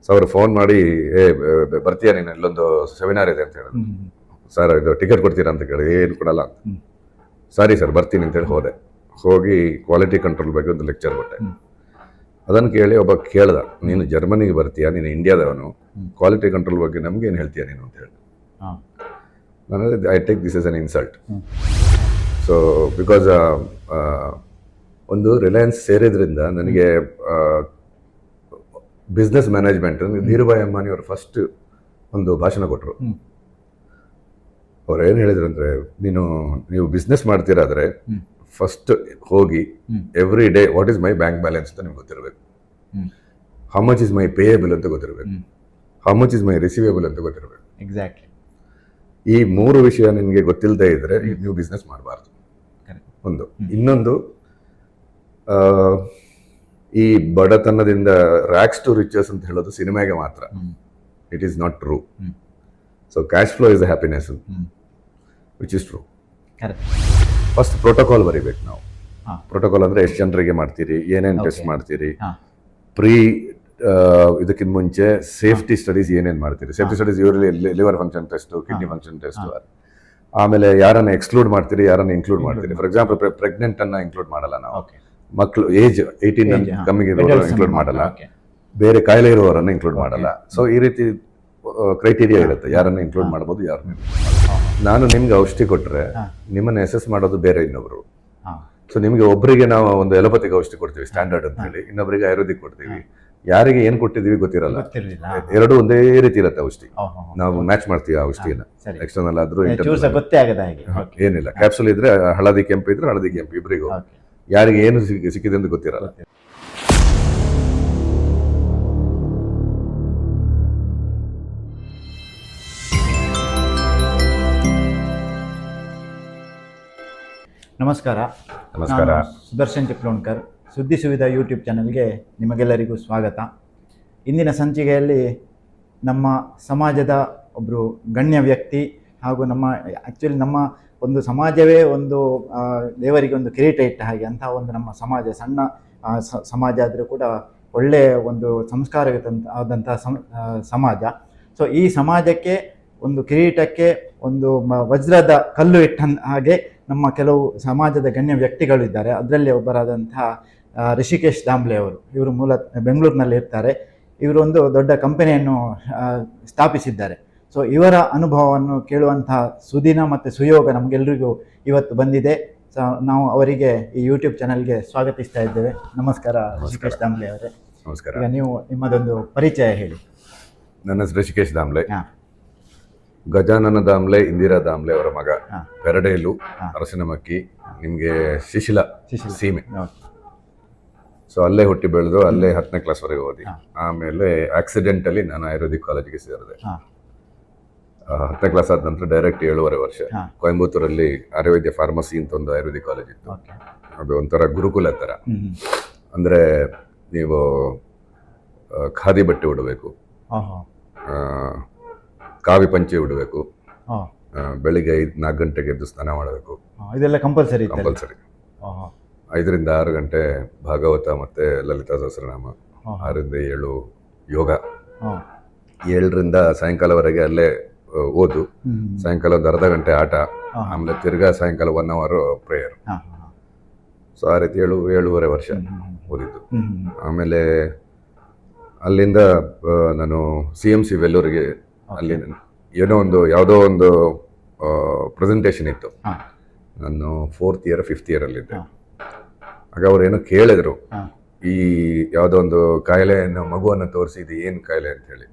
So ಅವ್ರು phone ಮಾಡಿ ಬರ್ತೀಯಾ ನೀನು ಇಲ್ಲೊಂದು ಸೆಮಿನಾರ್ ಇದೆ ಅಂತ ಹೇಳಿದ್ರು. ಸರ್ ಇದು ಟಿಕೆಟ್ ಕೊಡ್ತೀರಾ ಅಂತ ಕೇಳಿ, ಏನು ಕೊಡಲ್ಲ ಅಂತ. ಸಾರಿ ಸರ್ ಬರ್ತೀನಿ ಅಂತೇಳಿ ಹೋಗಿ ಕ್ವಾಲಿಟಿ ಕಂಟ್ರೋಲ್ ಬಗ್ಗೆ ಒಂದು ಲೆಕ್ಚರ್ ಕೊಟ್ಟೆ. ಅದನ್ನು ಕೇಳಿ ಒಬ್ಬ ಕೇಳ್ದ, ನೀನು ಜರ್ಮನಿಗೆ ಬರ್ತೀಯಾ, ನೀನು ಇಂಡಿಯಾದವನು, ಕ್ವಾಲಿಟಿ ಕಂಟ್ರೋಲ್ ಬಗ್ಗೆ ನಮ್ಗೆ ಏನು ಹೇಳ್ತೀಯಾ ನೀನು ಅಂತ ಹೇಳಿ. ನಾನು I take this is an insult. So because ಒಂದು ರಿಲಯನ್ಸ್ ಸೇರಿದ್ರಿಂದ ನನಗೆ ಬಿಸ್ನೆಸ್ ಮ್ಯಾನೇಜ್ಮೆಂಟ್ ಧೀರುಭಾಯ್ ಅಂಬಾನಿ ಅವರು ಫಸ್ಟ್ ಒಂದು ಭಾಷಣ ಕೊಟ್ಟರು. ಅವ್ರು ಏನು ಹೇಳಿದ್ರು ಅಂದರೆ, ನೀವು ಬಿಸ್ನೆಸ್ ಮಾಡ್ತೀರಾದ್ರೆ ಫಸ್ಟ್ ಹೋಗಿ every day what is my bank balance ಅಂತ ನಿಮ್ಗೆ ಗೊತ್ತಿರಬೇಕು, how much is my payable ಅಂತ ಗೊತ್ತಿರಬೇಕು, how much is my receivable ಅಂತ ಗೊತ್ತಿರಬೇಕು. ಎಕ್ಸಾಕ್ಟ್ಲಿ. ಈ 3 ವಿಷಯ ನಿಮಗೆ ಗೊತ್ತಿಲ್ಲದೆ ಇದ್ರೆ ನೀವು ಬಿಸ್ನೆಸ್ ಮಾಡಬಾರ್ದು. ಒಂದು ಇನ್ನೊಂದು, ಈ ಬಡತನದಿಂದ ರ್ಯಾಕ್ಸ್ ಟು ರಿಚಸ್ ಅಂತ ಹೇಳೋದು ಸಿನಿಮಾಗೆ ಮಾತ್ರ. It is not true. So cash flow is happiness which is true. First protocol ಬರೀಬೇಕು ನಾವು. ಪ್ರೋಟೋಕಾಲ್ ಅಂದ್ರೆ ಎಷ್ಟು ಜನರಿಗೆ ಮಾಡ್ತೀರಿ, ಏನೇನು ಟೆಸ್ಟ್ ಮಾಡ್ತೀರಿ, ಪ್ರೀ ಇದಕ್ಕಿಂತ ಮುಂಚೆ ಸೇಫ್ಟಿ ಸ್ಟಡೀಸ್ ಏನೇನು ಮಾಡ್ತೀರಿ. ಸೇಫ್ಟಿ ಸ್ಟಡೀಸ್ ಇವರಲ್ಲಿ liver function test, kidney function test. ಆಮೇಲೆ ಯಾರನ್ನ ಎಕ್ಸ್ಕ್ಲೂಡ್ ಮಾಡ್ತೀರಿ, ಯಾರನ್ನ ಇನ್ಕ್ಲೂಡ್ ಮಾಡ್ತೀರಿ. ಫಾರ್ ಎಕ್ಸಾಂಪಲ್ ಪ್ರೆಗ್ನೆಂಟ್ ಅನ್ನ ಇನ್ಕ್ಲೂಡ್ ಮಾಡಲ್ಲ ನಾವು, ಮಕ್ಕಳು ಏಜ್ 18 ಕಮ್ಮಿಗೆ ಇರೋರು ಇನ್ಕ್ಲೂಡ್ ಮಾಡಲ್ಲ, ಬೇರೆ ಕಾಯಿಲೆ ಇರುವವರನ್ನ ಇನ್ಕ್ಲೂಡ್ ಮಾಡಲ್ಲ. ಸೊ ಈ ರೀತಿ ಕ್ರೈಟೀರಿಯಾ ಇರುತ್ತೆ, ಯಾರನ್ನ ಇನ್ಕ್ಲೂಡ್ ಮಾಡ್ಬೋದು, ಯಾರನ್ನ. ನಾನು ನಿಮ್ಗೆ ಔಷಧಿ ಕೊಟ್ಟರೆ ನಿಮ್ಮನ್ನ ಅಸೆಸ್ ಮಾಡೋದು ಬೇರೆ ಇನ್ನೊಬ್ರು. ಸೊ ನಿಮ್ಗೆ ಒಬ್ಬರಿಗೆ ನಾವು ಒಂದು ಎಲೋಪತಿಗೆ ಔಷಧಿ ಕೊಡ್ತೀವಿ ಸ್ಟ್ಯಾಂಡರ್ಡ್ ಅಂತ ಹೇಳಿ, ಇನ್ನೊಬ್ಬರಿಗೆ ಆಯುರ್ವೇದಿಕ್ ಕೊಡ್ತೀವಿ. ಯಾರಿಗೆ ಏನ್ ಕೊಟ್ಟಿದೀವಿ ಗೊತ್ತಿರಲ್ಲ, ಎರಡು ಒಂದೇ ರೀತಿ ಇರುತ್ತೆ ಔಷಧಿ. ನಾವು ಮ್ಯಾಚ್ ಮಾಡ್ತೀವಿ ಆ ಔಷಧಿನ, ಎಕ್ಸ್ಟರ್ನಲ್ ಆದ್ರೂ ಏನಿಲ್ಲ. ಕ್ಯಾಪ್ಸುಲ್ ಇದ್ರೆ ಹಳದಿ ಕೆಂಪು ಇದ್ರೆ ಹಳದಿ ಕೆಂಪು, ಇಬ್ಬರಿಗೂ ಯಾರಿಗೆ ಏನು ಸಿಕ್ಕಿದೆ ಅಂತ ಗೊತ್ತಿರಲ್ಲ. ನಮಸ್ಕಾರ. ನಮಸ್ಕಾರ. ಸುದರ್ಶನ್ ಚಿಪ್ಲೋಣ್ಕರ್, ಸುದ್ದಿ ಸುವಿಧ ಯೂಟ್ಯೂಬ್ ಚಾನಲ್ಗೆ ನಿಮಗೆಲ್ಲರಿಗೂ ಸ್ವಾಗತ. ಇಂದಿನ ಸಂಚಿಕೆಯಲ್ಲಿ ನಮ್ಮ ಸಮಾಜದ ಒಬ್ಬರು ಗಣ್ಯ ವ್ಯಕ್ತಿ ಹಾಗೂ ಆ್ಯಕ್ಚುಲಿ ನಮ್ಮ ಒಂದು ಸಮಾಜವೇ ಒಂದು ದೇವರಿಗೆ ಒಂದು ಕಿರೀಟ ಇಟ್ಟ ಹಾಗೆ ಅಂತಹ ಒಂದು ನಮ್ಮ ಸಮಾಜ, ಸಣ್ಣ ಸಮಾಜ ಆದರೂ ಕೂಡ ಒಳ್ಳೆಯ ಒಂದು ಸಂಸ್ಕಾರಯುತವಾದಂಥ ಸಮಾಜ. ಸೊ ಈ ಸಮಾಜಕ್ಕೆ ಒಂದು ಕಿರೀಟಕ್ಕೆ ಒಂದು ವಜ್ರದ ಕಲ್ಲು ಇಟ್ಟ ಹಾಗೆ ನಮ್ಮ ಕೆಲವು ಸಮಾಜದ ಗಣ್ಯ ವ್ಯಕ್ತಿಗಳು ಇದ್ದಾರೆ. ಅದರಲ್ಲಿ ಒಬ್ಬರಾದಂತಹ ರಿಷಿಕೇಶ್ ದಾಂಬ್ಲೆ ಅವರು. ಇವರು ಬೆಂಗಳೂರಿನಲ್ಲಿ ಇರ್ತಾರೆ. ಇವರು ಒಂದು ದೊಡ್ಡ ಕಂಪನಿಯನ್ನು ಸ್ಥಾಪಿಸಿದ್ದಾರೆ. ಸೊ ಇವರ ಅನುಭವವನ್ನು ಕೇಳುವಂತಹ ಸುದಿನ ಮತ್ತು ಸುಯೋಗ ನಮಗೆಲ್ಲರಿಗೂ ಇವತ್ತು ಬಂದಿದೆ. ಸೊ ನಾವು ಅವರಿಗೆ ಈ ಯೂಟ್ಯೂಬ್ ಚಾನಲ್ಗೆ ಸ್ವಾಗತಿಸ್ತಾ ಇದ್ದೇವೆ. ನಮಸ್ಕಾರ ರಿಷಿಕೇಶ್ ದಾಂಬ್ಲೆ ಅವರೇ. ನಮಸ್ಕಾರ. ಈಗ ನೀವು ನಿಮ್ಮದೊಂದು ಪರಿಚಯ ಹೇಳಿ. ನನ್ನ ಹೆಸರು ರಿಷಿಕೇಶ್ ದಾಂಬ್ಲೆ. ಗಜಾನನ ದಾಮ್ಲೆ, ಇಂದಿರಾ ದಾಮ್ಲೆ ಅವರ ಮಗ. ಪೆರಡೇಲು, ಅರಸಿನಮಕ್ಕಿ, ನಿಮಗೆ ಶಿಶಿಲ ಸೀಮೆ. ಸೊ ಅಲ್ಲೇ ಹುಟ್ಟಿ ಬೆಳೆದು ಅಲ್ಲೇ 10ನೇ ಕ್ಲಾಸ್ವರೆಗೆ ಓದಿ. ಆಮೇಲೆ ಆಕ್ಸಿಡೆಂಟಲ್ಲಿ ನಾನು ಆಯುರ್ವೇದಿಕ್ ಕಾಲೇಜಿಗೆ ಸೇರಿದೆ. 10ನೇ ಕ್ಲಾಸ್ ಆದ ನಂತರ ಡೈರೆಕ್ಟ್ 7.5 ವರ್ಷ ಕೊಯಂಬತ್ತೂರಲ್ಲಿ ಆಯುರ್ವೇದ್ಯ ಫಾರ್ಮಸಿ ಅಂತ ಒಂದು ಆಯುರ್ವೇದಿಕ್ ಕಾಲೇಜ್ ಇತ್ತು. ಅದು ಒಂಥರ ಗುರುಕುಲ ಥರ. ಅಂದರೆ ನೀವು ಖಾದಿ ಬಟ್ಟೆ ಉಡಬೇಕು, ಕಾವಿ ಪಂಚೆ ಉಡಬೇಕು, ಬೆಳಿಗ್ಗೆ 4 ಗಂಟೆಗೆ ಎದ್ದು ಸ್ನಾನ ಮಾಡಬೇಕು. ಇದೆಲ್ಲ ಕಂಪಲ್ಸರಿ. 5 ರಿಂದ 6 ಗಂಟೆ ಭಾಗವತ ಮತ್ತೆ ಲಲಿತಾ ಸಹಸ್ರನಾಮ, 6 ರಿಂದ 7 ಯೋಗ, 7 ರಿಂದ ಸಾಯಂಕಾಲವರೆಗೆ ಅಲ್ಲೇ ಓದು, ಸಾಯಂಕಾಲ ಒಂದು ಅರ್ಧ ಗಂಟೆ ಆಟ, ಆಮೇಲೆ ತಿರ್ಗಾ ಸಾಯಂಕಾಲ 1 ಅವರ್ ಪ್ರೇಯರ್. ಸೊ ಆ ರೀತಿ 7.5 ವರ್ಷ ಓದಿದ್ದು. ಆಮೇಲೆ ಅಲ್ಲಿಂದ ನಾನು CMC ವೆಲ್ಲೂರಿಗೆ, ಅಲ್ಲಿ ಏನೋ ಯಾವುದೋ ಒಂದು ಪ್ರೆಸೆಂಟೇಷನ್ ಇತ್ತು. ನಾನು 4th ಇಯರ್ 5th ಇಯರ್ ಅಲ್ಲಿದ್ದೆ. ಆಗ ಅವ್ರು ಏನೋ ಕೇಳಿದ್ರು, ಈ ಯಾವುದೋ ಒಂದು ಕಾಯಿಲೆಯನ್ನು ಮಗುವನ್ನು ತೋರಿಸಿದ್ದು ಏನು ಕಾಯಿಲೆ ಅಂತ ಹೇಳಿ.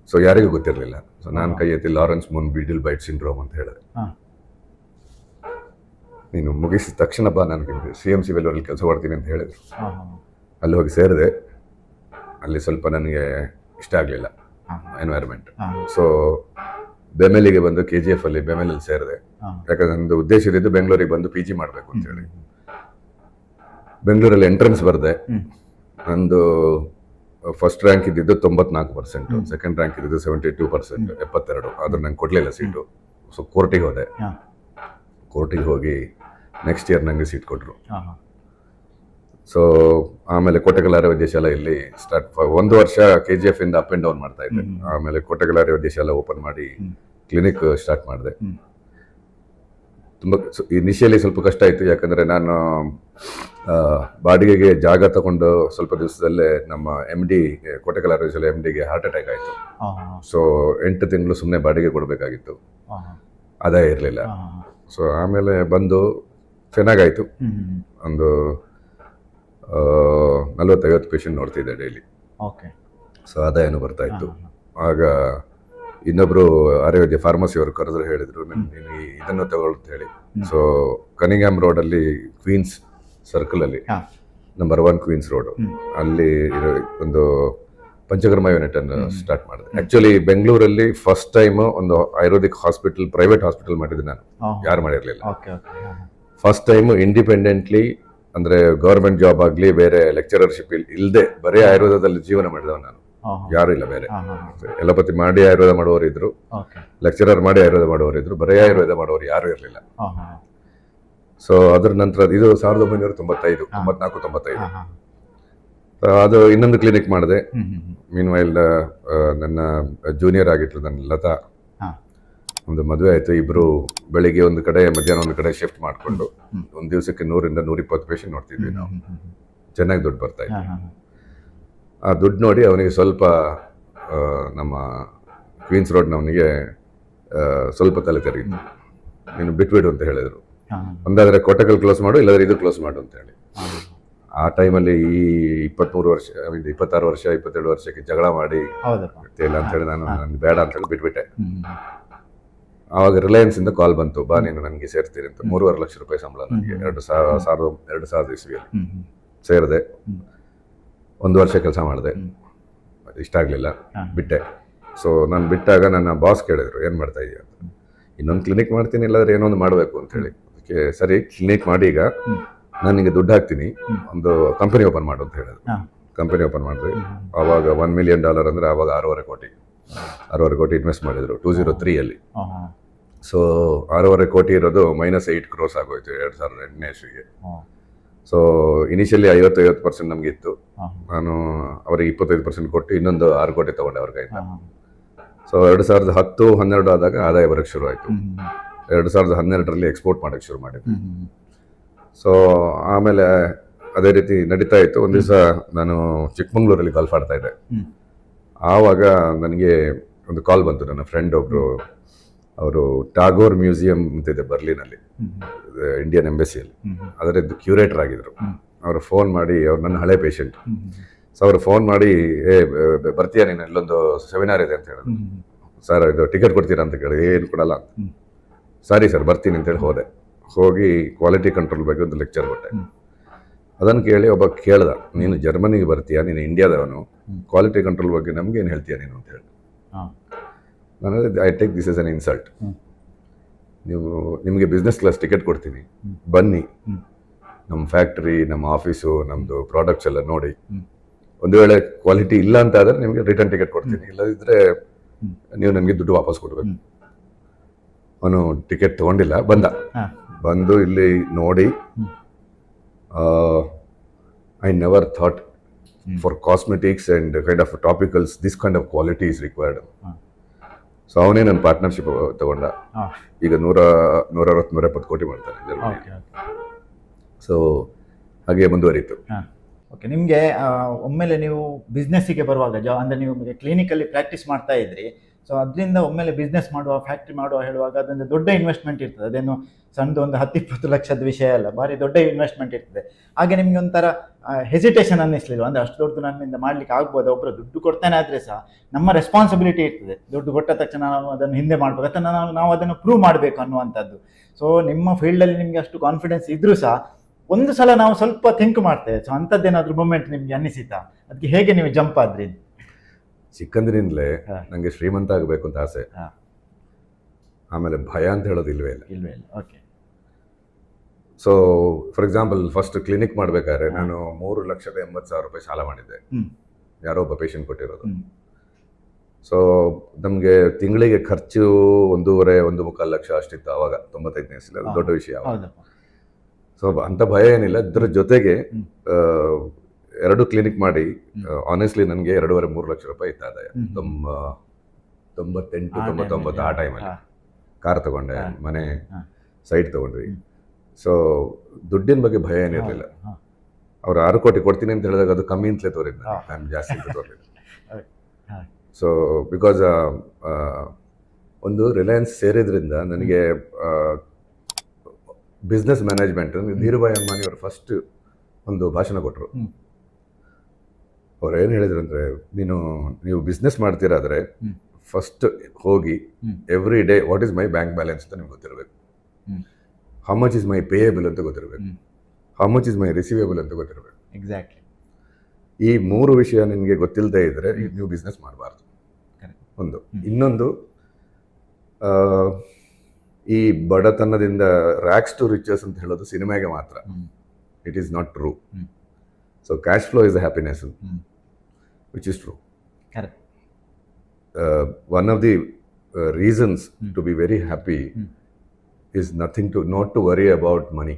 ಸೊ ಯಾರಿಗೂ ಗೊತ್ತಿರಲಿಲ್ಲ. ಸೊ ನಾನು ಕೈ ಎತ್ತಿ Lawrence moon beetle bite syndrome ಅಂತ ಹೇಳಿದೆ. ನೀನು ಮುಗಿಸಿದ ತಕ್ಷಣ ಬಾ, ನನಗೆ CMC ವೆಲ್ಲೂರಲ್ಲಿ ಕೆಲಸ ಮಾಡ್ತೀನಿ ಅಂತ ಹೇಳಿದ್ರು. ಅಲ್ಲಿ ಹೋಗಿ ಸೇರಿದೆ. ಅಲ್ಲಿ ಸ್ವಲ್ಪ ನನಗೆ ಇಷ್ಟ ಆಗಲಿಲ್ಲ ಎನ್ವೈರ್ಮೆಂಟ್. ಸೊ ಬೆಮೆಲಿಗೆ ಬಂದು KGF ಅಲ್ಲಿ ಬೆಮೆಲಲ್ಲಿ ಸೇರಿದೆ. ಯಾಕಂದ್ರೆ ನಂದು ಉದ್ದೇಶ ಇದ್ದು ಬೆಂಗಳೂರಿಗೆ ಬಂದು PG ಮಾಡಬೇಕು ಅಂತ ಹೇಳಿ. ಬೆಂಗಳೂರಲ್ಲಿ ಎಂಟ್ರೆನ್ಸ್ ಬರೆದೆ. ನಂದು ಫಸ್ಟ್ ರ್ಯಾಂಕ್ ಇದ್ದಿದ್ದು 94%, ಸೆಕೆಂಡ್ ರ್ಯಾಂಕ್ ಇದ್ದಿದ್ದು 72%, 72. ಆದ್ರೆ ನಂಗೆ ಕೊಡಲಿಲ್ಲ ಸೀಟು. ಸೊ ಕೋರ್ಟಿಗೆ ಹೋದೆ. ಕೋರ್ಟಿಗೆ ಹೋಗಿ ನೆಕ್ಸ್ಟ್ ಇಯರ್ ನನಗೆ ಸೀಟ್ ಕೊಟ್ಟರು. ಸೊ ಆಮೇಲೆ ಕೋಟೆಕಲ್ ವೈದ್ಯಶಾಲೆ ಇಲ್ಲಿ ಸ್ಟಾರ್ಟ್ 1 ವರ್ಷ KGF ಇಂದ ಅಪ್ ಅಂಡ್ ಡೌನ್ ಮಾಡ್ತಾ ಇದ್ದೆ. ಆಮೇಲೆ ಕೋಟೆಕಲ್ ವೈದ್ಯಶಾಲೆ ಓಪನ್ ಮಾಡಿ ಕ್ಲಿನಿಕ್ ಸ್ಟಾರ್ಟ್ ಮಾಡಿದೆ. ತುಂಬ ಇನಿಷಿಯಲಿ ಸ್ವಲ್ಪ ಕಷ್ಟ ಆಯಿತು, ಯಾಕಂದರೆ ನಾನು ಬಾಡಿಗೆಗೆ ಜಾಗ ತಗೊಂಡು ಸ್ವಲ್ಪ ದಿವಸದಲ್ಲೇ ನಮ್ಮ MD ಕೋಟೆಕಲ್ ವೈದ್ಯಶಾಲೆ MDಗೆ ಹಾರ್ಟ್ ಅಟ್ಯಾಕ್ ಆಯಿತು. ಸೊ 8 ತಿಂಗಳು ಸುಮ್ಮನೆ ಬಾಡಿಗೆ ಕೊಡಬೇಕಾಗಿತ್ತು, ಆದಾಯ ಇರಲಿಲ್ಲ. ಸೊ ಆಮೇಲೆ ಬಂದು ಚೆನ್ನಾಗಾಯಿತು. ಒಂದು 40-50 ಪೇಷಂಟ್ ನೋಡ್ತಿದ್ದೆ ಡೈಲಿ. ಸೊ ಆದಾಯನೂ ಬರ್ತಾ ಇತ್ತು. ಆಗ ಇನ್ನೊಬ್ರು ಆಯುರ್ವೇದ ಫಾರ್ಮಸಿ ಅವರು ಕರೆದ್ರು, ಹೇಳಿದ್ರು ನೀನು ಇದನ್ನು ತಗೊಳ್ತ ಹೇಳಿ. ಸೊ ಕನಿಂಗ್ಹ್ಯಾಮ್ ರೋಡಲ್ಲಿ ಕ್ವೀನ್ಸ್ ಸರ್ಕಲಲ್ಲಿ ನಂಬರ್ 1 ಕ್ವೀನ್ಸ್ ರೋಡ್ ಅಲ್ಲಿ ಒಂದು ಪಂಚಕರ್ಮ ಯೂನಿಟ್ ಅನ್ನು ಸ್ಟಾರ್ಟ್ ಮಾಡಿದೆ. ಆಕ್ಚುಲಿ ಬೆಂಗಳೂರಲ್ಲಿ ಫಸ್ಟ್ ಟೈಮ್ ಒಂದು ಆಯುರ್ವೇದಿಕ್ ಹಾಸ್ಪಿಟಲ್, ಪ್ರೈವೇಟ್ ಹಾಸ್ಪಿಟಲ್ ಮಾಡಿದ್ದೆ ನಾನು, ಯಾರು ಮಾಡಿರಲಿಲ್ಲ. ಫಸ್ಟ್ ಟೈಮ್ ಇಂಡಿಪೆಂಡೆಂಟ್ಲಿ, ಅಂದ್ರೆ ಗವರ್ಮೆಂಟ್ ಜಾಬ್ ಆಗಲಿ ಬೇರೆ ಲೆಕ್ಚರರ್ಶಿಪ್ ಇಲ್ಲದೆ ಬರೀ ಆಯುರ್ವೇದದಲ್ಲಿ ಜೀವನ ಮಾಡಿದವ ನಾನು, ಯಾರು ಇಲ್ಲ ಬೇರೆ. ಎಲೋಪತಿ ಮಾಡಿ ಆಯುರ್ವೇದ ಮಾಡುವವರು ಇದ್ರು, ಲೆಕ್ಚರರ್ ಮಾಡಿ ಆಯುರ್ವೇದ ಮಾಡುವವರು ಇದ್ರು, ಬರೀ ಆಯುರ್ವೇದ ಮಾಡುವವರು ಯಾರು ಇರಲಿಲ್ಲ. ಸೊ ಅದ್ರ ನಂತರ ಇದು 1995 ಅದು ಇನ್ನೊಂದು ಕ್ಲಿನಿಕ್ ಮಾಡಿದೆ. ಮೀನ್ ವೈಲ್ ನನ್ನ ಜೂನಿಯರ್ ಆಗಿತ್ತು ನನ್ನ ಲತಾ, ಒಂದು ಮದುವೆ ಆಯ್ತು. ಇಬ್ರು ಬೆಳಿಗ್ಗೆ ಒಂದು ಕಡೆ ಮಧ್ಯಾಹ್ನ ಒಂದು ಕಡೆ ಶಿಫ್ಟ್ ಮಾಡಿಕೊಂಡು ಒಂದು ದಿವಸಕ್ಕೆ 100-120 ಪೇಷಂಟ್ ನೋಡ್ತಿದ್ವಿ ನಾವು. ಚೆನ್ನಾಗಿ ದುಡ್ಡು ಬರ್ತಾ ಇತ್ತು. ಆ ದುಡ್ಡು ನೋಡಿ ಅವನಿಗೆ ಸ್ವಲ್ಪ ನಮ್ಮ ಕ್ವೀನ್ಸ್ ರೋಡ್ನವನಿಗೆ ಸ್ವಲ್ಪ ತಲೆ ತೆರೀತು. ನೀನು ಬಿಟ್ಬಿಡು ಅಂತ ಹೇಳಿದರು. ಒಂದಾದರೆ ಕೋಟೆಕಲ್ ಕ್ಲೋಸ್ ಮಾಡು, ಇಲ್ಲಾಂದ್ರೆ ಇದು ಕ್ಲೋಸ್ ಮಾಡು ಅಂತ ಹೇಳಿ. ಆ ಟೈಮಲ್ಲಿ ಈ 26 ವರ್ಷ 27 ವರ್ಷಕ್ಕೆ ಜಗಳ ಮಾಡಿ ಇಲ್ಲ ಅಂತ ಹೇಳಿ ನಾನು ಬೇಡ ಅಂತ ಹೇಳಿ ಬಿಟ್ಬಿಟ್ಟೆ. ಆವಾಗ ರಿಲಯನ್ಸ್ ಇಂದ ಕಾಲ್ ಬಂತು, ಬಾ ನೀನು ನನಗೆ ಸೇರ್ತೀನಿ ಅಂತ. 3.5 ಲಕ್ಷ ರೂಪಾಯಿ ಸಂಬಳ ನನಗೆ 2000 ಇಸ್ವಿಯಲ್ಲಿ ಸೇರಿದೆ. 1 ವರ್ಷ ಕೆಲಸ ಮಾಡಿದೆ, ಇಷ್ಟ ಆಗಲಿಲ್ಲ, ಬಿಟ್ಟೆ. ಸೊ ನಾನು ಬಿಟ್ಟಾಗ ನನ್ನ ಬಾಸ್ ಕೇಳಿದ್ರು, ಏನು ಮಾಡ್ತಾ ಇದೀಯ ಅಂತ. ಇನ್ನೊಂದು ಕ್ಲಿನಿಕ್ ಮಾಡ್ತೀನಿ, ಇಲ್ಲಾಂದ್ರೆ ಏನೊಂದು ಮಾಡಬೇಕು ಅಂತ ಹೇಳಿ. ಅದಕ್ಕೆ ಸರಿ ಕ್ಲಿನಿಕ್ ಮಾಡಿ, ಈಗ ನಾನು ನಿಮಗೆ ದುಡ್ಡು ಹಾಕ್ತೀನಿ, ಒಂದು ಕಂಪನಿ ಓಪನ್ ಮಾಡು ಅಂತ ಹೇಳಿದ್ರು. ಕಂಪನಿ ಓಪನ್ ಮಾಡಿದ್ವಿ. ಆವಾಗ $1 ಮಿಲಿಯನ್ ಅಂದರೆ ಆವಾಗ 6.5 ಕೋಟಿ ಇನ್ವೆಸ್ಟ್ ಮಾಡಿದ್ರು 2003 ಸೊ 6.5 ಕೋಟಿ ಇರೋದು -8 crores ಆಗೋಯ್ತು 2008ನೇ ಇಸ್ವಿಗೆ. ಸೊ ಇನಿಷಿಯಲಿ 50% ನಮ್ಗೆ ಇತ್ತು. ನಾನು ಅವರಿಗೆ 25% ಕೊಟ್ಟು ಇನ್ನೊಂದು 6 ಕೋಟಿ ತಗೊಂಡೆ ಅವ್ರ ಕೈಯಿಂದ. ಸೊ 2010-12 ಆದಾಗ ಆದಾಯ ಬರೋಕ್ಕೆ ಶುರು ಆಯಿತು. 2012ರಲ್ಲಿ ಎಕ್ಸ್ಪೋರ್ಟ್ ಮಾಡೋಕ್ಕೆ ಶುರು ಮಾಡಿದ್ವಿ. ಸೊ ಆಮೇಲೆ ಅದೇ ರೀತಿ ನಡೀತಾ ಇತ್ತು. ಒಂದು ದಿವಸ ನಾನು ಚಿಕ್ಕಮಂಗ್ಳೂರಲ್ಲಿ ಗಾಲ್ಫ್ ಆಡ್ತಾ ಇದ್ದೆ. ಆವಾಗ ನನಗೆ ಒಂದು ಕಾಲ್ ಬಂತು. ನನ್ನ ಫ್ರೆಂಡ್ ಒಬ್ಬರು, ಅವರು ಟಾಗೋರ್ ಮ್ಯೂಸಿಯಂ ಅಂತಿದೆ ಬರ್ಲಿನಲ್ಲಿ, ಇಂಡಿಯನ್ ಎಂಬಸಿಯಲ್ಲಿ, ಅದರದ್ದು ಕ್ಯೂರೇಟರ್ ಆಗಿದ್ರು. ಅವರು ಫೋನ್ ಮಾಡಿ, ಅವ್ರು ನನ್ನ ಹಳೆ ಪೇಷಂಟ್. ಸೊ ಅವರು ಫೋನ್ ಮಾಡಿ, ಬರ್ತೀಯಾ ನೀನು, ಇಲ್ಲೊಂದು ಸೆಮಿನಾರ್ ಇದೆ ಅಂತ ಹೇಳಿದ್ರು. ಸರ್ ಇದು ಟಿಕೆಟ್ ಕೊಡ್ತೀರಾ ಅಂತ ಕೇಳಿ, ಏನು ಕೊಡಲ್ಲ ಅಂತ. ಸರಿ ಸರ್ ಬರ್ತೀನಿ ಅಂತೇಳಿ ಹೋದೆ. ಹೋಗಿ ಕ್ವಾಲಿಟಿ ಕಂಟ್ರೋಲ್ ಬಗ್ಗೆ ಒಂದು ಲೆಕ್ಚರ್ ಕೊಟ್ಟೆ. ಅದನ್ನು ಕೇಳಿ ಒಬ್ಬ ಕೇಳ್ದ, ನೀನು ಜರ್ಮನಿಗೆ ಬರ್ತೀಯಾ, ನೀನು ಇಂಡಿಯಾದವನು, ಕ್ವಾಲಿಟಿ ಕಂಟ್ರೋಲ್ ಬಗ್ಗೆ ನಮ್ಗೆ ಏನು ಹೇಳ್ತೀಯಾ ನೀನು ಅಂತ ಹೇಳಿ. ನಾನು I take this as an insult. ನಿಮಗೆ ಬಿಸ್ನೆಸ್ ಕ್ಲಾಸ್ ಟಿಕೆಟ್ ಕೊಡ್ತೀನಿ, ಬನ್ನಿ, ನಮ್ಮ ಫ್ಯಾಕ್ಟ್ರಿ, ನಮ್ಮ ಆಫೀಸು, ನಮ್ಮದು ಪ್ರಾಡಕ್ಟ್ಸ್ ಎಲ್ಲ ನೋಡಿ. ಒಂದು ವೇಳೆ ಕ್ವಾಲಿಟಿ ಇಲ್ಲ ಅಂತ ಆದರೆ ನಿಮಗೆ ರಿಟರ್ನ್ ಟಿಕೆಟ್ ಕೊಡ್ತೀನಿ, ಇಲ್ಲದಿದ್ದರೆ ನೀವು ನನಗೆ ದುಡ್ಡು ವಾಪಸ್ ಕೊಡಬೇಕು. ಅವನು ಟಿಕೆಟ್ ತೊಗೊಂಡಿಲ್ಲ, ಬಂದು ಇಲ್ಲಿ ನೋಡಿ, I never thought for cosmetics and kind of topicals this kind of quality is required. So ಅವನೇ ನನ್ನ ಪಾರ್ಟ್ನರ್ಶಿಪ್ ತಗೊಂಡ. ಈಗ 160-170 ಕೋಟಿ ಮಾಡ್ತಾನೆ ಜರ್ಮನಿ. ಸೊ ಹಾಗೆ ಮುಂದುವರಿತು. ಓಕೆ, ನಿಮಗೆ ಒಮ್ಮೆಲೆ ನೀವು ಬಿಸ್ನೆಸ್ಸಿಗೆ ಬರುವಾಗ ಅಂದರೆ ನೀವು ಕ್ಲಿನಿಕಲ್ಲಿ ಪ್ರಾಕ್ಟೀಸ್ ಮಾಡ್ತಾ ಇದ್ರಿ. ಸೊ ಅದರಿಂದ ಒಮ್ಮೆಲೆ ಬಿಸ್ನೆಸ್ ಮಾಡುವ, ಫ್ಯಾಕ್ಟ್ರಿ ಮಾಡುವ ಹೇಳುವಾಗ ಅದೊಂದು ದೊಡ್ಡ ಇನ್ವೆಸ್ಟ್ಮೆಂಟ್ ಇರ್ತದೆ. ಅದೇನು ಸಣ್ಣದು ಒಂದು 10-20 ಲಕ್ಷದ ವಿಷಯ ಅಲ್ಲ, ಭಾರಿ ದೊಡ್ಡ ಇನ್ವೆಸ್ಟ್ಮೆಂಟ್ ಇರ್ತದೆ. ಹಾಗೆ ನಿಮಗೆ ಒಂಥರ ಹೆಸಿಟೇಷನ್ ಅನ್ನಿಸ್ಲಿಲ್ಲ? ಅಂದರೆ ಅಷ್ಟು ದೊಡ್ಡದು ನನ್ನಿಂದ ಮಾಡಲಿಕ್ಕೆ ಆಗ್ಬೋದು, ಒಬ್ಬರು ದುಡ್ಡು ಕೊಡ್ತಾನೆ ಆದರೆ ಸಹ ನಮ್ಮ ರೆಸ್ಪಾನ್ಸಿಬಿಲಿಟಿ ಇರ್ತದೆ. ದುಡ್ಡು ಕೊಟ್ಟ ತಕ್ಷಣ ನಾವು ಅದನ್ನು ಹಿಂದೆ ಮಾಡಬೇಕು ಅಥವಾ ನಾವು ಅದನ್ನು ಪ್ರೂವ್ ಮಾಡಬೇಕು ಅನ್ನುವಂಥದ್ದು. ಸೊ ನಿಮ್ಮ ಫೀಲ್ಡಲ್ಲಿ ನಿಮಗೆ ಅಷ್ಟು ಕಾನ್ಫಿಡೆನ್ಸ್ ಇದ್ರೂ ಸಹ ಒಂದು ಸಲ ನಾವು ಸ್ವಲ್ಪ ಥಿಂಕ್ ಮಾಡ್ತೇವೆ. ಸೊ ಅಂಥದ್ದೇನಾದ್ರೂ ಮೂಮೆಂಟ್ ನಿಮಗೆ ಅನ್ನಿಸಿತಾ? ಅದಕ್ಕೆ ಹೇಗೆ ನೀವು ಜಂಪ್ ಆದ್ರಿ? ಚಿಕ್ಕಂದಿನಿಂದಲೇ ನನಗೆ ಶ್ರೀಮಂತ ಆಗಬೇಕು ಅಂತ ಆಸೆ. ಆಮೇಲೆ ಭಯ ಅಂತ ಹೇಳೋದು ಇಲ್ವೇ ಇಲ್ಲ. Okay. So for example, first clinic ಮಾಡಬೇಕಾದ್ರೆ ನಾನು 3,80,000 ರೂಪಾಯಿ ಸಾಲ ಮಾಡಿದ್ದೆ, ಯಾರೋ ಒಬ್ಬ ಪೇಷಂಟ್ ಕೊಟ್ಟಿರೋದು. ಸೊ ನಮಗೆ ತಿಂಗಳಿಗೆ ಖರ್ಚು 1.5-1.25 ಲಕ್ಷ ಅಷ್ಟಿತ್ತು ಆವಾಗ, 95ನೇ ಇಸ್ವಿಯಲ್ಲಿ. ಅದು ದೊಡ್ಡ ವಿಷಯ. ಸೊ ಸೊ ಅಂತ ಭಯ ಏನಿಲ್ಲ. ಇದ್ರ ಜೊತೆಗೆ ಎರಡು ಕ್ಲಿನಿಕ್ ಮಾಡಿ ಆನೆಸ್ಟ್ಲಿ ನನಗೆ 2.5-3 ಲಕ್ಷ ರೂಪಾಯಿ ಇತ್ತು ಆದಾಯ. 98-99 ಆ ಟೈಮಲ್ಲಿ ಕಾರ್ ತಗೊಂಡೆ, ಮನೆ ಸೈಟ್ ತಗೊಂಡ್ವಿ. ಸೊ ದುಡ್ಡಿನ ಬಗ್ಗೆ ಭಯ ಏನಿರಲಿಲ್ಲ. ಅವ್ರು 6 ಕೋಟಿ ಕೊಡ್ತೀನಿ ಅಂತ ಹೇಳಿದಾಗ ಅದು ಕಮ್ಮಿ ಅಂತಲೇ ತೋರಿದ್ದು, ನಾನು ಜಾಸ್ತಿ ಅಂತ ತೋರಿಲ್ಲ. ಸೊ ಬಿಕಾಸ್ ಒಂದು ರಿಲಯನ್ಸ್ ಸೇರಿದ್ರಿಂದ ನನಗೆ ಬಿಸ್ನೆಸ್ ಮ್ಯಾನೇಜ್ಮೆಂಟ್ ಧೀರುಭಾಯ್ ಅಂಬಾನಿ ಅವರು ಫಸ್ಟ್ ಒಂದು ಭಾಷಣ ಕೊಟ್ಟರು. ಅವ್ರು ಏನು ಹೇಳಿದ್ರು ಅಂದರೆ, ನೀವು ಬಿಸ್ನೆಸ್ ಮಾಡ್ತೀರಾದರೆ ಫಸ್ಟ್ ಹೋಗಿ every day what is my bank balance ಅಂತ ನಿಮ್ಗೆ ಗೊತ್ತಿರಬೇಕು, how much is my payable ಅಂತ ಗೊತ್ತಿರಬೇಕು, how much is my receivable ಅಂತ ಗೊತ್ತಿರಬೇಕು. ಎಕ್ಸಾಕ್ಟ್ಲಿ. ಈ 3 ವಿಷಯ ನಿಮಗೆ ಗೊತ್ತಿಲ್ಲದೆ ಇದ್ದರೆ ನೀವು ಬಿಸ್ನೆಸ್ ಮಾಡಬಾರ್ದು. ಒಂದು ಇನ್ನೊಂದು, ಈ ಬಡತನದಿಂದ ರ್ಯಾಕ್ಸ್ ಟು ರಿಚಸ್ ಅಂತ ಹೇಳೋದು ಸಿನಿಮಾಗೆ ಮಾತ್ರ. It is not true. So cash flow is a happiness which is true. One of the reasons to be very happy is nothing to not to worry about money.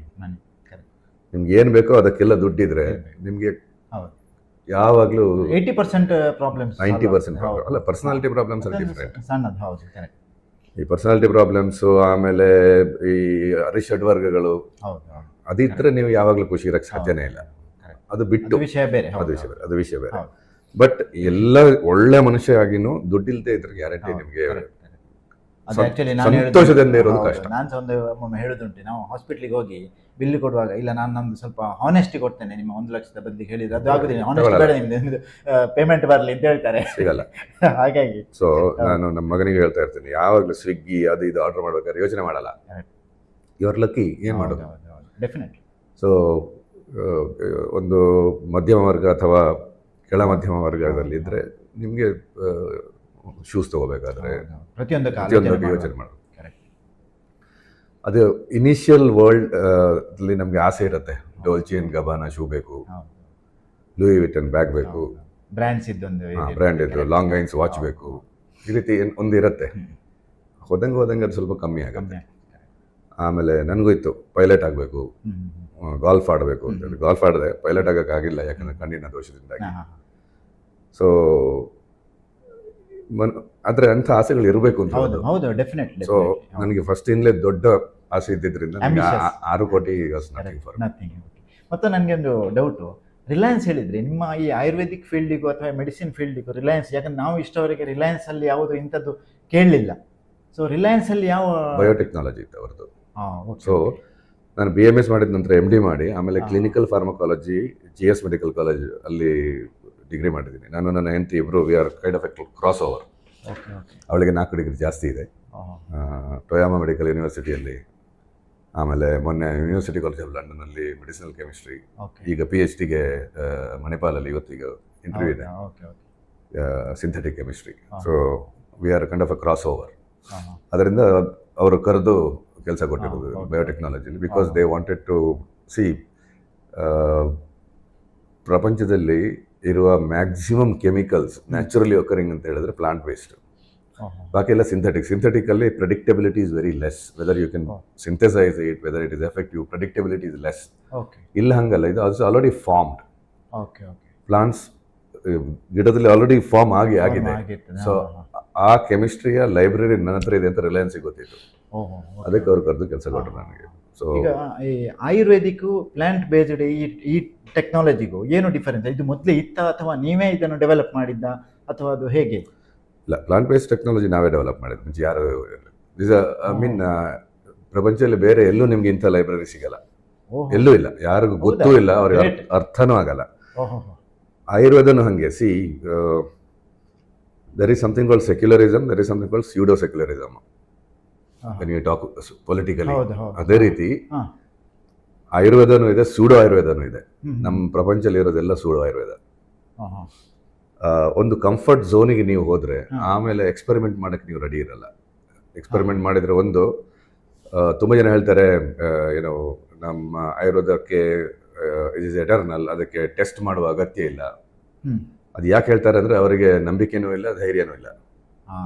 ನಿಮ್ಗೆ ಏನು ಬೇಕೋ ಅದಕ್ಕೆಲ್ಲ ದುಡ್ಡಿದ್ರೆ ನಿಮಗೆ ಯಾವಾಗಲೂ 80% ಪ್ರಾಬ್ಲಮ್ಸ್ 90% ಪ್ರಾಬ್ಲಮ್ ಅಲ್ಲ, personality problems are different. ಸಣ್ಣದು ಹೌದು, correct. ಈ ಪರ್ಸನಾಲಿಟಿ ಪ್ರಾಬ್ಲಮ್ಸು, ಆಮೇಲೆ ಈ ಅರಿಷಡ್ವರ್ಗಗಳು, ಅದಿದ್ರೆ ನೀವು ಯಾವಾಗಲೂ ಖುಷಿ ಇರಕ್ಕೆ ಸಾಧ್ಯನೇ ಇಲ್ಲ. ಅದು ಬಿಟ್ಟು ವಿಷಯ ಬೇರೆ, ಅದು ವಿಷಯ ಬೇರೆ. ಬಟ್ ಎಲ್ಲ ಒಳ್ಳೆ ಮನುಷ್ಯ ಆಗಿನೂ ದುಡ್ಡಿಲ್ದೇ ಇದ್ರೆ ಗ್ಯಾರಂಟಿ ನಿಮಗೆ ಸಂತೋಷದಿಂದ ಇರೋದು ಕಷ್ಟ. ನಾನು ಸಹ ಒಮ್ಮೆ ಹೇಳೋದುಂಟು, ನಾವು ಹಾಸ್ಪಿಟ್ಲಿಗೆ ಹೋಗಿ ಬಿಲ್ ಕೊಡುವಾಗ, ಇಲ್ಲ ನಾನು ನಮ್ದು ಸ್ವಲ್ಪ ಹಾನೆಸ್ಟಿ ಕೊಡ್ತೇನೆ, ನಿಮ್ಮ 1 ಲಕ್ಷದ ಬದಲಿಗೆ ಹೇಳಿದ್ರೆ ಅದು ಆಗುದಿಲ್ಲ, ಹಾನೆಸ್ಟಿ ಬೇಡ, ನಿಮ್ದು ಪೇಮೆಂಟ್ ಬರಲಿ ಅಂತ ಹೇಳ್ತಾರೆ, ಸಿಗಲ್ಲ. ಹಾಗಾಗಿ ಸೊ ನಾನು ನಮ್ಮ ಮಗನಿಗೆ ಹೇಳ್ತಾ ಇರ್ತೀನಿ, ಯಾವಾಗಲೂ ಸ್ವಿಗ್ಗಿ ಅದು ಇದು ಆರ್ಡರ್ ಮಾಡ್ಬೇಕಾದ್ರೆ ಯೋಚನೆ ಮಾಡಲ್ಲ, ಇವ್ರ ಲಕ್ಕಿ ಏನು ಮಾಡೋದು. ಡೆಫಿನೆಟ್ಲಿ. ಸೊ ಒಂದು ಮಧ್ಯಮ ವರ್ಗ ಅಥವಾ ಕೆಳ ಮಧ್ಯಮ ವರ್ಗದಲ್ಲಿ ಇದ್ರೆ ನಿಮಗೆ ಶೂಸ್ ತಗೋಬೇಕಾದ್ರೆ ಪ್ರತಿಯೊಂದಕ್ಕೆ ಯೋಚನೆ ಮಾಡೋದು. ಅದು ಇನಿಷಿಯಲ್ ವರ್ಲ್ಡ್ ಅಲ್ಲಿ ನಮಗೆ ಆಸೆ ಇರುತ್ತೆ, ಡೋಲ್ಚಿ ಅಂಡ್ ಗಬಾನಾ ಶೂ ಬೇಕು, ಲೂಯಿ ವಿಟನ್ ಬ್ಯಾಗ್ ಬೇಕು, ಬ್ರ್ಯಾಂಡ್ ಇದ್ದು ಲಾಂಗ್ ಗೈನ್ಸ್ ವಾಚ್ ಬೇಕು, ಈ ರೀತಿ ಒಂದು ಇರುತ್ತೆ. ಹೋದಂಗೆ ಅದು ಸ್ವಲ್ಪ ಕಮ್ಮಿ ಆಗುತ್ತೆ. ಆಮೇಲೆ ನನಗೂ ಇತ್ತು ಪೈಲಟ್ ಆಗಬೇಕು, ಗಾಲ್ಫ್ ಆಡಬೇಕು ಅಂತೇಳಿ. ಗಾಲ್ಫ್ ಆಡದೆ ಪೈಲಟ್ ಆಗೋಕ್ಕಾಗಿಲ್ಲ, ಯಾಕಂದರೆ ಕಣ್ಣಿನ ದೋಷದಿಂದಾಗಿ. ಸೊ ಆದರೆ ಅಂಥ ಆಸೆಗಳು ಇರಬೇಕು ಅಂತ. ಹೌದು, ಡೆಫಿನೆಟ್ಲಿ. ಸೊ ನನಗೆ ಫಸ್ಟ್ ಇಂದಲೇ ದೊಡ್ಡ ಆಸೆ ಇದ್ದಿದ್ದರಿಂದ 6 ಕೋಟಿ. ಮತ್ತು ನನಗೆ ಒಂದು ಡೌಟು, ರಿಲಯನ್ಸ್ ಹೇಳಿದರೆ ನಿಮ್ಮ ಈ ಆಯುರ್ವೇದಿಕ್ ಫೀಲ್ಡಿಗೂ ಅಥವಾ ಮೆಡಿಸಿನ್ ಫೀಲ್ಡಿಗೂ ರಿಲಯನ್ಸ್, ಯಾಕಂದ್ರೆ ನಾವು ಇಷ್ಟವರೆಗೆ ರಿಲಯನ್ಸಲ್ಲಿ ಯಾವುದು ಇಂಥದ್ದು ಕೇಳಲಿಲ್ಲ. ಸೊ ರಿಲಯನ್ಸಲ್ಲಿ ಯಾವ ಬಯೋಟೆಕ್ನಾಲಜಿ ಇತ್ತು ಅವ್ರದ್ದು. ಸೊ ನಾನು BMS ಮಾಡಿದ ನಂತರ MD ಮಾಡಿ ಆಮೇಲೆ clinical pharmacology GS medical college ಅಲ್ಲಿ ಡಿಗ್ರಿ ಮಾಡಿದ್ದೀನಿ. ನಾನು ನನ್ನ ಹೆಂಡತಿ ಇಬ್ಬರು V are kind of a cross over. ಅವಳಿಗೆ 4 ಡಿಗ್ರಿ ಜಾಸ್ತಿ ಇದೆ ಟೊಯಾಮಾ ಮೆಡಿಕಲ್ ಯೂನಿವರ್ಸಿಟಿಯಲ್ಲಿ. ಆಮೇಲೆ ಮೊನ್ನೆ ಯೂನಿವರ್ಸಿಟಿ ಕಾಲೇಜ್ ಆಫ್ ಲಂಡನ್ನಲ್ಲಿ ಮೆಡಿಸಿನಲ್ ಕೆಮಿಸ್ಟ್ರಿ. ಈಗ PhDಗೆ ಮಣಿಪಾಲಲ್ಲಿ ಇವತ್ತೀಗ ಇಂಟರ್ವ್ಯೂ ಇದೆ, synthetic chemistry. So we are kind of a cross over. ಅದರಿಂದ ಅವರು ಕರೆದು ಕೆಲಸ ಕೊಟ್ಟಿರೋದು ಬಯೋಟೆಕ್ನಾಲಜಿಲಿ. Because they wanted to see ಪ್ರಪಂಚದಲ್ಲಿ ಇರುವ ಮ್ಯಾಕ್ಸಿಮಮ್ ಕೆಮಿಕಲ್ಸ್ ನ್ಯಾಚುರಲಿ ಒಕರಿಂಗ್ ಅಂತ ಹೇಳಿದ್ರೆ ಪ್ಲಾಂಟ್ ಬೇಸ್ಡ್, ಬಾಕಿ ಎಲ್ಲ ಸಿಂಥೆಟಿಕ್ ಅಲ್ಲಿ predictability is very less. Whether you can synthesize it, whether it is effective, predictability is less. ಇಲ್ಲ ಹಂಗಲ್ಲ, ಇದು ಆಲ್ರೆಡಿ ಫಾರ್ಮ್ಡ್ ಪ್ಲಾಂಟ್ಸ್, ಗಿಡದಲ್ಲಿ ಆಲ್ರೆಡಿ ಫಾರ್ಮ್ ಆಗಿದೆ. ಸೊ ಆ ಕೆಮಿಸ್ಟ್ರಿಯ ಲೈಬ್ರರಿ ನನ್ನ ಹತ್ರ ಇದೆ ಅಂತ ರಿಲಯನ್ಸಿಗೆ ಗೊತ್ತಿತ್ತು, ಅದಕ್ಕೆ ಅವ್ರು ಕರೆದು ಕೆಲಸ ಕೊಟ್ಟರು ನನಗೆ. ಸೊ ಈಗ ಈ ಆಯುರ್ವೇದಿಕ್ಕು ಪ್ಲಾಂಟ್ ಬೇಸ್ಡ್ ಈ ಟೆಕ್ನಾಲಜಿಗೂ ಏನು ಡಿಫರೆನ್ಸ್? ಇದು ಮೊದಲೇ ಇತ್ತ ಅಥವಾ ನೀವೇ ಇದನ್ನು ಡೆವಲಪ್ ಮಾಡಿದ್ದ ಅಥವಾ ಅದು ಹೇಗೆ? ಇಲ್ಲ, ಪ್ಲಾಂಟ್ ಬೇಸ್ಡ್ ಟೆಕ್ನಾಲಜಿ ನಾವೇ ಡೆವಲಪ್ ಮಾಡಿದ್ದು. ಮುಂಚೆ ಯಾರು ಪ್ರಪಂಚದಲ್ಲಿ ಬೇರೆ ಎಲ್ಲೂ ನಿಮ್ಗೆ ಇಂಥ ಲೈಬ್ರರಿ ಸಿಗಲ್ಲ, ಎಲ್ಲೂ ಇಲ್ಲ, ಯಾರಿಗೂ ಗೊತ್ತೂ ಇಲ್ಲ, ಅವ್ರಿಗೆ ಅರ್ಥನೂ ಆಗಲ್ಲ. ಆಯುರ್ವೇದನೂ ಹಾಗೆ. C there is something called secularism, there is something called pseudo secularism when you talk politically. ಅದೇ ರೀತಿ ಆಯುರ್ವೇದನೂ ಇದೆ, ಸೂಡೋ ಆಯುರ್ವೇದನೂ ಇದೆ. ನಮ್ಮ ಪ್ರಪಂಚದಲ್ಲಿ ಇರೋದೆಲ್ಲ ಸೂಡೋ ಆಯುರ್ವೇದ. ಒಂದು ಕಂಫರ್ಟ್ ಝೋನಿಗೆ ನೀವು ಹೋದರೆ ಆಮೇಲೆ ಎಕ್ಸ್ಪೆರಿಮೆಂಟ್ ಮಾಡೋಕ್ಕೆ ನೀವು ರೆಡಿ ಇರಲ್ಲ. ಎಕ್ಸ್ಪೆರಿಮೆಂಟ್ ಮಾಡಿದರೆ ಒಂದು ತುಂಬ ಜನ ಹೇಳ್ತಾರೆ ಏನೋ ನಮ್ಮ ಆಯುರ್ವೇದಕ್ಕೆ ಇಟ್ ಇಸ್ ಎಟರ್ನಲ್, ಅದಕ್ಕೆ ಟೆಸ್ಟ್ ಮಾಡುವ ಅಗತ್ಯ ಇಲ್ಲ. ಅದು ಯಾಕೆ ಹೇಳ್ತಾರೆ ಅಂದರೆ ಅವರಿಗೆ ನಂಬಿಕೆನೂ ಇಲ್ಲ, ಧೈರ್ಯನೂ ಇಲ್ಲ.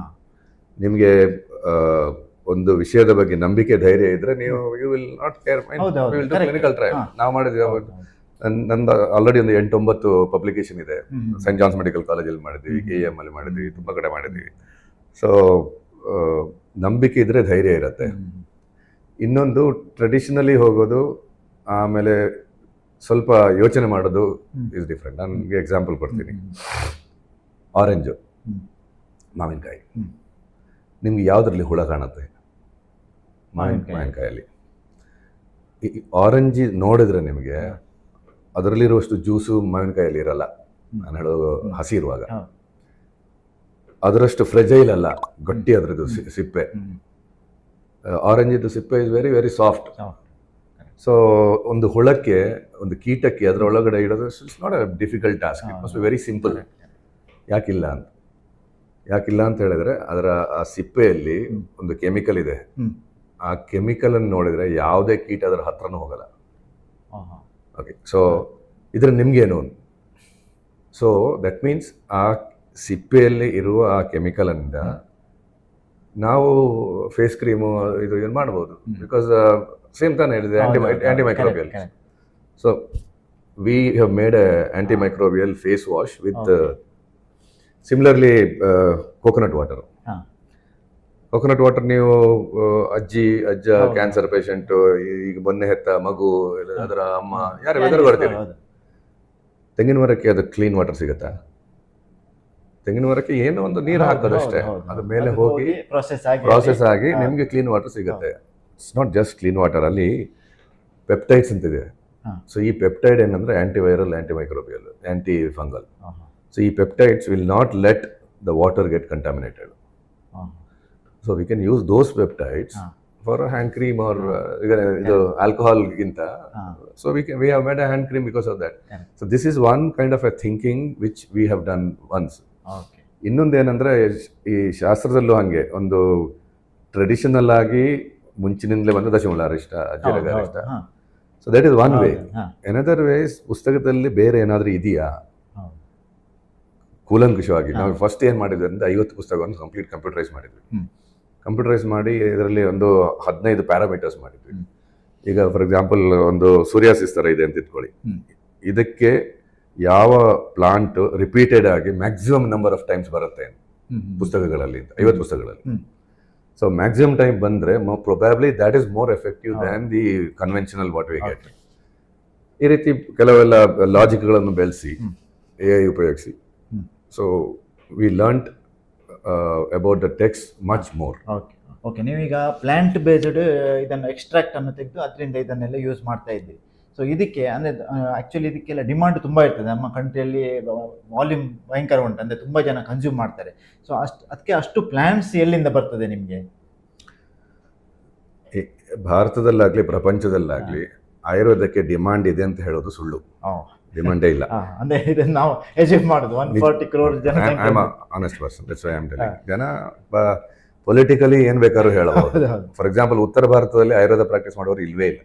ನಿಮಗೆ ಒಂದು ವಿಷಯದ ಬಗ್ಗೆ ನಂಬಿಕೆ ಧೈರ್ಯ ಇದ್ರೆ ನೀವು ಯು ವಿಲ್ ನಾಟ್ ಕೇರ್ ಹೌದು, correct. ಕ್ಲಿನಿಕಲ್ ಟ್ರಯಲ್ ಹಾ. ನಾವು ಮಾಡಿದ್ವಿ. ನಂದು ಆಲ್ರೆಡಿ ಒಂದು 8-9 ಪಬ್ಲಿಕೇಶನ್ ಇದೆ. ಸೈಂಟ್ ಜಾನ್ಸ್ ಮೆಡಿಕಲ್ ಕಾಲೇಜಲ್ಲಿ ಮಾಡಿದ್ವಿ, KEM ಅಲ್ಲಿ ಮಾಡಿದ್ವಿ, ತುಂಬ ಕಡೆ ಮಾಡಿದ್ವಿ. ಸೊ ನಂಬಿಕೆ ಇದ್ರೆ ಧೈರ್ಯ ಇರುತ್ತೆ. ಇನ್ನೊಂದು ಟ್ರೆಡಿಷನಲಿ ಹೋಗೋದು, ಆಮೇಲೆ ಸ್ವಲ್ಪ ಯೋಚನೆ ಮಾಡೋದು ಇಸ್ ಡಿಫ್ರೆಂಟ್. ನನಗೆ ಎಕ್ಸಾಂಪಲ್ ಕೊಡ್ತೀನಿ. ಆರೆಂಜು, ಮಾವಿನಕಾಯಿ, ನಿಮ್ಗೆ ಯಾವುದ್ರಲ್ಲಿ ಹುಳ ಕಾಣುತ್ತೆ? ಮಾವಿನಕಾಯಲ್ಲಿ. ಈ ಆರೆಂಜ್ ನೋಡಿದ್ರೆ ನಿಮಗೆ ಅದರಲ್ಲಿರುವಷ್ಟು ಜ್ಯೂಸು ಮಾವಿನಕಾಯಲ್ಲಿ ಇರಲ್ಲ. ನಾನು ಹೇಳೋದು ಹಸಿ ಇರುವಾಗ ಅದರಷ್ಟು ಫ್ರೆಜೈಲ್ ಅಲ್ಲ, ಗಟ್ಟಿ ಅದರದ್ದು ಸಿಪ್ಪೆ. ಆರೆಂಜ್ ಇದ್ದು ಸಿಪ್ಪೆ is very very soft. So ಒಂದು ಹುಳಕ್ಕೆ, ಒಂದು ಕೀಟಕ್ಕೆ ಅದರ ಒಳಗಡೆ ಇಡೋದು it's not a difficult task. It must be very simple. ಯಾಕಿಲ್ಲ ಅಂತ ಹೇಳಿದ್ರೆ ಅದರ ಆ ಸಿಪ್ಪೆಯಲ್ಲಿ ಒಂದು ಕೆಮಿಕಲ್ ಇದೆ. ಆ ಕೆಮಿಕಲ್ ಅನ್ನು ನೋಡಿದ್ರೆ ಯಾವುದೇ ಕೀಟ ಅದರ ಹತ್ರನೂ ಹೋಗಲ್ಲ. ಓಕೆ, ಸೊ ಇದ್ರ ನಿಮ್ಗೇನು? ಸೊ ದಟ್ ಮೀನ್ಸ್ ಆ ಸಿಪ್ಪೆಯಲ್ಲಿ ಇರುವ ಆ ಕೆಮಿಕಲಿಂದ ನಾವು ಫೇಸ್ ಕ್ರೀಮು ಇದು ಏನು ಮಾಡ್ಬೋದು. ಬಿಕಾಸ್ ಸೇಮ್ ತಾನೇ ಹೇಳಿದೆ, antimicrobial. So we have made a antimicrobial face wash with similarly coconut water. Coconut water ನೀವು ಅಜ್ಜ ಕ್ಯಾನ್ಸರ್ ಪೇಷಂಟು, ಈಗ ಮೊನ್ನೆ ಹೆತ್ತ ಮಗು, ಅದರ ಅಮ್ಮ, ಯಾರು ಬೇಕಾದ್ರೂ ಬರ್ತೀವಿ. ತೆಂಗಿನ ಮರಕ್ಕೆ ಅದು ಕ್ಲೀನ್ ವಾಟರ್ ಸಿಗುತ್ತಾ? ತೆಂಗಿನ ಮರಕ್ಕೆ ಏನೋ ಒಂದು ನೀರು ಹಾಕೋದಷ್ಟೇ, ಅದ್ರ ಮೇಲೆ ಹೋಗಿ ಪ್ರಾಸೆಸ್ ಆಗಿ ನಿಮಗೆ ಕ್ಲೀನ್ ವಾಟರ್ ಸಿಗುತ್ತೆ. It's not just clean water, ಅಲ್ಲಿ ಪೆಪ್ಟೈಡ್ಸ್ ಅಂತಿದೆ. ಸೊ ಈ ಪೆಪ್ಟೈಡ್ ಏನಂದ್ರೆ antiviral, antimicrobial, anti fungal. So ಈ peptides will not let the water get contaminated. So we can use those peptides for hand cream or ಇದು ಆಲ್ಕೋಹಾಲ್ಗಿಂತ. So we have made a hand cream because of that. So this is one kind of a thinking which we have done once. ಇನ್ನೊಂದು ಏನಂದ್ರೆ, ಈ ಶಾಸ್ತ್ರದಲ್ಲೂ ಹಾಗೆ ಒಂದು traditional ಆಗಿ ಮುಂಚಿನಿಂದಲೇ ಬಂದ ದಶಮೂಲ ಅರಿಷ್ಟ, ಅಜ್ಜಿರಗ ಅರಿಷ್ಟ. So that is one way. Another ways ಪುಸ್ತಕದಲ್ಲಿ ಬೇರೆ ಏನಾದರೂ ಇದೆಯಾ ಕೂಲಂಕುಷವಾಗಿ? ನಾವು ಫಸ್ಟ್ ಏನು ಮಾಡಿದ್ವಿ ಅಂದರೆ 50 ಪುಸ್ತಕವನ್ನು ಕಂಪ್ಲೀಟ್ ಕಂಪ್ಯೂಟರೈಸ್ ಮಾಡಿದ್ವಿ. ಕಂಪ್ಯೂಟರೈಸ್ ಮಾಡಿ ಇದರಲ್ಲಿ ಒಂದು 15 ಪ್ಯಾರಾಮೀಟರ್ಸ್ ಮಾಡಿದ್ವಿ. ಈಗ ಫಾರ್ ಎಕ್ಸಾಂಪಲ್ ಒಂದು ಸೂರ್ಯಾಸಿಸ್ ಥರ ಇದೆ ಅಂತ ಇಟ್ಕೊಳ್ಳಿ. ಇದಕ್ಕೆ ಯಾವ ಪ್ಲಾಂಟ್ ರಿಪೀಟೆಡ್ ಆಗಿ ಮ್ಯಾಕ್ಸಿಮಮ್ ನಂಬರ್ ಆಫ್ ಟೈಮ್ಸ್ ಬರುತ್ತೆ ಪುಸ್ತಕಗಳಲ್ಲಿ, 50 ಪುಸ್ತಕಗಳಲ್ಲಿ. ಸೊ ಮ್ಯಾಕ್ಸಿಮಮ್ ಟೈಮ್ ಬಂದರೆ probably that is more effective than the conventional what we get. ಈ ರೀತಿ ಕೆಲವೆಲ್ಲ ಲಾಜಿಕ್ಗಳನ್ನು ಬೆಳೆಸಿ AI ಉಪಯೋಗಿಸಿ. So we learned about the text much more. Okay, ನೀವೀಗ ಪ್ಲಾಂಟ್ ಬೇಸ್ಡ್ ಇದನ್ನು ಎಕ್ಸ್ಟ್ರಾಕ್ಟ್ ಅನ್ನು ತೆಗೆದು ಅದರಿಂದ ಇದನ್ನೆಲ್ಲ ಯೂಸ್ ಮಾಡ್ತಾ ಇದ್ದೀವಿ. ಸೊ ಇದಕ್ಕೆ ಅಂದರೆ ಆ್ಯಕ್ಚುಲಿ ಇದಕ್ಕೆಲ್ಲ ಡಿಮಾಂಡ್ ತುಂಬ ಇರ್ತದೆ ನಮ್ಮ ಕಂಟ್ರಿಯಲ್ಲಿ. ವಾಲ್ಯೂಮ್ ಭಯಂಕರ ಉಂಟು, ಅಂದರೆ ತುಂಬ ಜನ ಕನ್ಸ್ಯೂಮ್ ಮಾಡ್ತಾರೆ. ಸೊ ಅದಕ್ಕೆ ಅಷ್ಟು ಪ್ಲಾಂಟ್ಸ್ ಎಲ್ಲಿಂದ ಬರ್ತದೆ ನಿಮಗೆ? ಭಾರತದಲ್ಲಾಗಲಿ ಪ್ರಪಂಚದಲ್ಲಾಗಲಿ ಆಯುರ್ವೇದಕ್ಕೆ ಡಿಮಾಂಡ್ ಇದೆ ಅಂತ ಹೇಳೋದು ಸುಳ್ಳು. ಡಿಮಾಂಡೇ ಇಲ್ಲ. ಅಂದ್ರೆ ಇದನ್ನ ನಾವು ಅಚೀವ್ ಮಾಡೋದು 140 crore ಜನ. I am honest person, that's why I am telling. ಜನ ಪೊಲಿಟಿಕಲಿ ಏನ್ ಬೇಕಾದ್ರೂ ಹೇಳಬಹುದು. ಫಾರ್ ಎಕ್ಸಾಂಪಲ್ ಉತ್ತರ ಭಾರತದಲ್ಲಿ ಆಯುರ್ವೇದ ಪ್ರಾಕ್ಟೀಸ್ ಮಾಡೋರು ಇಲ್ವೇ ಇಲ್ಲ.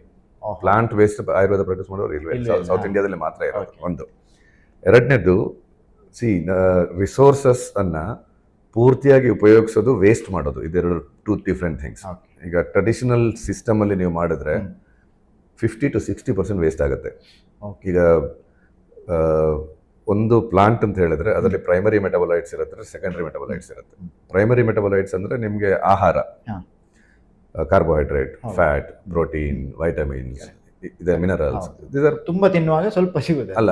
ಪ್ಲಾಂಟ್ ಬೇಸ್ಡ್ ಆಯುರ್ವೇದ ಪ್ರಾಕ್ಟೀಸ್ ಮಾಡೋರು ಇಲ್ವೇ ಇಲ್ಲ. ಸೌತ್ ಇಂಡಿಯಾದಲ್ಲಿ ಮಾತ್ರ ಇರೋದು. ಒಂದು. ಎರಡನೇದು, ರಿಸೋರ್ಸಸ್ ಅನ್ನ ಪೂರ್ತಿಯಾಗಿ ಉಪಯೋಗಿಸೋದು, ವೇಸ್ಟ್ ಮಾಡೋದು, ಇದೆರಡು 2 ಡಿಫ್ರೆಂಟ್ ಥಿಂಗ್ಸ್. ಈಗ ಟ್ರೆಡಿಷನಲ್ ಸಿಸ್ಟಮ್ ಅಲ್ಲಿ ನೀವು ಮಾಡಿದ್ರೆ 50 to 60% ವೇಸ್ಟ್ ಆಗುತ್ತೆ. ಈಗ ಒಂದು ಪ್ಲಾಂಟ್ ಅಂತ ಹೇಳಿದ್ರೆ ಅದರಲ್ಲಿ ಪ್ರೈಮರಿ ಮೆಟಬಲೈಟ್ಸ್ ಇರುತ್ತೆ, ಸೆಕೆಂಡರಿ ಮೆಟಬಲೈಟ್ಸ್ ಇರುತ್ತೆ. ಪ್ರೈಮರಿ ಮೆಟಬಲೈಟ್ಸ್ ಅಂದ್ರೆ ನಿಮಗೆ ಆಹಾರ, ಕಾರ್ಬೋಹೈಡ್ರೇಟ್, ಫ್ಯಾಟ್, ಪ್ರೋಟೀನ್, ವೈಟಮಿನ್ಸ್, ಇದೆ ಮಿನರಲ್ಸ್. ತುಂಬಾ ತಿನ್ನುವಾಗ ಸ್ವಲ್ಪ ಸಿಗುತ್ತೆ ಅಲ್ಲ,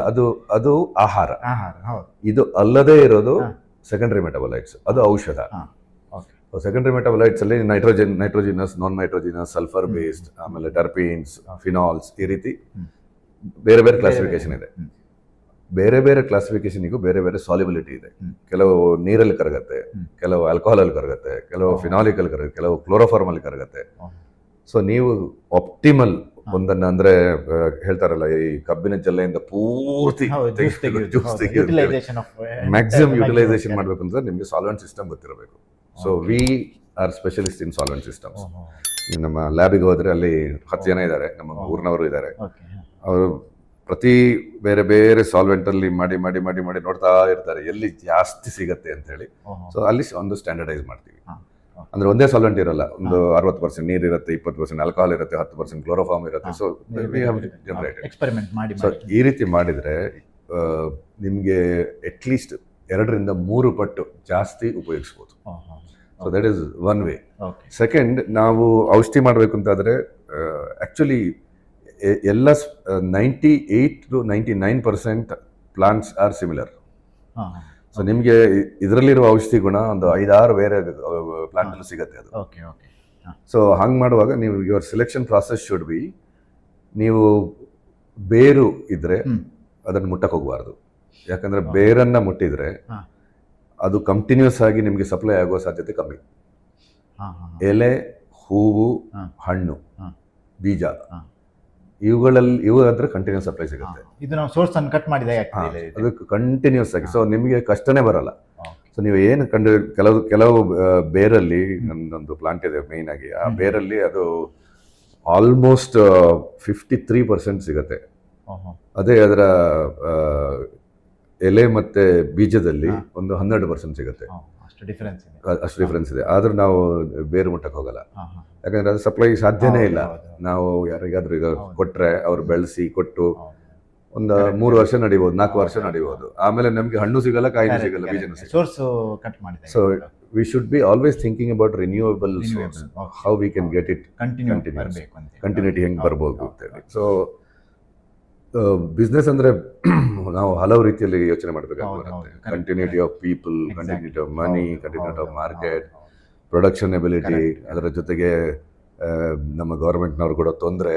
ಅದು ಆಹಾರ. ಇದು ಅಲ್ಲದೆ ಇರೋದು ಸೆಕೆಂಡರಿ ಮೆಟಬಲೈಟ್ಸ್, ಅದು ಔಷಧ. ಸೆಕೆಂಡರಿ ಮೆಟಬಲೈಟ್ಸ್ ಅಲ್ಲಿ ನೈಟ್ರೋಜಿನಸ್, ನಾನ್ ನೈಟ್ರೋಜಿನಸ್, ಸಲ್ಫರ್ ಬೇಸ್ಡ್, ಆಮೇಲೆ ಟರ್ಪೀನ್ಸ್, ಫಿನಾಲ್ಸ್, ಈ ರೀತಿ ಬೇರೆ ಬೇರೆ ಕ್ಲಾಸಿಫಿಕೇಶನ್ ಇದೆ. ಬೇರೆ ಬೇರೆ ಕ್ಲಾಸಿಫಿಕೇಶನ್ಗೂ ಬೇರೆ ಬೇರೆ ಸಾಲ್ಯುಬಿಲಿಟಿ ಇದೆ. ಕೆಲವು ನೀರಲ್ಲಿ ಕರಗತ್ತೆ, ಕೆಲವು ಆಲ್ಕೋಹಾಲ್ ಅಲ್ಲಿ ಕರಗತ್ತೆ, ಕೆಲವು ಫಿನಾಲಿಕ್ ಅಲ್ಲಿ ಕರಗುತ್ತೆ, ಕೆಲವು ಕ್ಲೋರೋಫಾರ್ಮ್ ಅಲ್ಲಿ ಕರಗತ್ತೆ. ಸೊ ನೀವು ಆಪ್ಟಿಮಲ್ ಒಂದನ್ನ, ಅಂದ್ರೆ ಹೇಳ್ತಾರಲ್ಲ, ಈ ಕಬ್ಬಿನ ಜಲ್ಲೆಯಿಂದ ಪೂರ್ತಿ ಮ್ಯಾಕ್ಸಿಮಮ್ ಯುಟಿಲೈಸೇಷನ್ ಮಾಡ್ಬೇಕು ಅಂದ್ರೆ ನಿಮ್ಗೆ ಸಾಲ್ವೆಂಟ್ ಸಿಸ್ಟಮ್ ಗೊತ್ತಿರಬೇಕು. So we R specialist in solvent systems. ನಮ್ಮ ಲ್ಯಾಬಿಗೆ ಹೋದ್ರೆ ಅಲ್ಲಿ 10 ಜನ ಇದ್ದಾರೆ, ನಮ್ಮ ಊರಿನವರು ಇದ್ದಾರೆ. ಅವರು ಪ್ರತಿ ಬೇರೆ ಬೇರೆ ಸಾಲ್ವೆಂಟ್ ಅಲ್ಲಿ ಮಾಡಿ ಮಾಡಿ ಮಾಡಿ ಮಾಡಿ ನೋಡ್ತಾ ಇರ್ತಾರೆ ಎಲ್ಲಿ ಜಾಸ್ತಿ ಸಿಗತ್ತೆ ಅಂತ ಹೇಳಿ. ಸೊ ಅಲ್ಲಿ ಒಂದು ಸ್ಟ್ಯಾಂಡರ್ಡೈಸ್ ಮಾಡ್ತೀವಿ. ಅಂದ್ರೆ ಒಂದೇ ಸಾಲ್ವೆಂಟ್ ಇರಲ್ಲ, ಒಂದು 60% ನೀರು ಇರುತ್ತೆ, 20% ಆಲ್ಕೋಹಾಲ್ ಇರುತ್ತೆ, 10% ಕ್ಲೋರೋಫಾರ್ಮ್ ಇರುತ್ತೆ. ಸೊ ಎಕ್ಸ್ಪೆರಿಮೆಂಟ್ ಮಾಡಿ ಸೊ ಈ ರೀತಿ ಮಾಡಿದ್ರೆ ನಿಮಗೆ ಅಟ್ಲೀಸ್ಟ್ 2-3 ಪಟ್ಟು ಜಾಸ್ತಿ ಉಪಯೋಗಿಸ್ಬೋದು. So that is one way. Second, ನಾವು ಔಷಧಿ ಮಾಡಬೇಕು ಅಂತಾದರೆ ಆ್ಯಕ್ಚುಲಿ ಎಲ್ಲ 98-99% ಪ್ಲಾಂಟ್ಸ್ ಆರ್ ಸಿಮಿಲರ್. ಸೊ ನಿಮಗೆ ಇದರಲ್ಲಿರುವ ಔಷಧಿ ಗುಣ ಒಂದು 5-6 ಬೇರೆ ಪ್ಲಾಂಟಲ್ಲಿ ಸಿಗುತ್ತೆ ಅದು. ಸೊ ಹಂಗೆ ಮಾಡುವಾಗ ನೀವು your selection process should be, ನೀವು ಬೇರು ಇದ್ರೆ ಅದನ್ನು ಮುಟ್ಟಕ್ಕೆ ಹೋಗಬಾರ್ದು. ಯಾಕಂದ್ರೆ ಬೇರನ್ನ ಮುಟ್ಟಿದ್ರೆ ಅದು ಕಂಟಿನ್ಯೂಸ್ ಆಗಿ ನಿಮಗೆ ಸಪ್ಲೈ ಆಗೋ ಸಾಧ್ಯತೆ ಕಮ್ಮಿ. ಎಲೆ, ಹೂವು, ಹಣ್ಣು, ಬೀಜ ಇವುಗಳಾದ್ರೆ ಕಂಟಿನ್ಯೂಸ್ ಸಪ್ಲೈ ಸಿಗುತ್ತೆ. ಇದು ನಾವು ಸೋರ್ಸ್ ಅನ್ನು ಕಟ್ ಮಾಡಿದಾಗ ಅದು ಕಂಟಿನ್ಯೂಸ್ ಆಗಿ, ಸೊ ನಿಮಗೆ ಕಷ್ಟನೇ ಬರಲ್ಲ. ಸೊ ನೀವು ಏನು ಕೆಲವು ಬೇರಲ್ಲಿ, ನನ್ನೊಂದು ಪ್ಲಾಂಟ್ ಇದೆ ಮೇಯ್ನ್ ಆಗಿ, ಆ ಬೇರಲ್ಲಿ ಅದು ಆಲ್ಮೋಸ್ಟ್ 53% ಸಿಗುತ್ತೆ. ಅದೇ ಅದರ ಎಲೆ ಮತ್ತೆ ಬೀಜದಲ್ಲಿ ಒಂದು 12% ಸಿಗುತ್ತೆ. ಅಷ್ಟು ಡಿಫರೆನ್ಸ್ ಇದೆ. ಆದ್ರೂ ನಾವು ಬೇರು ಮುಟ್ಟಕ್ಕೆ ಹೋಗಲ್ಲ, ಯಾಕಂದ್ರೆ ಅದು ಸಪ್ಲೈ ಸಾಧ್ಯನೇ ಇಲ್ಲ. ನಾವು ಯಾರಿಗಾದ್ರೂ ಈಗ ಕೊಟ್ರೆ ಅವ್ರು ಬೆಳೆಸಿ ಕೊಟ್ಟು ಒಂದು 3 ವರ್ಷ ನಡಿಬಹುದು, 4 ವರ್ಷ ನಡಿಬಹುದು. ಆಮೇಲೆ ನಮ್ಗೆ ಹಣ್ಣು ಸಿಗಲ್ಲ, ಕಾಯಿನೂ ಸಿಗಲ್ಲ, ಬೀಜನೂ ಸಿಗಲ್ಲ. So we should be always thinking about renewable source, how we can get it continuity ಹೆಂಗೆ ಬರ್ಬೋದು ಅಂತೇಳಿ. ಸೊ ಬಿಸ್ನೆಸ್ ಅಂದ್ರೆ ನಾವು ಹಲವು ರೀತಿಯಲ್ಲಿ ಯೋಚನೆ ಮಾಡಬೇಕಾಗುತ್ತೆ. Continuity of people, continuity of money, continuity of market, production ability, ಅದರ ಜೊತೆಗೆ ನಮ್ಮ ಗವರ್ಮೆಂಟ್ನವ್ರು ಕೂಡ ತೊಂದರೆ,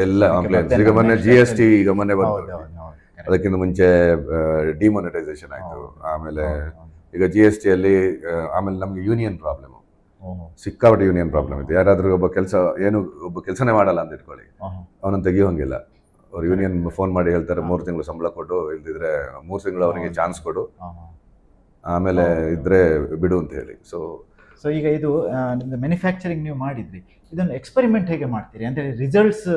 ಎಲ್ಲ ಕಂಪ್ಲೇಂಟ್ಸ್. ಈಗ ಮೊನ್ನೆ GST ಈಗ ಮೊನ್ನೆ ಬಂತು, ಅದಕ್ಕಿಂತ ಮುಂಚೆ ಡಿಮಾನಿಟೈಸೇಷನ್ ಆಯಿತು, ಆಮೇಲೆ ಈಗ GST ಅಲ್ಲಿ, ಆಮೇಲೆ ನಮ್ಗೆ ಯೂನಿಯನ್ ಪ್ರಾಬ್ಲಮ್, ಸಿಕ್ಕಾಪಟ್ಟೆ ಯೂನಿಯನ್ ಪ್ರಾಬ್ಲಮ್ ಇದೆ. ಯಾರಾದ್ರೂ ಒಬ್ಬ ಕೆಲಸನೇ ಮಾಡಲ್ಲ ಅಂತ ಇಟ್ಕೊಳ್ಳಿ, ಅವನನ್ನು ತೆಗಿಯೋಂಗಿಲ್ಲ. ಅವ್ರು ಯೂನಿಯನ್ ಫೋನ್ ಮಾಡಿ ಹೇಳ್ತಾರೆ 3 ತಿಂಗಳು ಸಂಬಳ ಕೊಡು, ಇಲ್ದಿದ್ರೆ 3 ತಿಂಗಳು ಅವನಿಗೆ ಚಾನ್ಸ್ ಕೊಡು, ಆಮೇಲೆ ಇದ್ರೆ ಬಿಡು ಅಂತ ಹೇಳಿ. ಸೊ ಈಗ ಇದು ನಿಮ್ದು ಮ್ಯಾನುಫ್ಯಾಕ್ಚರಿಂಗ್ ನೀವು ಮಾಡಿದ್ರಿ, ಇದನ್ನು ಎಕ್ಸ್ಪೆರಿಮೆಂಟ್ ಹೇಗೆ ಮಾಡ್ತೀರಿ ಅಂತ ಹೇಳಿ? ರಿಸಲ್ಟ್ಸ್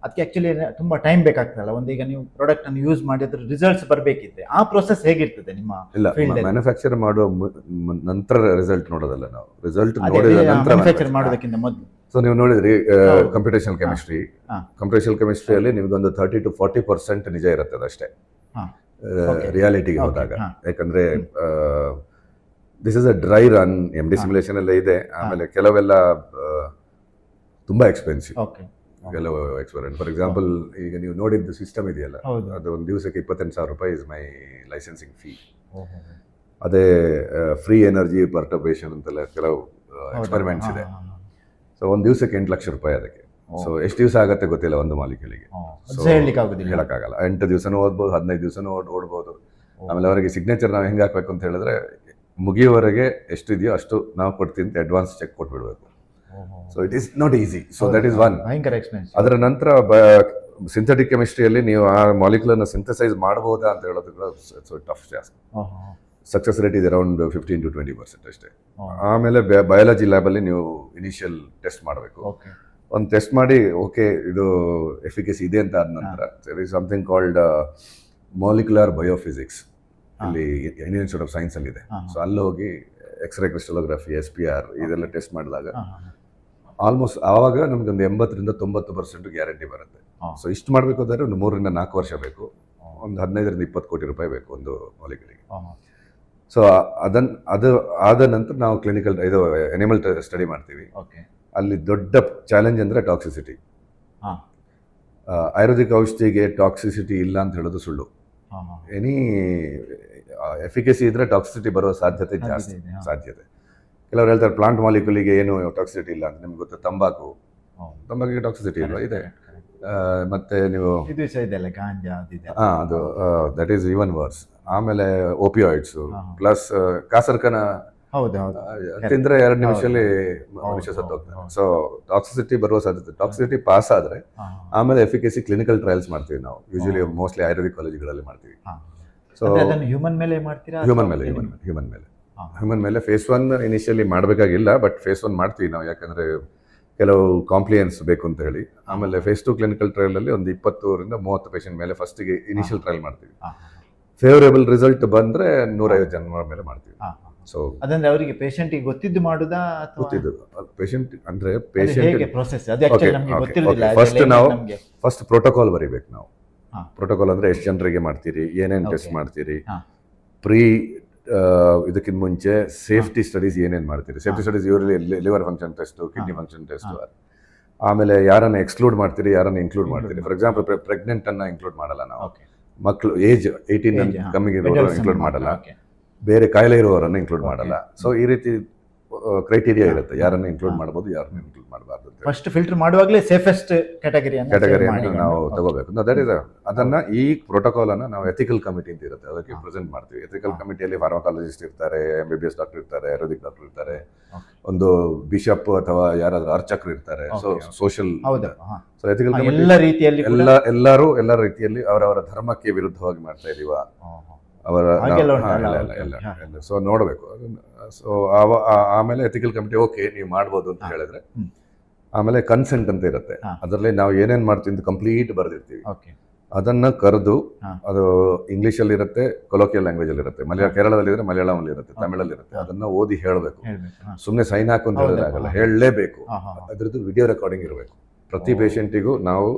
ಅದಕ್ಕೆ ಆ್ಯಕ್ಚುಲಿ ತುಂಬ ಟೈಮ್ ಬೇಕಾಗ್ತದಲ್ಲ. ಒಂದು ಈಗ ನೀವು ಪ್ರಾಡಕ್ಟ್ ಅನ್ನು ಯೂಸ್ ಮಾಡಿ ಅದ್ರ ರಿಸಲ್ಟ್ಸ್ ಬರಬೇಕಿದ್ರೆ ಆ ಪ್ರೊಸೆಸ್ ಹೇಗಿರ್ತದೆ ನಿಮ್ಮ? ಇಲ್ಲ, ಮ್ಯಾನುಫ್ಯಾಕ್ಚರ್ ಮಾಡುವ ನಂತರ ರಿಸಲ್ಟ್ ನೋಡೋದಲ್ಲ ನಾವು, ರಿಸಲ್ಟ್ ನೋಡಿದ ನಂತರ ಮ್ಯಾನುಫ್ಯಾಕ್ಚರ್ ಮಾಡೋದಕ್ಕಿಂತ ಮೊದಲು. ಸೊ ನೀವು ನೋಡಿದ್ರಿ ಕಂಪ್ಯೂಟೇಷನಲ್ ಕೆಮಿಸ್ಟ್ರಿಯಲ್ಲಿ ನಿಮ್ಗೊಂದು 30-40% ನಿಜ ಇರುತ್ತೆ ಅದಷ್ಟೇ ರಿಯಾಲಿಟಿಗೆ ಹೋದಾಗ. ಯಾಕಂದ್ರೆ this is a dry run, MD simulation ಎಲ್ಲ ಇದೆ. ಆಮೇಲೆ ಕೆಲವೆಲ್ಲ ತುಂಬಾ ಎಕ್ಸ್ಪೆನ್ಸಿವ್, ಕೆಲವು ಎಕ್ಸ್ಪೆರಿಮೆಂಟ್. ಫಾರ್ ಎಕ್ಸಾಂಪಲ್, ಈಗ ನೀವು ನೋಡಿದ್ದು ಸಿಸ್ಟಮ್ ಇದೆಯಲ್ಲ, ಅದು ಒಂದು ದಿವಸಕ್ಕೆ 28,000 ರೂಪಾಯಿ ಇಸ್ ಮೈ ಲೈಸೆನ್ಸಿಂಗ್ ಫೀ. ಅದೇ ಫ್ರೀ ಎನರ್ಜಿ ಪರ್ಟರ್ಬೇಷನ್ ಅಂತೆಲ್ಲ ಕೆಲವು ಎಕ್ಸ್ಪೆರಿಮೆಂಟ್ಸ್ ಇದೆ. ಸೊ ಒಂದು ದಿವಸಕ್ಕೆ 8 ಲಕ್ಷ ರೂಪಾಯಿ ಅದಕ್ಕೆ. ಸೊ ಎಷ್ಟು ದಿವಸ ಆಗುತ್ತೆ ಗೊತ್ತಿಲ್ಲ ಒಂದು ಮಾಲಿಕ್ಯೂಲಿಗೆ, ಹೇಳಕ್ಕಾಗಲ್ಲ. 8 ದಿವಸನೂ ಓದ್ಬೋದು, 15 ದಿವಸನೂ ಓಡ್ಬೋದು. ಆಮೇಲೆ ಅವರಿಗೆ ಸಿಗ್ನೇಚರ್ ನಾವು ಹೆಂಗೆ ಹಾಕ್ಬೇಕು ಅಂತ ಹೇಳಿದ್ರೆ, ಮುಗಿಯುವವರೆಗೆ ಎಷ್ಟು ಇದೆಯೋ ಅಷ್ಟು ನಾವು ಕೊಡ್ತೀವಿ ಅಂತ ಅಡ್ವಾನ್ಸ್ ಚೆಕ್ ಕೊಟ್ಬಿಡ್ಬೇಕು. So it is not easy. So that is one. ಅದರ ನಂತರ ಸಿಂಥೆಟಿಕ್ ಕೆಮಿಸ್ಟ್ರಿಯಲ್ಲಿ ನೀವು ಆ ಮಾಲಿಕ್ಯುಲರ್ನ ಸಿಂಥಸೈಸ್ ಮಾಡಬಹುದಾ ಅಂತ ಹೇಳೋದು ಟಫ್ ಜಾಸ್ತಿ. ಸಕ್ಸಸ್ ರೇಟ್ ಇದೆ ಅರೌಂಡ್ 15-20% ಅಷ್ಟೇ. ಆಮೇಲೆ ಬಯಾಲಜಿ ಲ್ಯಾಬಲ್ಲಿ ನೀವು ಇನಿಷಿಯಲ್ ಟೆಸ್ಟ್ ಮಾಡಬೇಕು. ಒಂದು ಟೆಸ್ಟ್ ಮಾಡಿ ಓಕೆ ಇದು ಎಫಿಕಸಿ ಇದೆ ಅಂತ ಆದ ನಂತರ there is something called molecular biophysics, ಇಲ್ಲಿ ಇಂಡಿಯನ್ ಇನ್ಸ್ಟಿಟ್ಯೂಟ್ ಆಫ್ ಸೈನ್ಸ್ ಅಲ್ಲಿ ಇದೆ. ಸೊ ಅಲ್ಲಿ ಹೋಗಿ ಎಕ್ಸ್ರೇ ಕ್ರಿಸ್ಟಲೋಗ್ರಫಿ, SPR ಇದೆಲ್ಲ ಟೆಸ್ಟ್ ಮಾಡಿದಾಗ ಆಲ್ಮೋಸ್ಟ್ ಆವಾಗ ನಮ್ಗೊಂದು 80-90% ಗ್ಯಾರಂಟಿ ಬರುತ್ತೆ. ಸೊ ಇಷ್ಟು ಮಾಡಬೇಕು ಅಂದರೆ ಒಂದು 3-4 ವರ್ಷ ಬೇಕು, ಒಂದು 15-20 ಕೋಟಿ ರೂಪಾಯಿ ಬೇಕು ಒಂದು ಮಾಲಿಕ್ಯೂಲಿಗೆ. ಸೊ ಅದು ಆದ ನಂತರ ನಾವು ಕ್ಲಿನಿಕಲ್ ಇದು ಎನಿಮಲ್ ಸ್ಟಡಿ ಮಾಡ್ತೀವಿ. ಅಲ್ಲಿ ದೊಡ್ಡ ಚಾಲೆಂಜ್ ಅಂದರೆ ಟಾಕ್ಸಿಸಿಟಿ. ಆಯುರ್ವೇದಿಕ್ ಔಷಧಿಗೆ ಟಾಕ್ಸಿಸಿಟಿ ಇಲ್ಲ ಅಂತ ಹೇಳೋದು ಸುಳ್ಳು. ಎನಿ ಎಫಿಕಸಿ ಇದ್ರೆ ಟಾಕ್ಸಿಸಿಟಿ ಬರೋ ಸಾಧ್ಯತೆ ಜಾಸ್ತಿ. ಕೆಲವರು ಹೇಳ್ತಾರೆ ಪ್ಲಾಂಟ್ ಮಾಲಿಕ್ಯೂಲಿಗೆ ಏನು ಟಾಕ್ಸಿಸಿಟಿ ಇಲ್ಲ ಅಂತ. ನಿಮ್ಗೆ ಗೊತ್ತಾ, ತಂಬಾಕಿಗೆ ಟಾಕ್ಸಿಸಿಟಿ ಇಲ್ವಾ? ಇದೆ. ಮತ್ತೆ ನೀವು ಅದು ದಟ್ ಈಸ್ ಈವನ್ ವರ್ಸ್. ಆಮೇಲೆ ಓಪಿಯಾಯ್ಡ್ಸ್ ಪ್ಲಸ್ ಕಾಸರ್ಕನ ತಿಂದ್ರೆ 2 ನಿಮಿಷದಲ್ಲಿ ಮನುಷ್ಯ ಸತ್ತೋಗ್ತಾನೆ. ಸೊ ಟಾಕ್ಸಿಸಿಟಿ ಬರುವ ಸಾಧ್ಯತೆ. ಟಾಕ್ಸಿಸಿಟಿ ಪಾಸ್ ಆದ್ರೆ ಆಮೇಲೆ ಎಫಿಕಸಿ ಕ್ಲಿನಿಕಲ್ ಟ್ರಯಲ್ಸ್ ಮಾಡ್ತೀವಿ ನಾವು. ಯೂಶಲಿ ಮೋಸ್ಟ್ಲಿ ಆಯುರ್ವೇದಿಕ್ ಕಾಲೇಜ್ಗಳಲ್ಲಿ ಮಾಡ್ತೀವಿ. ಸೊ ಹ್ಯೂಮನ್ ಮೇಲೆ ಫೇಸ್ 1 ಇನಿಷಿಯಲಿ ಮಾಡಬೇಕಾಗಿಲ್ಲ, ಬಟ್ ಫೇಸ್ 1 ಮಾಡ್ತೀವಿ ನಾವು, ಯಾಕಂದ್ರೆ ಕೆಲವು ಕಾಂಪ್ಲಿಯನ್ಸ್ ಬೇಕು ಅಂತ ಹೇಳಿ. ಆಮೇಲೆ ಫೇಸ್ 2 ಕ್ಲಿನಿಕಲ್ ಟ್ರಯಲ್ ಅಲ್ಲಿ ಒಂದು 20-30 ಪೇಷಂಟ್ ಮೇಲೆ ಫಸ್ಟಿಗೆ ಇನಿಷಿಯಲ್ ಟ್ರಯಲ್ ಮಾಡ್ತೀವಿ. ಫೇವರೇಬಲ್ ರಿಸಲ್ಟ್ ಬಂದ್ರೆ 150 ಜನ ಮೇಲೆ ಮಾಡ್ತೀವಿ. ಸೊ ಅದಂದ್ರೆ ಅವರಿಗೆ ಪೇಷಂಟಿಗೆ ಗೊತ್ತಿದ್ದು ಮಾಡುದಾ ಅಥವಾ ಗೊತ್ತಿದ್ದು ಪೇಷಂಟ್ ಅಂದ್ರೆ ಅದು ಪೇಷಂಟ್ ಹೇಗೆ process? ಅದು actually ನಮ್ಗೆ ಗೊತ್ತಿರೋದಿಲ್ಲ. ಫಸ್ಟ್ ಅದೆಲ್ಲ ನಾವು ನಮ್ಗೆ ಫಸ್ಟ್ ಪ್ರೋಟೋಕಾಲ್ ಬರೀಬೇಕು ನಾವು. ಹಾ. ಪ್ರೋಟೋಕಾಲ್ ಅಂದ್ರೆ ಎಷ್ಟು ಜನರಿಗೆ ಮಾಡ್ತೀರಿ, ಏನೇನು ಟೆಸ್ಟ್ Okay. ಮಾಡ್ತೀರಿ, ಹಾ. ಪ್ರೀ ಇದಕ್ಕಿಂತ ಮುಂಚೆ ಸೇಫ್ಟಿ ಸ್ಟಡೀಸ್ ಏನೇನು ಮಾಡ್ತೀರಿ. ಸೇಫ್ಟಿ ಸ್ಟಡೀಸ್ ಇವರಲ್ಲಿ liver function test, kidney function test, ಆಮೇಲೆ ಯಾರನ್ನ ಎಕ್ಸ್ಕ್ಲೂಡ್ ಮಾಡ್ತೀರಿ, ಯಾರನ್ನ ಇನ್ಕ್ಲೂಡ್ ಮಾಡ್ತೀರಿ. ಫಾರ್ ಎಕ್ಸಾಂಪಲ್ ಪ್ರೆಗ್ನೆಂಟ್ ಅನ್ನ ಇನ್ಕ್ಲೂಡ್ ಮಾಡಲ್ಲ ನಾವು, Okay. ಮಕ್ಕಳು ಏಜ್ 18 Age, ಹಾ. ಕಮ್ಮಿಗೆ ಇರೋರು Adults ಇನ್ಕ್ಲೂಡ್ ಅನ್ನು ಮಾಡಲ್ಲ, Okay. ಬೇರೆ ಕಾಯಿಲೆ ಇರುವವರನ್ನ ಇನ್ಕ್ಲೂಡ್ Okay. ಮಾಡಲ್ಲ. ಸೊ ಈ ರೀತಿ ಕ್ರೈಟೀರಿಯಾ ಇರುತ್ತೆ, ಯಾರನ್ನ ಇನ್ಕ್ಲೂಡ್ ಮಾಡ್ಬೋದು, ಯಾರನ್ನ ಇನ್ಕ್ಲೂಡ್ ಮಾಡಬಾರ್ದು ಅಂತ ಫಸ್ಟ್ ಫಿಲ್ಟರ್ ಮಾಡುವಾಗಲೇ ಸೇಫೆಸ್ಟ್ ಕ್ಯಾಟಗರಿಯನ್ನು ನಾವು ತಗೋಬೇಕು. ದಟ್ ಇಸ್ ಅದನ್ನ ಈ ಪ್ರೋಟೋಕಾಲ್ ಅನ್ನ ನಾವು ಎಥಿಕಲ್ ಕಮಿಟಿ ಅಂತ ಇರುತ್ತೆ, ಅದಕ್ಕೆ ಪ್ರೆಸೆಂಟ್ ಮಾಡ್ತೀವಿ. ಎಥಿಕಲ್ ಕಮಿಟಿಯಲ್ಲಿ ಫಾರ್ಮಕಾಲಜಿಸ್ಟ್ ಇರ್ತಾರೆ, MBBS ಡಾಕ್ಟರ್ ಇರ್ತಾರೆ, ಆಯುರ್ವೇದಿಕ್ ಡಾಕ್ಟರ್ ಇರ್ತಾರೆ, ಒಂದು ಬಿಷಪ್ ಅಥವಾ ಯಾರಾದ್ರೂ ಅರ್ಚಕರು ಇರ್ತಾರೆ. ಸೊ ಸೋಷಿಯಲ್ ಹೌದಾ? ಸೊ ಎಥಿಕಲ್ ಕಮಿಟಿ ಎಲ್ಲ ರೀತಿಯಲ್ಲಿ ಕೂಡ? ಎಲ್ಲ ರೀತಿಯಲ್ಲಿ ಅವರವರ ಧರ್ಮಕ್ಕೆ ವಿರುದ್ಧವಾಗಿ ಮಾಡ್ತಾ ಇದೀವ ಅವರ ಹಾಗೆಲ್ಲ ಉಂಟಲ್ಲ? ಎಲ್ಲ ಸೊ ನೋಡಬೇಕು. ಸೊ ಆಮೇಲೆ ಎಥಿಕಲ್ ಕಮಿಟಿ ಓಕೆ ನೀವು ಮಾಡ್ಬೋದು ಅಂತ ಹೇಳಿದ್ರೆ, ಆಮೇಲೆ ಕನ್ಸೆಂಟ್ ಅಂತ ಇರುತ್ತೆ, ಅದರಲ್ಲಿ ನಾವು ಏನೇನ್ ಮಾಡ್ತೀವಿ ಅಂತ ಕಂಪ್ಲೀಟ್ ಬರೆದಿರ್ತೀವಿ. Okay. ಅದನ್ನ ಕರೆದು, ಹಾ. ಅದು ಇಂಗ್ಲಿಷ್ ಅಲ್ಲಿ ಇರುತ್ತೆ, ಕೊಲೋಕಿಯಲ್ ಲ್ಯಾಂಗ್ವೇಜ್ ಅಲ್ಲಿ ಇರುತ್ತೆ, ಕೇರಳದಲ್ಲಿ ಇದ್ರೆ ಮಲಯಾಳಂ ಅಲ್ಲಿ ಇರುತ್ತೆ, ತಮಿಳಲ್ಲಿ ಇರುತ್ತೆ. ಅದನ್ನ ಓದಿ ಹೇಳಬೇಕು. ಹೇಳ್ಬೇಕು. ಹಾ. ಸುಮ್ಮನೆ ಸೈನ್ ಹಾಕು ಅಂತ ಹೇಳಿದ್ರೆ ಆಗಲ್ಲ, ಹೇಳಲೇಬೇಕು. ಅದ್ರದ್ದು ವಿಡಿಯೋ ರೆಕಾರ್ಡಿಂಗ್ ಇರಬೇಕು. ಪ್ರತಿ ಪೇಷಂಟಿಗೂ ನಾವು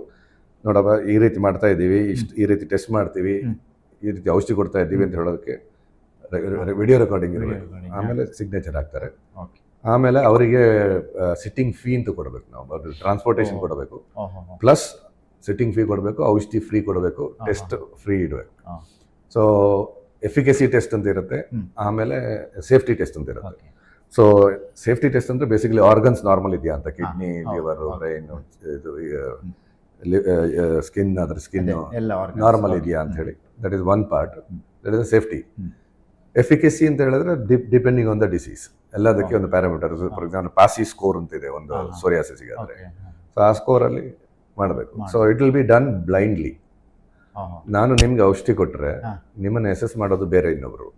ನೋಡಪ್ಪ ಈ ರೀತಿ ಮಾಡ್ತಾ ಇದ್ದೀವಿ, ಈ ರೀತಿ ಟೆಸ್ಟ್ ಮಾಡ್ತೀವಿ, ಈ ರೀತಿ ಔಷಧಿ ಕೊಡ್ತಾ ಇದ್ದೀವಿ ಅಂತ ಹೇಳೋದಕ್ಕೆ ವಿಡಿಯೋ ರೆಕಾರ್ಡಿಂಗ್ ಇರಬೇಕು. ಆಮೇಲೆ ಸಿಗ್ನೇಚರ್ ಹಾಕ್ತಾರೆ. Okay. ಆಮೇಲೆ ಅವರಿಗೆ ಸಿಟ್ಟಿಂಗ್ ಫೀ ಅಂತ ಕೊಡಬೇಕು ನಾವು, ಟ್ರಾನ್ಸ್ಪೋರ್ಟೇಷನ್ ಕೊಡಬೇಕು, ಪ್ಲಸ್ ಸಿಟ್ಟಿಂಗ್ ಫೀ ಕೊಡಬೇಕು, ಔಷಧಿ ಫ್ರೀ ಕೊಡಬೇಕು, ಟೆಸ್ಟ್ ಫ್ರೀ ಇಡಬೇಕು. ಸೊ ಎಫಿಕಸಿ ಟೆಸ್ಟ್ ಅಂತ ಇರುತ್ತೆ, ಆಮೇಲೆ ಸೇಫ್ಟಿ ಟೆಸ್ಟ್ ಅಂತ ಇರುತ್ತೆ. Okay. ಸೊ ಸೇಫ್ಟಿ ಟೆಸ್ಟ್ ಅಂದ್ರೆ ಬೇಸಿಕಲಿ ಆರ್ಗನ್ಸ್ ನಾರ್ಮಲ್ ಇದೆಯಾ ಅಂತ, ಕಿಡ್ನಿ, ಲಿವರ್, ಬ್ರೈನ್, ಇದು ಸ್ಕಿನ್, ಅದ್ರ ಸ್ಕಿನ್ ಎಲ್ಲ organs. ನಾರ್ಮಲ್ ಇದೆಯಾ ಅಂತ ಹೇಳಿ, that is one part. That is safety. Efficacy ಅಂತ ಹೇಳಿದ್ರೆ ಡಿಪೆಂಡಿಂಗ್ ಆನ್ ದ ಡಿಸೀಸ್, ಎಲ್ಲದಕ್ಕೆ ಒಂದು ಪ್ಯಾರಾಮೀಟರ್. ಫಾರ್ ಎಕ್ಸಾಂಪಲ್ ಪಾಸಿ ಸ್ಕೋರ್ ಅಂತ ಇದೆ ಒಂದು ಸೋರಿಯಾಸಿಸ್ಗೆ ಆದ್ರೆ, ಸೊ ಆ ಸ್ಕೋರ್ ಅಲ್ಲಿ ಮಾಡಬೇಕು. So it will be done blindly. ನಾನು ನಿಮ್ಗೆ ಔಷಧಿ ಕೊಟ್ರೆ ನಿಮ್ಮನ್ನ ಅಸೆಸ್ ಮಾಡೋದು ಬೇರೆ ಇನ್ನೊಬ್ರು.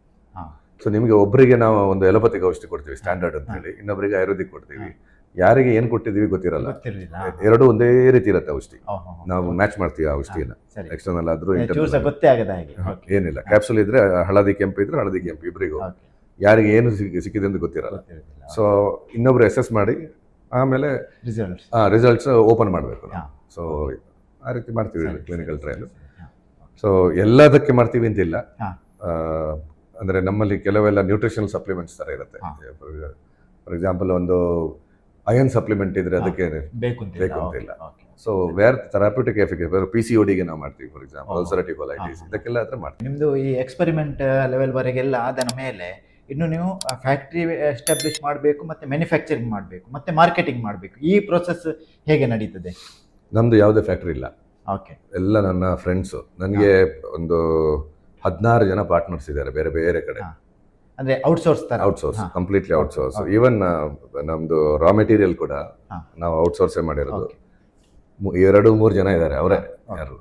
ಸೊ ನಿಮ್ಗೆ ಒಬ್ಬರಿಗೆ ನಾವು ಒಂದು ಎಲೋಪತಿಕ್ ಔಷಧಿ ಕೊಡ್ತೀವಿ ಸ್ಟ್ಯಾಂಡರ್ಡ್ ಅಂತ ಹೇಳಿ, ಇನ್ನೊಬ್ಬರಿಗೆ ಆಯುರ್ವೇದಿಕ್ ಕೊಡ್ತೀವಿ. ಯಾರಿಗೆ ಏನ್ ಕೊಟ್ಟಿದೀವಿ ಗೊತ್ತಿರಲ್ಲ, ಎರಡು ಒಂದೇ ರೀತಿ ಇರುತ್ತೆ ಔಷಧಿ. ನಾವು ಮ್ಯಾಚ್ ಮಾಡ್ತೀವಿ ಆ ಔಷಧಿನ, ಎಕ್ಸ್ಟರ್ನಲ್ ಆದ್ರೂ ಗೊತ್ತೇ ಆಗದ ಹಾಗೆ. ಏನಿಲ್ಲ. ಕ್ಯಾಪ್ಸುಲ್ ಇದ್ರೆ ಹಳದಿ ಕೆಂಪು ಇದ್ರೆ ಹಳದಿ ಕೆಂಪು, ಇಬ್ಬರಿಗೂ ಯಾರಿಗೆ ಏನು ಸಿಕ್ಕಿದೆ ಅಂತ ಗೊತ್ತಿರಲ್ಲ. ಸೊ ಇನ್ನೊಬ್ರು ಅಸೆಸ್ ಮಾಡಿ ಆಮೇಲೆ ರಿಸಲ್ಟ್ಸ್ ಓಪನ್ ಮಾಡಬೇಕು. ಸೊ ಆ ರೀತಿ ಮಾಡ್ತೀವಿ ಕ್ಲಿನಿಕಲ್ ಟ್ರಯಲ್. ಸೊ ಎಲ್ಲದಕ್ಕೆ ಮಾಡ್ತೀವಿ ಅಂತಿಲ್ಲ, ಅಂದ್ರೆ ನಮ್ಮಲ್ಲಿ ಕೆಲವೆಲ್ಲ ನ್ಯೂಟ್ರಿಷನಲ್ ಸಪ್ಲಿಮೆಂಟ್ಸ್ ತರ ಇರುತ್ತೆ. ಫಾರ್ ಎಕ್ಸಾಂಪಲ್ ಒಂದು ಅಯನ್ ಸಪ್ಲಿಮೆಂಟ್ ಇದ್ರೆ ಅದಕ್ಕೆ ಬೇಕು ಅಂತಿಲ್ಲ. So where therapeutic efficacy, PCOD ಗೆ ನಾವು ಮಾಡ್ತೀವಿ. ಫಾರ್ ಎಕ್ಸಾಂಪಲ್ ಅಲ್ಸರೇಟಿವ್ ಕೊಲೈಟಿಸ್, ಇದಕ್ಕೆಲ್ಲ ಹತ್ರ ಮಾಡ್ತೀವಿ. ನಿಮ್ದು ಈ ಎಕ್ಸ್ಪೆರಿಮೆಂಟ್ ಲೆವೆಲ್ ವರೆಗೆಲ್ಲ ಆದ ಮೇಲೆ ಇನ್ನು ನೀವು ಫ್ಯಾಕ್ಟ್ರಿ ಎಸ್ಟಾಬ್ಲಿಷ್ ಮಾಡಬೇಕು, ಮತ್ತೆ ಮ್ಯಾನುಫ್ಯಾಕ್ಚರಿಂಗ್ ಮಾಡಬೇಕು, ಮತ್ತೆ ಮಾರ್ಕೆಟಿಂಗ್ ಮಾಡಬೇಕು. ಈ ಪ್ರೊಸೆಸ್ ಹೇಗೆ ನಡೀತದೆ? ನಮ್ದು ಯಾವುದೇ ಫ್ಯಾಕ್ಟ್ರಿ ಇಲ್ಲ. ಓಕೆ. ಎಲ್ಲ ನನ್ನ ಫ್ರೆಂಡ್ಸು. ನನಗೆ ಒಂದು 16 ಜನ ಪಾರ್ಟ್ನರ್ಸ್ ಇದ್ದಾರೆ ಬೇರೆ ಬೇರೆ ಕಡೆ. ಅಂದ್ರೆ ಔಟ್ಸೋರ್ಸ್ ಕಂಪ್ಲೀಟ್ಲಿ ಔಟ್ಸೋರ್ಸ್. ಈವನ್ ನಮ್ದು ರಾ ಮೆಟೀರಿಯಲ್ ಕೂಡ ನಾವು ಔಟ್ಸೋರ್ಸೇ ಮಾಡಿರೋದು. 2-3 ಜನ ಇದ್ದಾರೆ, ಅವರೇ ಯಾರು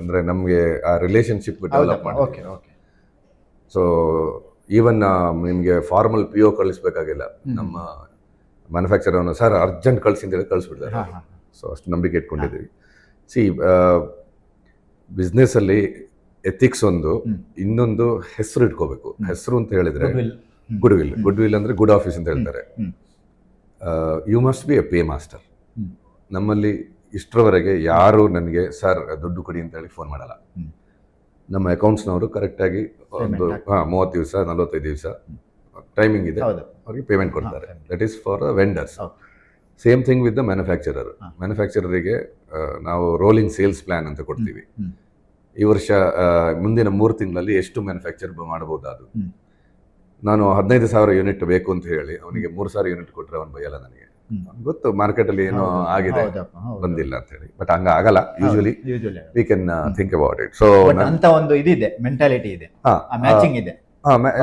ಅಂದ್ರೆ ನಮ್ಗೆ ಆ ರಿಲೇಶನ್ಶಿಪ್ ಡೆವಲಪ್ ಮಾಡಿ. ಸೊ ಈವನ್ ನಿಮ್ಗೆ ಫಾರ್ಮಲ್ PO ಕಳಿಸ್ಬೇಕಾಗಿಲ್ಲ, ನಮ್ಮ ಮ್ಯಾನುಫ್ಯಾಕ್ಚರ್ ಸರ್ ಅರ್ಜೆಂಟ್ ಕಳಿಸಿ ಅಂತ ಹೇಳಿ ಕಳಿಸ್ಬಿಡ್ತಾರೆ. ಸೊ ಅಷ್ಟು ನಂಬಿಕೆ ಇಟ್ಕೊಂಡಿದ್ದೀವಿ. ಸಿ ಬಿಸ್ನೆಸ್ ಅಲ್ಲಿ ಎಥಿಕ್ಸ್ ಒಂದು, ಇನ್ನೊಂದು ಹೆಸರು ಇಟ್ಕೋಬೇಕು. ಹೆಸರು ಅಂತ ಹೇಳಿದ್ರೆ ಗುಡ್ ವಿಲ್ ಅಂದ್ರೆ ಗುಡ್ ಆಫೀಸ್ ಅಂತ ಹೇಳ್ತಾರೆ. You must be a paymaster. ನಮ್ಮಲ್ಲಿ ಇಷ್ಟರವರೆಗೆ ಯಾರು ನನಗೆ ಸರ್ ದುಡ್ಡು ಕೊಡಿ ಅಂತ ಹೇಳಿ ಫೋನ್ ಮಾಡಲ್ಲ. ನಮ್ಮ ಅಕೌಂಟ್ಸ್ನವರು ಕರೆಕ್ಟಾಗಿ ಒಂದು 30 ದಿವಸ 45 ದಿವಸ ಟೈಮಿಂಗ್ ಇದೆ, ಅವ್ರಿಗೆ ಪೇಮೆಂಟ್ ಕೊಡ್ತಾರೆ. That is for the vendors. Same thing with the manufacturer. ಮ್ಯಾನುಫ್ಯಾಕ್ಚರರಿಗೆ ನಾವು ರೋಲಿಂಗ್ ಸೇಲ್ಸ್ ಪ್ಲಾನ್ ಅಂತ ಕೊಡ್ತೀವಿ. ಈ ವರ್ಷ ಮುಂದಿನ 3 ತಿಂಗಳಲ್ಲಿ ಎಷ್ಟು ಮ್ಯಾನುಫ್ಯಾಕ್ಚರ್ ಮಾಡಬಹುದು. ಅದು ನಾನು 15,000 ಯೂನಿಟ್ ಬೇಕು ಅಂತ ಹೇಳಿ ಅವನಿಗೆ 3,000 ಯೂನಿಟ್ ಕೊಟ್ಟರೆ ಅವನು ಬೈಯಲ್ಲ. ನನಗೆ ಗೊತ್ತು ಮಾರ್ಕೆಟಲ್ಲಿ ಏನೋ ಆಗಿದೆ, ಬಂದಿಲ್ಲ ಅಂತ ಹೇಳಿ. ಬಟ್ ಹಂಗ ಆಗಲ್ಲ. Usually we can think about it. So ಅಂತ ಒಂದು ಇದಿದೆ, ಮೆಂಟಾಲಿಟಿ ಇದೆ, ಮ್ಯಾಚಿಂಗ್ ಇದೆ.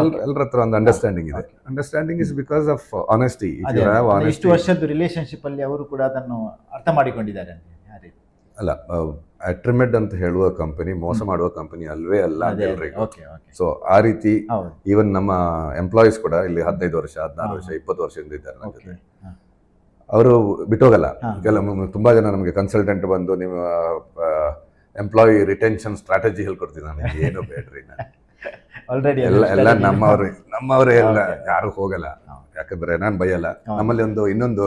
ಎಲ್ಲರ ಹತ್ರ ಒಂದು ಅಂಡರ್ಸ್ಟ್ಯಾಂಡಿಂಗ್ ಇದೆ. Understanding is because of honesty. ಇಷ್ಟು ವರ್ಷದ ರಿಲೇಶನ್ಶಿಪ್ ಅಲ್ಲಿ ಅವರು ಕೂಡ ಅದನ್ನು ಅರ್ಥ ಮಾಡಿಕೊಂಡಿದ್ದಾರೆ. ಅಲ್ಲ, ಅಟ್ರಿಮೆಡ್ ಅಂತ ಹೇಳುವ ಕಂಪನಿ ಮೋಸ ಮಾಡುವ ಕಂಪನಿ ಅಲ್ವೇ ಅಲ್ಲ ಎಲ್ರಿಗೂ. ಸೊ ಆ ರೀತಿ ಈವನ್ ನಮ್ಮ ಎಂಪ್ಲಾಯೀಸ್ ಕೂಡ ಇಲ್ಲಿ 15 ವರ್ಷ 14 ವರ್ಷ 20 ವರ್ಷದಿಂದ ಇದ್ದಾರೆ ನಮ್ಮ ಜೊತೆ. ಅವರು ಬಿಟ್ಟೋಗಲ್ಲ. ತುಂಬಾ ಜನ ನಮಗೆ ಕನ್ಸಲ್ಟೆಂಟ್ ಬಂದು ನಿಮ್ಮ ಎಂಪ್ಲಾಯಿ ರಿಟೆನ್ಷನ್ ಸ್ಟ್ರಾಟಜಿ ಹೇಳ್ಕೊಡ್ತೀನಿ. ನನಗೆ ಏನು ಬೇಡ್ರಿ, ಆಲ್ರೆಡಿ ಎಲ್ಲ ನಮ್ಮವ್ರು ನಮ್ಮವರೇ ಎಲ್ಲ ಯಾರು ಹೋಗಲ್ಲ, ಯಾಕಂದ್ರೆ ನಾನು ಬೈಯಲ್ಲ. ನಮ್ಮಲ್ಲಿ ಇನ್ನೊಂದು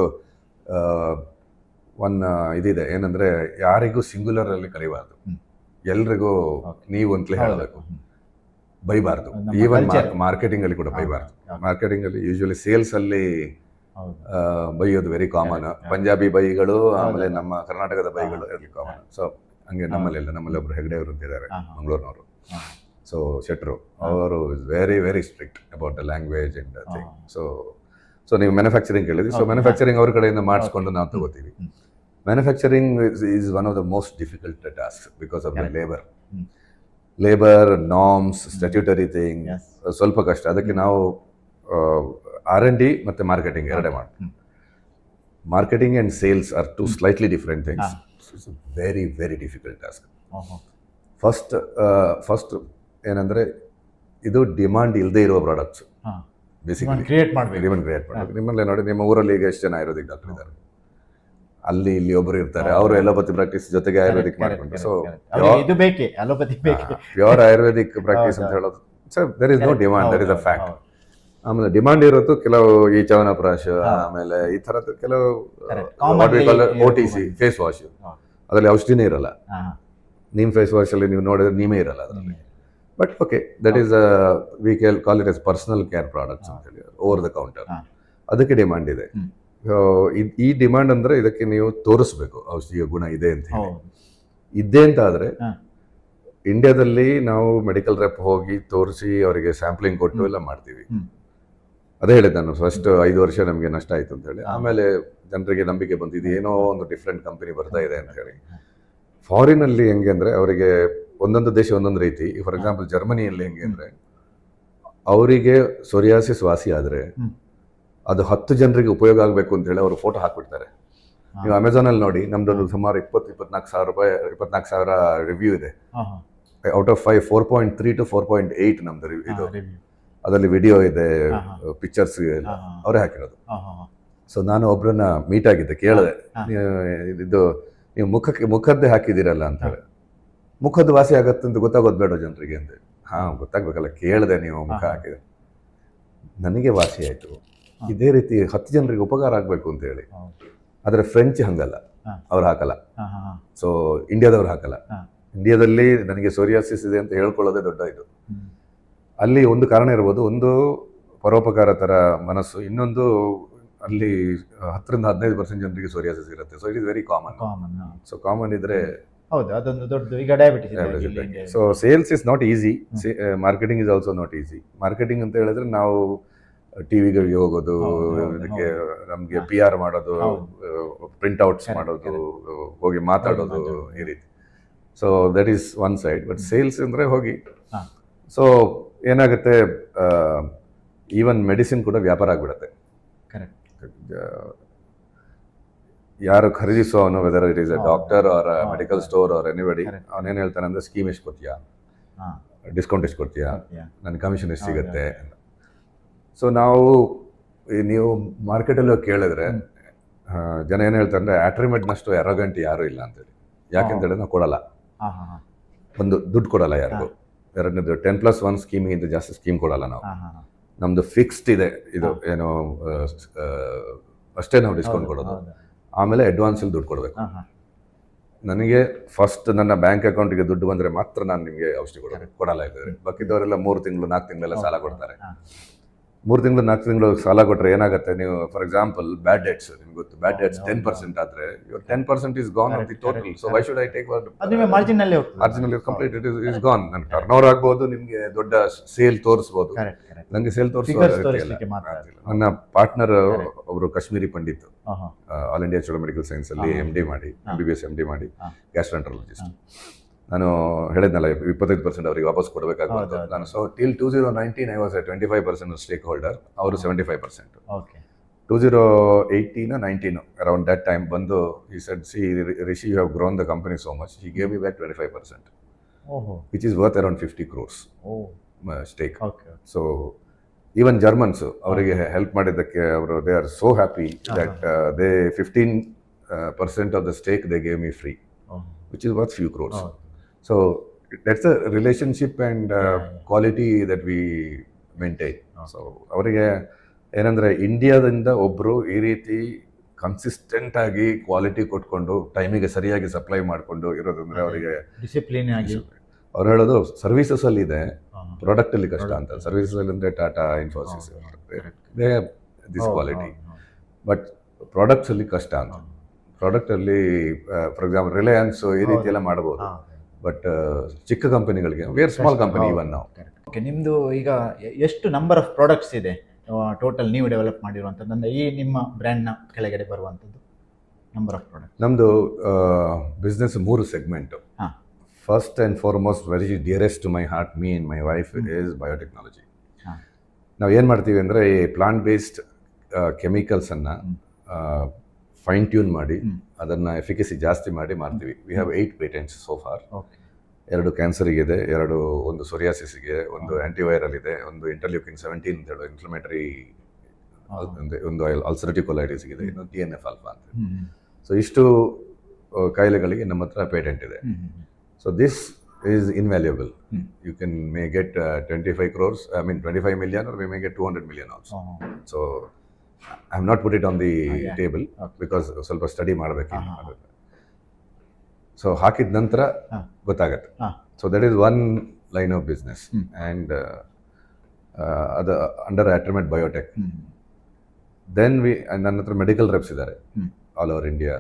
ಇದಿದೆ, ಏನಂದ್ರೆ ಯಾರಿಗೂ ಸಿಂಗ್ಯುಲರ್ ಅಲ್ಲಿ ಕರಿಬಾರ್ದು, ಎಲ್ರಿಗೂ ನೀವು ಅಂತಲೇ ಹೇಳಬೇಕು, ಬೈಬಾರ್ದು. ಈವನ್ ಮಾರ್ಕೆಟಿಂಗ್ ಅಲ್ಲಿ ಕೂಡ ಬೈಬಾರ್ದು. ಮಾರ್ಕೆಟಿಂಗ್ ಅಲ್ಲಿ ಯೂಶುವಲಿ ಸೇಲ್ಸ್ ಅಲ್ಲಿ ಬೈಯೋದು ವೆರಿ ಕಾಮನ್. ಪಂಜಾಬಿ ಬೈಗಳು, ಆಮೇಲೆ ನಮ್ಮ ಕರ್ನಾಟಕದ ಬೈಗಳು ವೆರಿ ಕಾಮನ್. ಸೊ ಹಂಗೆ ನಮ್ಮಲ್ಲಿ ಒಬ್ರು ಹೆಗ್ಡೆ ಅವರು ಅಂತಿದ್ದಾರೆ, ಮಂಗಳೂರಿನವರು. ಸೊ ಶೆಟ್ರು ಅವರು is very very strict about the language and thing. So ನೀವು ಮ್ಯಾನುಫ್ಯಾಕ್ಚರಿಂಗ್ ಕೇಳಿದ್ರಿ. ಸೊ ಮ್ಯಾನುಫ್ಯಾಕ್ಚರಿಂಗ್ ಅವ್ರ ಕಡೆಯಿಂದ ಮಾಡಿಸ್ಕೊಂಡು ನಾವು ತಗೋತೀವಿ. Manufacturing is one of the most difficult task because of the labour norms, statutory thing. ಸ್ವಲ್ಪ ಕಷ್ಟ. ಅದಕ್ಕೆ ನಾವು R&D ಮತ್ತು ಮಾರ್ಕೆಟಿಂಗ್ ಎರಡೇ ಮಾಡ್ತೀವಿ. Marketing and sales are two slightly different things. It's very very difficult task. First ಏನಂದರೆ ಇದು demand ಇಲ್ಲದೆ ಇರುವ ಪ್ರಾಡಕ್ಟ್ಸ್ ಬೇಸಿಕಲಿ ಕ್ರಿಯೇಟ್ ಮಾಡಬೇಕು. ನಿಮ್ಮಲ್ಲೇ ನೋಡಿ, ನಿಮ್ಮ ಊರಲ್ಲಿ ಈಗ ಎಷ್ಟು ಜನ ಆಯುರ್ವೇದಿಕ್ ಡಾಕ್ಟರ್ ಇದ್ದಾರೆ? ಅಲ್ಲಿ ಇಲ್ಲಿ ಒಬ್ಬರು ಇರ್ತಾರೆ, ಅವರು ಎಲೋಪತಿ ಪ್ರಾಕ್ಟೀಸ್ ಜೊತೆಗೆ ಆಯುರ್ವೇದಿಕ್ ಮಾಡ್ಕೊಂಡು. ಸೊ ಇದು ಬೇಕೇ, ಅಲೋಪತಿ ಬೇಕೇ. ಪ್ಯೂರ್ ಆಯುರ್ವೇದಿಕ್ ಪ್ರಾಕ್ಟೀಸ್ ಅಂತ ಹೇಳೋದು, so there is no demand, there is a fact. ಆಮೇಲೆ ಡಿಮಾಂಡ್ ಇರೋದು ಕೆಲವು ಈ ಚವನಪ್ರಾಶ್, ಆಮೇಲೆ ಈ ಥರದ್ದು ಕೆಲವು OTC ಫೇಸ್ ವಾಶ್, ಅದರಲ್ಲಿ ಔಷಧಿನೇ ಇರಲ್ಲ. ನೀಮ್ ಫೇಸ್ ವಾಶ್ ಅಲ್ಲಿ ನೀವು ನೋಡಿದ್ರೆ ನೀಮೇ ಇರಲ್ಲ ಅದರಲ್ಲಿ. But okay, that is we call it as personal care products ಅಂತ ಹೇಳಿ, ಓವರ್ ದ ಕೌಂಟರ್. ಅದಕ್ಕೆ ಡಿಮಾಂಡ್ ಇದೆ. ಈ ಡಿಮಾಂಡ್ ಅಂದ್ರೆ ಇದಕ್ಕೆ ನೀವು ತೋರಿಸ್ಬೇಕು ಔಷಧಿಯ ಗುಣ ಇದೆ ಅಂತ ಹೇಳಿ. ಇದ್ದೇ ಅಂತ ಆದ್ರೆ ಇಂಡಿಯಾದಲ್ಲಿ ನಾವು ಮೆಡಿಕಲ್ ರೆಪ್ ಹೋಗಿ ತೋರಿಸಿ ಅವರಿಗೆ ಸ್ಯಾಂಪ್ಲಿಂಗ್ ಕೊಟ್ಟು ಎಲ್ಲ ಮಾಡ್ತೀವಿ. ಅದೇ ಹೇಳಿದ್ದೆ ನಾನು, ಫಸ್ಟ್ 5 ವರ್ಷ ನಮಗೆ ನಷ್ಟ ಆಯ್ತು ಅಂತ ಹೇಳಿ. ಆಮೇಲೆ ಜನರಿಗೆ ನಂಬಿಕೆ ಬಂದಿದ್ದು ಏನೋ ಒಂದು ಡಿಫ್ರೆಂಟ್ ಕಂಪನಿ ಬರ್ತಾ ಇದೆ ಅಂತ ಹೇಳಿ. ಫಾರಿನ್ ಅಲ್ಲಿ ಹೆಂಗೆ ಅಂದ್ರೆ ಅವರಿಗೆ ಒಂದೊಂದು ದೇಶ ಒಂದೊಂದು ರೀತಿ. ಫಾರ್ ಎಕ್ಸಾಂಪಲ್ ಜರ್ಮನಿಯಲ್ಲಿ ಹೆಂಗೆ ಅಂದ್ರೆ ಅವರಿಗೆ ಸೋರಿಯಾಸಿಸ್ ವಾಸಿ ಆದ್ರೆ ಅದು 10 ಜನರಿಗೆ ಉಪಯೋಗ ಆಗಬೇಕು ಅಂತ ಹೇಳಿ ಅವರು ಫೋಟೋ ಹಾಕ್ಬಿಡ್ತಾರೆ. ನೀವು ಅಮೆಝಾನ್ ಅಲ್ಲಿ ನೋಡಿ, ನಮ್ದೊಂದು ಸುಮಾರು 24,000 ರಿವ್ಯೂ ಇದೆ. ಔಟ್ ಆಫ್ 5 4.3 to 4.8 ನಮ್ದು ಇದು. ಅದರಲ್ಲಿ ವಿಡಿಯೋ ಇದೆ, ಪಿಕ್ಚರ್ಸ್ ಅವರೇ ಹಾಕಿರೋದು. ಸೊ ನಾನು ಒಬ್ರನ್ನ ಮೀಟ್ ಆಗಿದ್ದೆ, ಕೇಳಿದೆ, ಇದು ನೀವು ಮುಖದ್ದೇ ಹಾಕಿದ್ದೀರಲ್ಲ ಅಂತ ಹೇಳಿ. ಮುಖದ ವಾಸಿ ಆಗತ್ತೆ ಅಂತ ಗೊತ್ತಾಗೋದು ಬೇಡ ಜನರಿಗೆ ಅಂತ. ಗೊತ್ತಾಗ್ಬೇಕಲ್ಲ, ಕೇಳಿದೆ ನೀವು ಮುಖ ಹಾಕಿದೆ, ನನಗೆ ವಾಸಿ ಆಯ್ತು. ಇದೇ ರೀತಿ 10 ಜನರಿಗೆ ಉಪಕಾರ ಆಗಬೇಕು ಅಂತ ಹೇಳಿ. ಆದರೆ ಫ್ರೆಂಚ್ ಹಂಗಲ್ಲ, ಅವ್ರು ಹಾಕಲ್ಲ. ಸೊ ಇಂಡಿಯಾದವ್ರು ಹಾಕಲ್ಲ. ಇಂಡಿಯಾದಲ್ಲಿ ನನಗೆ ಸೋರಿಯಾಸಿಸ್ ಇದೆ ಅಂತ ಹೇಳ್ಕೊಳ್ಳೋದೇ ದೊಡ್ಡ ಇದು. ಅಲ್ಲಿ ಒಂದು ಕಾರಣ ಇರ್ಬೋದು, ಒಂದು ಪರೋಪಕಾರ ಥರ ಮನಸ್ಸು, ಇನ್ನೊಂದು ಅಲ್ಲಿ 10-15% ಜನರಿಗೆ ಸೋರಿಯಾಸಿಸ್ ಇರುತ್ತೆ. So it is very common. So common ಇದ್ರೆ ಹೌದು, ಅದೊಂದು ದೊಡ್ಡ ಈಗ diabetes. So sales is not easy, marketing is also not easy. Marketing ಅಂತ ಹೇಳಿದ್ರೆ ನಾವು ಟಿವಿಗಳಿಗೆ ಹೋಗೋದು, ಇದಕ್ಕೆ ನಮಗೆ PR ಮಾಡೋದು, ಪ್ರಿಂಟ್ಔಟ್ಸ್ ಮಾಡೋದು, ಹೋಗಿ ಮಾತಾಡೋದು, ಈ ರೀತಿ. So that is one side. But sales ಅಂದರೆ ಹೋಗಿ, ಸೊ ಏನಾಗುತ್ತೆ, ಈವನ್ ಮೆಡಿಸಿನ್ ಕೂಡ ವ್ಯಾಪಾರ ಆಗಿಬಿಡುತ್ತೆ. ಯಾರು ಖರೀದಿಸೋನು, whether it is a doctor or medical store or anybody, ಅವನೇನು ಹೇಳ್ತಾನೆ ಅಂದರೆ ಸ್ಕೀಮ್ ಎಷ್ಟು ಕೊಡ್ತೀಯಾ, ಡಿಸ್ಕೌಂಟ್ ಎಷ್ಟು ಕೊಡ್ತೀಯಾ, ನನ್ನ ಕಮಿಷನ್ ಎಷ್ಟು ಸಿಗುತ್ತೆ. ಸೊ ನೀವು ಮಾರ್ಕೆಟಲ್ಲಿ ಹೋಗಿ ಕೇಳಿದ್ರೆ ಜನ ಏನು ಹೇಳ್ತಾರೆ ಅಂದರೆ ಆಟ್ರಿಮೆಡ್ನಷ್ಟು ಎರೋಗಂಟ್ ಯಾರೂ ಇಲ್ಲ ಅಂತೇಳಿ. ಯಾಕೆಂತೇಳಿ ನಾವು ಕೊಡಲ್ಲ, ಒಂದು ದುಡ್ಡು ಕೊಡಲ್ಲ ಯಾರಿಗೂ. ಎರಡನೇದು 10+1 ಸ್ಕೀಮಿಗಿಂತ ಜಾಸ್ತಿ ಸ್ಕೀಮ್ ಕೊಡಲ್ಲ ನಾವು. ನಮ್ಮದು ಫಿಕ್ಸ್ಡ್ ಇದೆ, ಇದು ಏನು ಅಷ್ಟೇ ನಾವು ಡಿಸ್ಕೌಂಟ್ ಕೊಡೋದು. ಆಮೇಲೆ ಅಡ್ವಾನ್ಸಲ್ಲಿ ದುಡ್ಡು ಕೊಡಬೇಕು. ನನಗೆ ಫಸ್ಟ್ ನನ್ನ ಬ್ಯಾಂಕ್ ಅಕೌಂಟಿಗೆ ದುಡ್ಡು ಬಂದರೆ ಮಾತ್ರ ನಾನು ನಿಮಗೆ ಔಷಧಿ ಕೊಡಲ್ಲ ಇದ್ದಾರೆ. ಬಾಕಿದವರೆಲ್ಲ 3 ತಿಂಗಳು 4 ತಿಂಗಳೆಲ್ಲ ಸಾಲ ಕೊಡ್ತಾರೆ. 3 ತಿಂಗಳು 4 ತಿಂಗಳು ಸಾಲ ಕೊಟ್ಟರೆ ಏನಾಗುತ್ತೆ, ನೀವು ಫಾರ್ ಎಕ್ಸಾಂಪಲ್ ಬ್ಯಾಡ್ ಡೇಟ್ಸ್, ನಿಮ್ಗೆ ಗೊತ್ತು, ಬ್ಯಾಡ್ ಡೇಟ್ಸ್ 10% ಆದರೆ your 10% is gone of the total. So why should I take ಮಾರ್ಜಿನಲ್ಲಿ ಕಂಪ್ಲೀಟ್ ಇಟ್ ಇಸ್ ಗಾನ್. ನನ್ನ ಟರ್ನ್ ಓವರ್ ಆಗ್ಬೋದು, ನಿಮಗೆ ದೊಡ್ಡ ಸೇಲ್ ತೋರಿಸ್ಬೋದು, ನನಗೆ ಸೇಲ್ ತೋರಿಸೋದು. ನನ್ನ ಪಾರ್ಟ್ನರ್ ಅವರು ಕಾಶ್ಮೀರಿ ಪಂಡಿತ್, ಆಲ್ ಇಂಡಿಯಾ ಚಲೋ ಮೆಡಿಕಲ್ ಸೈನ್ಸ್ ಅಲ್ಲಿ MD ಮಾಡಿ, MBBS MD ಮಾಡಿ, ಗ್ಯಾಸ್ಟ್ರೆಂಟ್ರಾಲಜಿಸ್ಟ್. ನಾನು ಹೇಳಿದ್ನಲ್ಲ 25% ಅವರಿಗೆ ವಾಪಸ್ ಕೊಡಬೇಕಾಗುತ್ತೆ ನಾನು. So till 2019 I was 25% stake holder, ಅವರು 75%. 2018-19 ಅರೌಂಡ್ ದಟ್ ಟೈಮ್ ಬಂದು he said, see Rishi, you have grown the company so much, he gave me back 25%, which is worth around 50 crores stake. So even Germans ಅವರಿಗೆ help ಮಾಡಿದ್ದಕ್ಕೆ ಅವರು they are so happy that they 15% of the stake they gave me free, which is worth few crores. So that's a relationship and quality that maintain. So ಅವರಿಗೆ ಏನಂದರೆ ಇಂಡಿಯಾದಿಂದ ಒಬ್ಬರು ಈ ರೀತಿ consistent ಆಗಿ ಕ್ವಾಲಿಟಿ ಕೊಟ್ಕೊಂಡು ಟೈಮಿಗೆ ಸರಿಯಾಗಿ ಸಪ್ಲೈ ಮಾಡಿಕೊಂಡು ಇರೋದಂದ್ರೆ ಅವರಿಗೆ ಡಿಸಿಪ್ಲಿನ್ ಆಗಿ ಅವ್ರು ಹೇಳೋದು ಸರ್ವಿಸಸ್ ಅಲ್ಲಿ ಇದೆ, ಪ್ರಾಡಕ್ಟ್ ಅಲ್ಲಿ ಕಷ್ಟ ಅಂತ. ಸರ್ವಿಸಸ್ ಅಲ್ಲಿ ಅಂದ್ರೆ Tata, Infosys, this quality. But products ಅಲ್ಲಿ ಕಷ್ಟ ಅಂತ. ಪ್ರಾಡಕ್ಟ್ ಅಲ್ಲಿ ಫಾರ್ ಎಕ್ಸಾಂಪಲ್ ರಿಲಯನ್ಸ್ ಈ ರೀತಿ ಎಲ್ಲ ಮಾಡಬಹುದು, ಬಟ್ ಚಿಕ್ಕ ಕಂಪನಿಗಳಿಗೆ, we are small company even ನಾವು. ಓಕೆ, ನಿಮ್ಮದು ಈಗ ಎಷ್ಟು ನಂಬರ್ ಆಫ್ ಪ್ರಾಡಕ್ಟ್ಸ್ ಇದೆ ಟೋಟಲ್ ನೀವು ಡೆವಲಪ್ ಮಾಡಿರುವಂಥದ್ದು, ಅಂದರೆ ಈ ನಿಮ್ಮ ಬ್ರ್ಯಾಂಡ್ನ ಕೆಳಗಡೆ ಬರುವಂಥದ್ದು ನಂಬರ್ ಆಫ್ ಪ್ರಾಡಕ್ಟ್? ನಮ್ಮದು ಬಿಸ್ನೆಸ್ 3 ಸೆಗ್ಮೆಂಟ್. ಹಾಂ. First and foremost very dearest to my heart, me and my wife, is biotechnology. ನಾವು ಏನು ಮಾಡ್ತೀವಿ ಅಂದರೆ ಈ ಪ್ಲಾಂಟ್ ಬೇಸ್ಡ್ ಕೆಮಿಕಲ್ಸನ್ನು ಫೈನ್ ಟ್ಯೂನ್ ಮಾಡಿ ಅದನ್ನು ಎಫಿಕಸಿ ಜಾಸ್ತಿ ಮಾಡಿ ಮಾಡ್ತೀವಿ. We have 8 patents so for. 2 ಕ್ಯಾನ್ಸರಿಗಿದೆ, 2 ಒಂದು ಸೊರಿಯಾಸಿಸ್ಗೆ, ಒಂದು ಆ್ಯಂಟಿವೈರಲ್ ಇದೆ, ಒಂದು ಇಂಟರ್ಲ್ಯೂಕಿನ್ 17 ಅಂತ ಹೇಳೋ ಇನ್ಫ್ಲಮೇಟರಿ, ಒಂದು ಅಲ್ಸರೇಟಿವ್ ಕೊಲೈಟಿಸ್ ಇದೆ, ಇನ್ನೊಂದು TNF ಆಲ್ಫಾ ಅಂತ. ಸೊ ಇಷ್ಟು ಕಾಯಿಲೆಗಳಿಗೆ ನಮ್ಮ ಹತ್ರ ಪೇಟೆಂಟ್ ಇದೆ. So this is invaluable. You can may get 25 crores, I mean 25 million, or we may get 200 million also. So I have not put it on the table because ಸ್ವಲ್ಪ study ಮಾಡಬೇಕು. So ಹಾಕಿದ ನಂತರ ಗೊತ್ತಾಗತ್ತೆ. So that is one line of business. And ಅದು under ಅಟ್ರಮೆಟ್ biotech. Then ನನ್ನ ಹತ್ರ medical reps ಇದ್ದಾರೆ all over India.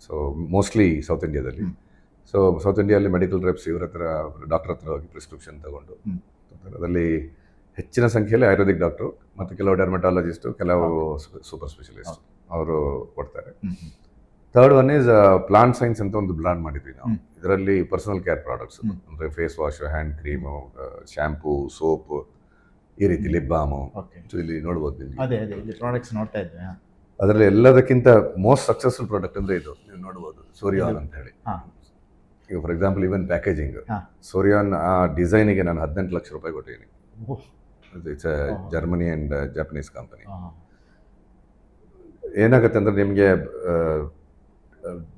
So mostly south ಇಂಡಿಯಾದಲ್ಲಿ. ಸೊ ಸೌತ್ ಇಂಡಿಯಾದಲ್ಲಿ ಮೆಡಿಕಲ್ ರೆಪ್ಸ್ ಇವ್ರ ಹತ್ರ, ಡಾಕ್ಟರ್ ಹತ್ರ ಹೋಗಿ ಪ್ರಿಸ್ಕ್ರಿಪ್ಷನ್ ತಗೊಂಡು, ಅದರಲ್ಲಿ ಹೆಚ್ಚಿನ ಸಂಖ್ಯೆಯಲ್ಲಿ ಆಯುರ್ವೇದಿಕ್ ಡಾಕ್ಟ್ರು ಮತ್ತು ಕೆಲವು ಡರ್ಮಟಾಲಜಿಸ್ಟು, ಕೆಲವು ಸೂಪರ್ ಸ್ಪೆಷಲಿಸ್ಟ್ ಅವರು ಕೊಡ್ತಾರೆ. Third one is plant science ಅಂತ ಒಂದು ಬ್ರಾಂಡ್ ಮಾಡಿದ್ವಿ ನಾವು. ಇದರಲ್ಲಿ ಪರ್ಸನಲ್ ಕೇರ್ ಪ್ರಾಡಕ್ಟ್ಸ್ ಅಂದರೆ face wash, hand cream, shampoo, soap, ಈ ರೀತಿ ಲಿಪ್ ಬಾಮು. ಇಲ್ಲಿ ನೋಡ್ಬೋದು ನಿಮಗೆ ಪ್ರಾಡಕ್ಟ್ಸ್ ನೋಡ್ತಾ ಇದ್ವಿ. ಅದರಲ್ಲಿ ಎಲ್ಲದಕ್ಕಿಂತ ಮೋಸ್ಟ್ ಸಕ್ಸಸ್ಫುಲ್ ಪ್ರಾಡಕ್ಟ್ ಅಂದರೆ ಇದು, ನೀವು ನೋಡ್ಬೋದು, ಸೋರಿಯಾನ್ ಅಂತ ಹೇಳಿ. ಈಗ ಫಾರ್ ಎಕ್ಸಾಂಪಲ್ ಈವನ್ ಪ್ಯಾಕೇಜಿಂಗ್, ಸೋರಿಯಾನ್ ಆ ಡಿಸೈನಿಗೆ ನಾನು 18 ಲಕ್ಷ ರೂಪಾಯಿ ಕೊಟ್ಟಿದ್ದೀನಿ. It's A Germany and Japanese company. ಏನಾಗುತ್ತೆ ಅಂದರೆ ನಿಮಗೆ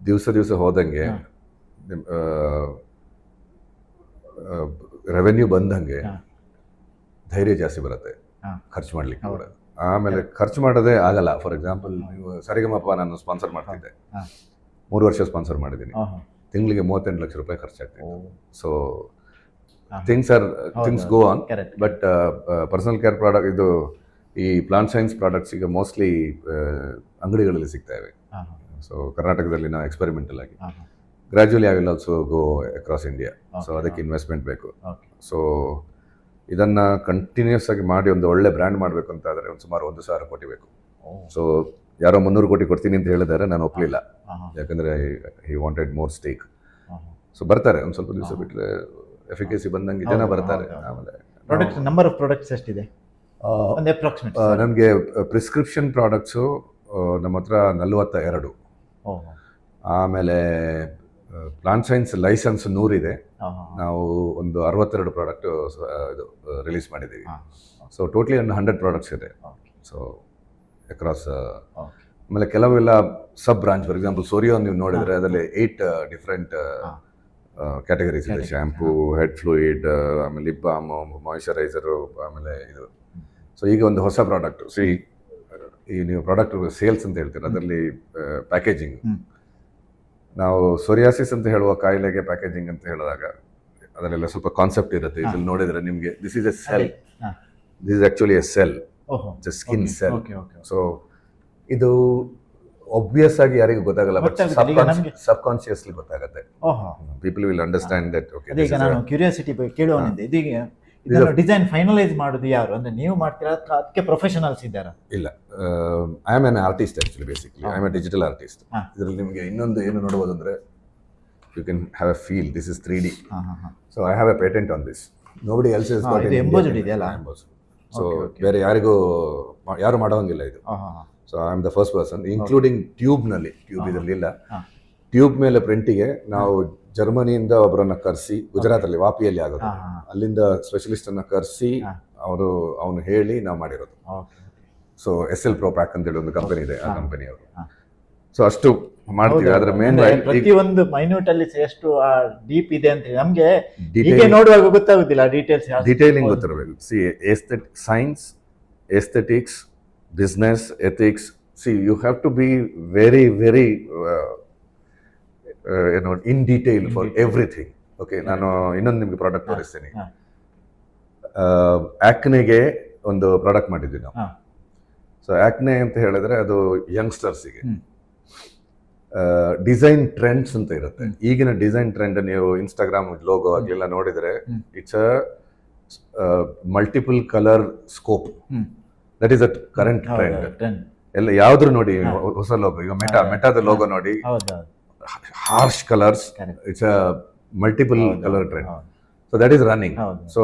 ದಿವಸ ಹೋದಂಗೆ ರೆವೆನ್ಯೂ ಬಂದಂಗೆ ಧೈರ್ಯ ಜಾಸ್ತಿ ಬರುತ್ತೆ ಖರ್ಚು ಮಾಡ್ಲಿಕ್ಕೆ ಕೂಡ. ಆಮೇಲೆ ಖರ್ಚು ಮಾಡೋದೇ ಆಗಲ್ಲ. ಫಾರ್ ಎಕ್ಸಾಂಪಲ್ ನೀವು ಸರಿಗಮಪ ನಾನು ಸ್ಪಾನ್ಸರ್ ಮಾಡ್ತಿದ್ದೆ, 3 ವರ್ಷ ಸ್ಪಾನ್ಸರ್ ಮಾಡಿದ್ದೀನಿ. ತಿಂಗಳಿಗೆ 38 ಲಕ್ಷ ರೂಪಾಯಿ ಖರ್ಚಾಗ್ತಿದೆ. So things go on. But personal care product, ಇದು ಈ ಪ್ಲಾಂಟ್ ಸೈನ್ಸ್ ಪ್ರಾಡಕ್ಟ್ಸ್ ಈಗ ಮೋಸ್ಟ್ಲಿ ಅಂಗಡಿಗಳಲ್ಲಿ ಸಿಗ್ತಾ ಇವೆ. ಸೊ ಕರ್ನಾಟಕದಲ್ಲಿ ನಾವು ಎಕ್ಸ್ಪೆರಿಮೆಂಟಲ್ ಆಗಿ, gradually I will also go across India. So ಅದಕ್ಕೆ ಇನ್ವೆಸ್ಟ್ಮೆಂಟ್ ಬೇಕು. ಸೊ ಇದನ್ನು ಕಂಟಿನ್ಯೂಸ್ ಆಗಿ ಮಾಡಿ ಒಂದು ಒಳ್ಳೆ ಬ್ರ್ಯಾಂಡ್ ಮಾಡಬೇಕು ಅಂತ ಆದರೆ ಒಂದು ಸುಮಾರು 1,000 ಕೋಟಿ ಬೇಕು. ಸೊ ಯಾರೋ 300 ಕೋಟಿ ಕೊಡ್ತೀನಿ ಅಂತ ಹೇಳಿದ್ದಾರೆ, ನಾನು ಒಪ್ಪಲಿಲ್ಲ. ಯಾಕಂದರೆ he wanted more stake. So ಬರ್ತಾರೆ, ಒಂದು ಸ್ವಲ್ಪ ದಿವಸ ಬಿಟ್ಟರೆ ಎಫಿಕಸಿ ಬಂದಂಗೆ ಜನ ಬರ್ತಾರೆ. ಆಮೇಲೆ ಪ್ರಾಡಕ್ಟ್ ನಂಬರ್ ಆಫ್ ಪ್ರಾಡಕ್ಟ್ಸ್ ಎಷ್ಟಿದೆ ನಮಗೆ? ಪ್ರಿಸ್ಕ್ರಿಪ್ಷನ್ ಪ್ರಾಡಕ್ಟ್ಸು ನಮ್ಮ ಹತ್ರ 42. ಆಮೇಲೆ ಪ್ಲಾಂಟ್ ಸೈನ್ಸ್ ಲೈಸೆನ್ಸ್ 100 ಇದೆ. ನಾವು ಒಂದು 62 ಪ್ರಾಡಕ್ಟ್ ಇದು ರಿಲೀಸ್ ಮಾಡಿದ್ದೀವಿ. ಸೊ ಟೋಟ್ಲಿ ಒಂದು 100 ಪ್ರಾಡಕ್ಟ್ಸ್ ಇದೆ. So across. ಆಮೇಲೆ ಕೆಲವೆಲ್ಲ ಸಬ್ ಬ್ರಾಂಚ್, ಫಾರ್ ಎಕ್ಸಾಂಪಲ್ ಸೋರಿಯಾನ್ ನೀವು ನೋಡಿದರೆ ಅದರಲ್ಲಿ 8 ಡಿಫ್ರೆಂಟ್ ಕ್ಯಾಟಗರೀಸ್ ಇದೆ. ಶ್ಯಾಂಪೂ, ಹೆಡ್ ಫ್ಲೂಯಿಡ್, ಆಮೇಲೆ ಲಿಪ್ ಬಾಮ್, ಮಾಯಿಶ್ಚರೈಸರು, ಆಮೇಲೆ ಇದು. ಸೊ ಈಗ ಒಂದು ಹೊಸ ಪ್ರಾಡಕ್ಟ್, ಈ ನೀವು ಪ್ರಾಡಕ್ಟ್ ಸೇಲ್ಸ್ ಅಂತ ಹೇಳ್ತೀರ, ಅದರಲ್ಲಿ ಪ್ಯಾಕೇಜಿಂಗ್. ನಾವು ಸೋರಿಯಾಸಿಸ್ ಅಂತ ಹೇಳುವ ಕಾಯಿಲೆಗೆ ಪ್ಯಾಕೇಜಿಂಗ್ ಅಂತ ಹೇಳಿದಾಗ ಅದರಲ್ಲೆಲ್ಲ ಸ್ವಲ್ಪ ಕಾನ್ಸೆಪ್ಟ್ ಇರುತ್ತೆ. ಇದ್ರಲ್ಲಿ ನೋಡಿದರೆ ನಿಮಗೆ this is A cell, this is actually A cell, skin cell. So ಇದು ಒಬ್ವಿಯಸ್ ಆಗಿ ಯಾರಿಗೂ ಗೊತ್ತಾಗಲ್ಲ, ಬಟ್ ಸಬ್ ಕಾನ್ಶಿಯಸ್ಲಿ ಗೊತ್ತಾಗುತ್ತೆ. People will understand that. Okay, ಈಗ ನಾನು ಕ್ಯೂರಿಯಾಸಿಟಿ ಕೇಳೋನಿದ್ದೆ, ಇದೀಗ ಇದನ್ನು ಡಿಸೈನ್ ಫೈನಲೈಸ್ ಮಾಡೋದು ಯಾರು? ಅಂದ್ರೆ ನೀವು ಮಾಡ್ತೀರಾ ಅಥವಾ ಅದಕ್ಕೆ ಪ್ರೊಫೆಷನಲ್ಸ್ ಇದ್ದಾರಾ? ಇಲ್ಲ, I am an artist actually. Basically I am a digital artist. ಇದರಲ್ಲಿ ನಿಮಗೆ ಇನ್ನೊಂದು ಏನು ನೋಡ್ಬೋದು ಅಂದರೆ, you can have a feel this is 3D. So I have a patent on this. Nobody else is got it. Embossed ಇದೆಯಲ್ಲ. So ಬೇರೆ ಯಾರು ಮಾಡೋಂಗಿಲ್ಲ ಇದು. So I am the first person, including ಟ್ಯೂಬ್ನಲ್ಲಿ. ಟ್ಯೂಬ್ ಇದರಲ್ಲಿಲ್ಲ. ಟ್ಯೂಬ್ ಮೇಲೆ ಪ್ರಿಂಟಿಗೆ ನಾವು ಜರ್ಮನಿಯಿಂದ ಒಬ್ಬರನ್ನ ಕರೆಸಿ, ಗುಜರಾತಲ್ಲಿ ವಾಪಿಯಲ್ಲಿ ಆಗೋದು, ಅಲ್ಲಿಂದ ಸ್ಪೆಷಲಿಸ್ಟ್ ಅನ್ನ ಕರೆಸಿ ಅವನು ಹೇಳಿ ನಾವು ಮಾಡಿರೋದು. ಸೊ SL Pro Pack ಅಂತೇಳಿ ಒಂದು ಕಂಪನಿ ಇದೆ, ಆ ಕಂಪನಿಯವರು. ಸೊ ಅಷ್ಟು ಮಾಡ್ತೀವಿ. ಹೌದು, ಅದ್ರ ಮೇನ್ ಅಂದ್ರೆ ಪ್ರತಿಯೊಂದು ಮೈನ್ಯೂಟ್ ಅಲ್ಲಿ ಎಷ್ಟು ಡೀಪ್ ಇದೆ ಅಂತ ನಮ್ಗೆ Detail- ಹೀಗೆ ನೋಡುವಾಗ ಗೊತ್ತಾಗುದಿಲ್ಲ ಡೀಟೇಲ್ಸ್. ಡಿಟೇಲಿಂಗ್ ಗೊತ್ತಿರಬೇಕು. See science, aesthetics, business, ethics. See you have to be very very in detail for everything. Okay, ನಾನು ಇನ್ನೊಂದು ನಿಮ್ಗೆ ಪ್ರಾಡಕ್ಟ್ ತೋರಿಸ್ತೀನಿ. ಆಕ್ನೆಗೆ ಒಂದು ಪ್ರಾಡಕ್ಟ್ ಮಾಡಿದ್ವಿ ನಾವು. ಸೊ ಆಕ್ನೆ ಅಂತ ಹೇಳಿದ್ರೆ ಅದು ಯಂಗ್ಸ್ಟರ್ಸಿಗೆ ಡಿಸೈನ್ ಟ್ರೆಂಡ್ಸ್ ಅಂತ ಇರುತ್ತೆ. ಈಗಿನ ಡಿಸೈನ್ ಟ್ರೆಂಡ್ ನೀವು ಇನ್ಸ್ಟಾಗ್ರಾಮ್ ಲೋಗೋ ಆಗ್ಲೆಲ್ಲ ನೋಡಿದ್ರೆ it's a multiple colour scope. That is a current trend. ಎಲ್ಲ ಯಾವ್ದು ನೋಡಿ ಹೊಸ ಲೋಗೋ, ಈಗ ಮೆಟಾದ ಲೋಗೋ ನೋಡಿ, harsh colours, it's a multiple colour trend. So that is running. So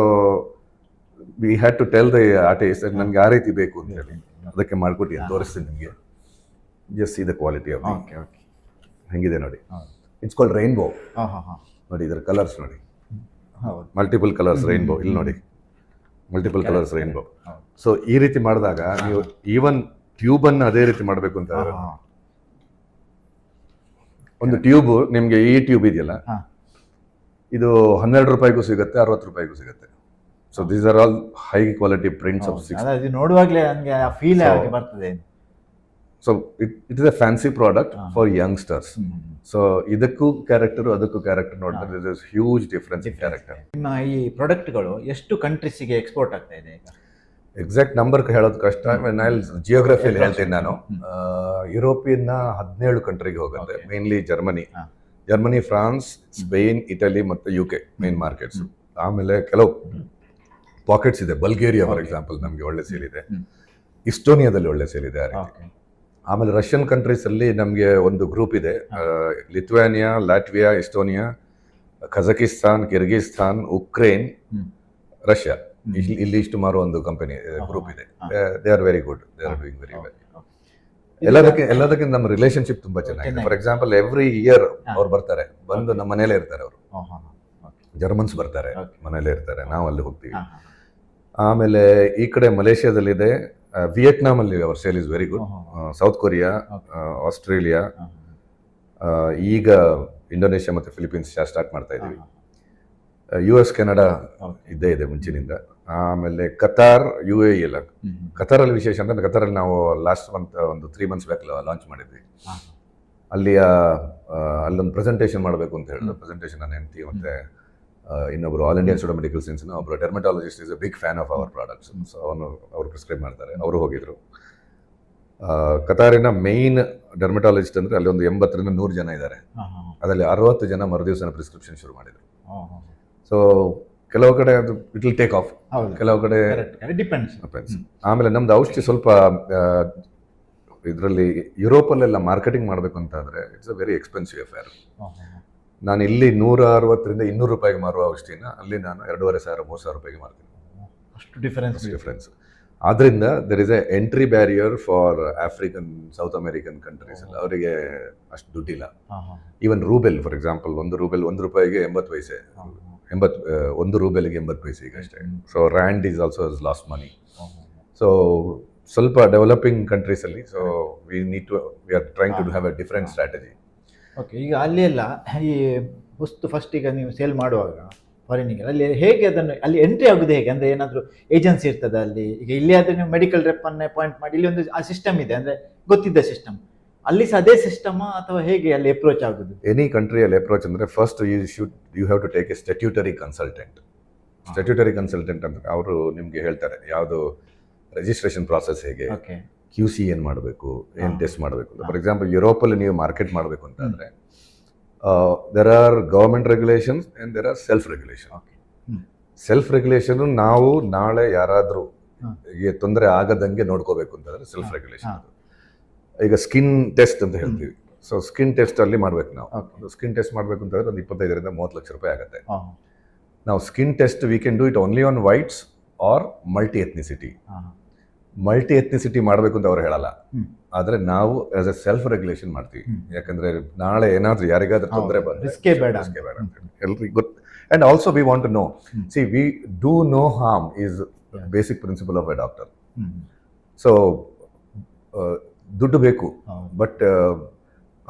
we had to tell the artist ನನಗೆ ಆ ರೀತಿ ಬೇಕು ಅಂತ ಹೇಳಿ ಅದಕ್ಕೆ ಮಾಡ್ಕೊಟ್ಟು ತೋರಿಸ್ತೀನಿ ನಿಮಗೆ. Just C the quality of ಹೆಂಗಿದೆ ನೋಡಿ. It's called rainbow. ನೋಡಿ ಇದರ ಕಲರ್ಸ್ ನೋಡಿ, ಮಲ್ಟಿಪಲ್ ಕಲರ್ಸ್ ರೈನ್ಬೋ. ಇಲ್ಲಿ ನೋಡಿ ಮಲ್ಟಿಪಲ್ ಕಲರ್ಸ್ ರೈನ್ಬೋ. ಸೊ ಈ ರೀತಿ ಮಾಡಿದಾಗ ನೀವು ಈವನ್ ಟ್ಯೂಬ್ ಅನ್ನು ಅದೇ ರೀತಿ ಮಾಡಬೇಕು ಅಂತ ಒಂದು ಟ್ಯೂಬ್ ನಿಮ್ಗೆ ಈ ಟ್ಯೂಬ್ ಇದೆಯಲ್ಲ, ಇದು 12 ರೂಪಾಯಿಗೂ ಸಿಗುತ್ತೆ, 60 ರೂಪಾಯಿಗೂ ಸಿಗುತ್ತೆ. So these are all high quality prints of 6. ನೋಡುವಾಗಲೇ ನನಗೆ ಆ ಫೀಲ್ ಆಗಿ ಬರ್ತದೆ. So it is A fancy product for youngsters. So ಇದಕ್ಕೂ ಕ್ಯಾರೆಕ್ಟರ್ ಅದಕ್ಕೂ ಕ್ಯಾರೆಕ್ಟರ್ ನೋಡಿದ್ರೆ this is huge difference in character. ನಿಮ್ಮ ಈ ಪ್ರಾಡಕ್ಟ್ಗಳು ಎಷ್ಟು ಕಂಟ್ರೀಸಿಗೆ ಎಕ್ಸ್ಪೋರ್ಟ್ ಆಗ್ತಾ ಇದೆ ಈಗ? ಎಕ್ಸಾಕ್ಟ್ ನಂಬರ್ ಹೇಳೋದು ಕಷ್ಟ. ಜಿಯೋಗ್ರಫಿಯಲ್ಲಿ ಹೇಳ್ತೀನಿ ನಾನು. ಯುರೋಪಿಯನ್ನ 17 ಕಂಟ್ರಿಗೆ ಹೋಗುತ್ತೆ, mainly Germany, France, Spain, Italy ಮತ್ತು UK ಮೇನ್ ಮಾರ್ಕೆಟ್ಸ್. ಆಮೇಲೆ ಕೆಲವು ಪಾಕೆಟ್ಸ್ ಇದೆ. ಬಲ್ಗೇರಿಯಾ ಫಾರ್ ಎಕ್ಸಾಂಪಲ್ ನಮಗೆ ಒಳ್ಳೆ ಸೇಲ್ ಇದೆ. ಇಸ್ಟೋನಿಯಾದಲ್ಲಿ ಒಳ್ಳೆ ಸೇಲ್ ಇದೆ ಆ ರೀತಿ. ಆಮೇಲೆ ರಷ್ಯನ್ ಕಂಟ್ರೀಸ್ ಅಲ್ಲಿ ನಮಗೆ ಒಂದು ಗ್ರೂಪ್ ಇದೆ. Lithuania, Latvia, Estonia, Kazakhstan, Kyrgyzstan, Ukraine, Russia. ಇಲ್ಲಿ ಇಷ್ಟು ಮಾರೋ ಒಂದು ಕಂಪನಿ ಗ್ರೂಪ್ ಇದೆ. They are very good, they are doing very well. ಎಲ್ಲದಕ್ಕಿಂತ ನಮ್ಮ ರಿಲೇಶನ್ಶಿಪ್ ತುಂಬಾ ಚೆನ್ನಾಗಿದೆ. ಫಾರ್ ಎಕ್ಸಾಂಪಲ್ ಎವ್ರಿ ಇಯರ್ ಅವ್ರು ಬರ್ತಾರೆ, ಬಂದು ನಮ್ಮ ಮನೇಲೇ ಇರ್ತಾರೆ. ಅವರು ಜರ್ಮನ್ಸ್ ಬರ್ತಾರೆ, ಮನೇಲೇ ಇರ್ತಾರೆ, ನಾವು ಅಲ್ಲಿ ಹೋಗ್ತೀವಿ. ಆಮೇಲೆ ಈ ಕಡೆ ಮಲೇಷಿಯಾದಲ್ಲಿದೆ, ವಿಯೆಟ್ನಾಂ ಅಲ್ಲಿ our sale is very good. South Korea, Australia, ಈಗ ಇಂಡೋನೇಷ್ಯಾ ಮತ್ತೆ ಫಿಲಿಪೀನ್ಸ್ ಸ್ಟಾರ್ಟ್ ಮಾಡ್ತಾ ಇದೀವಿ. US, ಕೆನಡಾ ಇದ್ದೇ ಇದೆ ಮುಂಚಿನಿಂದ. ಆಮೇಲೆ ಕತಾರ್, UAE ಎಲ್ಲ. ಕತಾರಲ್ಲಿ ವಿಶೇಷ ಅಂದ್ರೆ ಕತಾರಲ್ಲಿ ನಾವು ಲಾಸ್ಟ್ ಮಂತ್ ಒಂದು 3 months ಬ್ಯಾಕ್ ಲಾಂಚ್ ಮಾಡಿದ್ವಿ. ಅಲ್ಲೊಂದು ಪ್ರೆಸೆಂಟೇಷನ್ ಮಾಡಬೇಕು ಅಂತ ಹೇಳಿದ್ರು. ಪ್ರೆಸೆಂಟೇಷನ್ ನನ್ನ ಹೆಂಡತಿ ಮತ್ತೆ ಇನ್ನೊಬ್ರು All India Institute of Medical Science ಒಬ್ಬರು dermatologist is a big fan of our products. So ಅವರು ಪ್ರಿಸ್ಕ್ರೈಬ್ ಮಾಡ್ತಾರೆ, ಅವರು ಹೋಗಿದ್ರು. ಕತಾರಿನ ಮೇನ್ ಡೆರ್ಮಟಾಲಜಿಸ್ಟ್ ಅಂದ್ರೆ ಅಲ್ಲಿ ಒಂದು 80ರಿಂದ 100 ಜನ ಇದ್ದಾರೆ. ಅದರಲ್ಲಿ 60 ಜನ ಮರುದಿವಸನ ಪ್ರಿಸ್ಕ್ರಿಪ್ಷನ್ ಶುರು ಮಾಡಿದ್ರು. ಸೊ ಕೆಲವು ಕಡೆ ಅದು ಇಟ್ ವಿಲ್ ಟೇಕ್ ಆಫ್, ಕೆಲವು ಕಡೆ ಡಿಪೆಂಡ್ಸ್. ಆಮೇಲೆ ನಮ್ದು ಔಷಧಿ ಸ್ವಲ್ಪ ಇದರಲ್ಲಿ ಯುರೋಪಲ್ಲೆಲ್ಲ ಮಾರ್ಕೆಟಿಂಗ್ ಮಾಡಬೇಕು ಅಂತ ಆದರೆ it's a very expensive affair. ನಾನು ಇಲ್ಲಿ 160ರಿಂದ 200 ರೂಪಾಯಿಗೆ ಮಾರುವ ಔಷಧಿನ ಅಲ್ಲಿ ನಾನು 2500-3000 ರೂಪಾಯಿಗೆ ಮಾರ್ತೀನಿ. ಅಷ್ಟು ಡಿಫರೆನ್ಸ್. ಆದ್ರಿಂದ there is a entry barrier for African, South American countries ಎಲ್ಲ. ಅವರಿಗೆ ಅಷ್ಟು ದುಡ್ಡಿಲ್ಲ. Even rouble for example, 1 rouble 1 ರೂಪಾಯಿಗೆ 80 ಪೈಸೆ, 1 ರೂಬೆಲ್ಗೆ 80 ಪೈಸೆ ಈಗ ಅಷ್ಟೇ. So rand is also has lost money. So ಸ್ವಲ್ಪ ಡೆವಲಪಿಂಗ್ ಕಂಟ್ರೀಸ್ ಅಲ್ಲಿ, so we are trying to have a different strategy. Okay, ಈಗ ಅಲ್ಲಿ ಎಲ್ಲ ಈ ವಸ್ತು ಫಸ್ಟ್ ಈಗ ನೀವು ಸೇಲ್ ಮಾಡುವಾಗ ಫಾರಿನಿಗೆ ಅಲ್ಲಿ ಹೇಗೆ ಅದನ್ನು ಅಲ್ಲಿ ಎಂಟ್ರಿ ಆಗೋದು ಹೇಗೆ? ಅಂದರೆ ಏನಾದರೂ ಏಜೆನ್ಸಿ ಇರ್ತದೆ ಅಲ್ಲಿ? ಈಗ ಇಲ್ಲಿ ಆದರೆ ನೀವು ಮೆಡಿಕಲ್ ರೆಪ್ಪನ್ನೇ ಪಾಯಿಂಟ್ ಮಾಡಿ, ಇಲ್ಲಿ ಒಂದು ಆ ಸಿಸ್ಟಮ್ ಇದೆ, ಅಂದರೆ ಗೊತ್ತಿದ್ದ ಸಿಸ್ಟಮ್. ಅಲ್ಲಿ ಸಹ ಅದೇ ಸಿಸ್ಟಮ್ ಅಥವಾ ಹೇಗೆ ಅಲ್ಲಿ ಅಪ್ರೋಚ್ ಆಗೋದು? ಎನಿ ಕಂಟ್ರಿಯಲ್ಲಿ ಅಪ್ರೋಚ್ ಅಂದರೆ first you have to take a statutory consultant. Statutory consultant ಅಂತ ಅವರು ನಿಮಗೆ ಹೇಳ್ತಾರೆ ಯಾವುದು ರಿಜಿಸ್ಟ್ರೇಷನ್ ಪ್ರಾಸೆಸ್ ಹೇಗೆ, QC ಏನು ಮಾಡಬೇಕು, ಏನು ಟೆಸ್ಟ್ ಮಾಡಬೇಕು ಅಂತ. ಫಾರ್ ಎಕ್ಸಾಂಪಲ್ ಯುರೋಪಲ್ಲಿ ನೀವು ಮಾರ್ಕೆಟ್ ಮಾಡಬೇಕು ಅಂತ ಅಂದರೆ there are government regulations and there are self regulation. Self regulation ನಾವು ನಾಳೆ ಯಾರಾದರೂ ತೊಂದರೆ ಆಗದಂಗೆ ನೋಡ್ಕೋಬೇಕು ಅಂತಂದರೆ ಸೆಲ್ಫ್ ರೆಗ್ಯುಲೇಷನ್. ಈಗ ಸ್ಕಿನ್ ಟೆಸ್ಟ್ ಅಂತ ಹೇಳ್ತೀವಿ. ಸೊ ಸ್ಕಿನ್ ಟೆಸ್ಟ್ ಅಲ್ಲಿ ಮಾಡ್ಬೇಕು ನಾವು. ಸ್ಕಿನ್ ಟೆಸ್ಟ್ ಮಾಡಬೇಕು ಅಂತಂದ್ರೆ ಒಂದು 25ರಿಂದ 30 ಲಕ್ಷ ರೂಪಾಯಿ ಆಗುತ್ತೆ. ನಾವು skin test we can do it only on whites or multi ethnicity. Multi ethnicity ಮಾಡಬೇಕು ಅಂತ ಅವ್ರು ಹೇಳಲ್ಲ, ಆದರೆ ನಾವು ಆಸ್ ಎ ಸೆಲ್ಫ್ ರೆಗ್ಯುಲೇಷನ್ ಮಾಡ್ತೀವಿ. ಯಾಕಂದ್ರೆ ನಾಳೆ ಏನಾದರೂ ಯಾರಿಗಾದ್ರೂ ತೊಂದರೆ ಬಂದ್ರೆ ರಿಸ್ಕೇ ಬೇಡ ಎಲ್ರಿಗೂ ಗೊತ್ತು. And also we want to know, see we do no harm is basic principle of a doctor. So ದುಡ್ಡು ಬೇಕು, ಬಟ್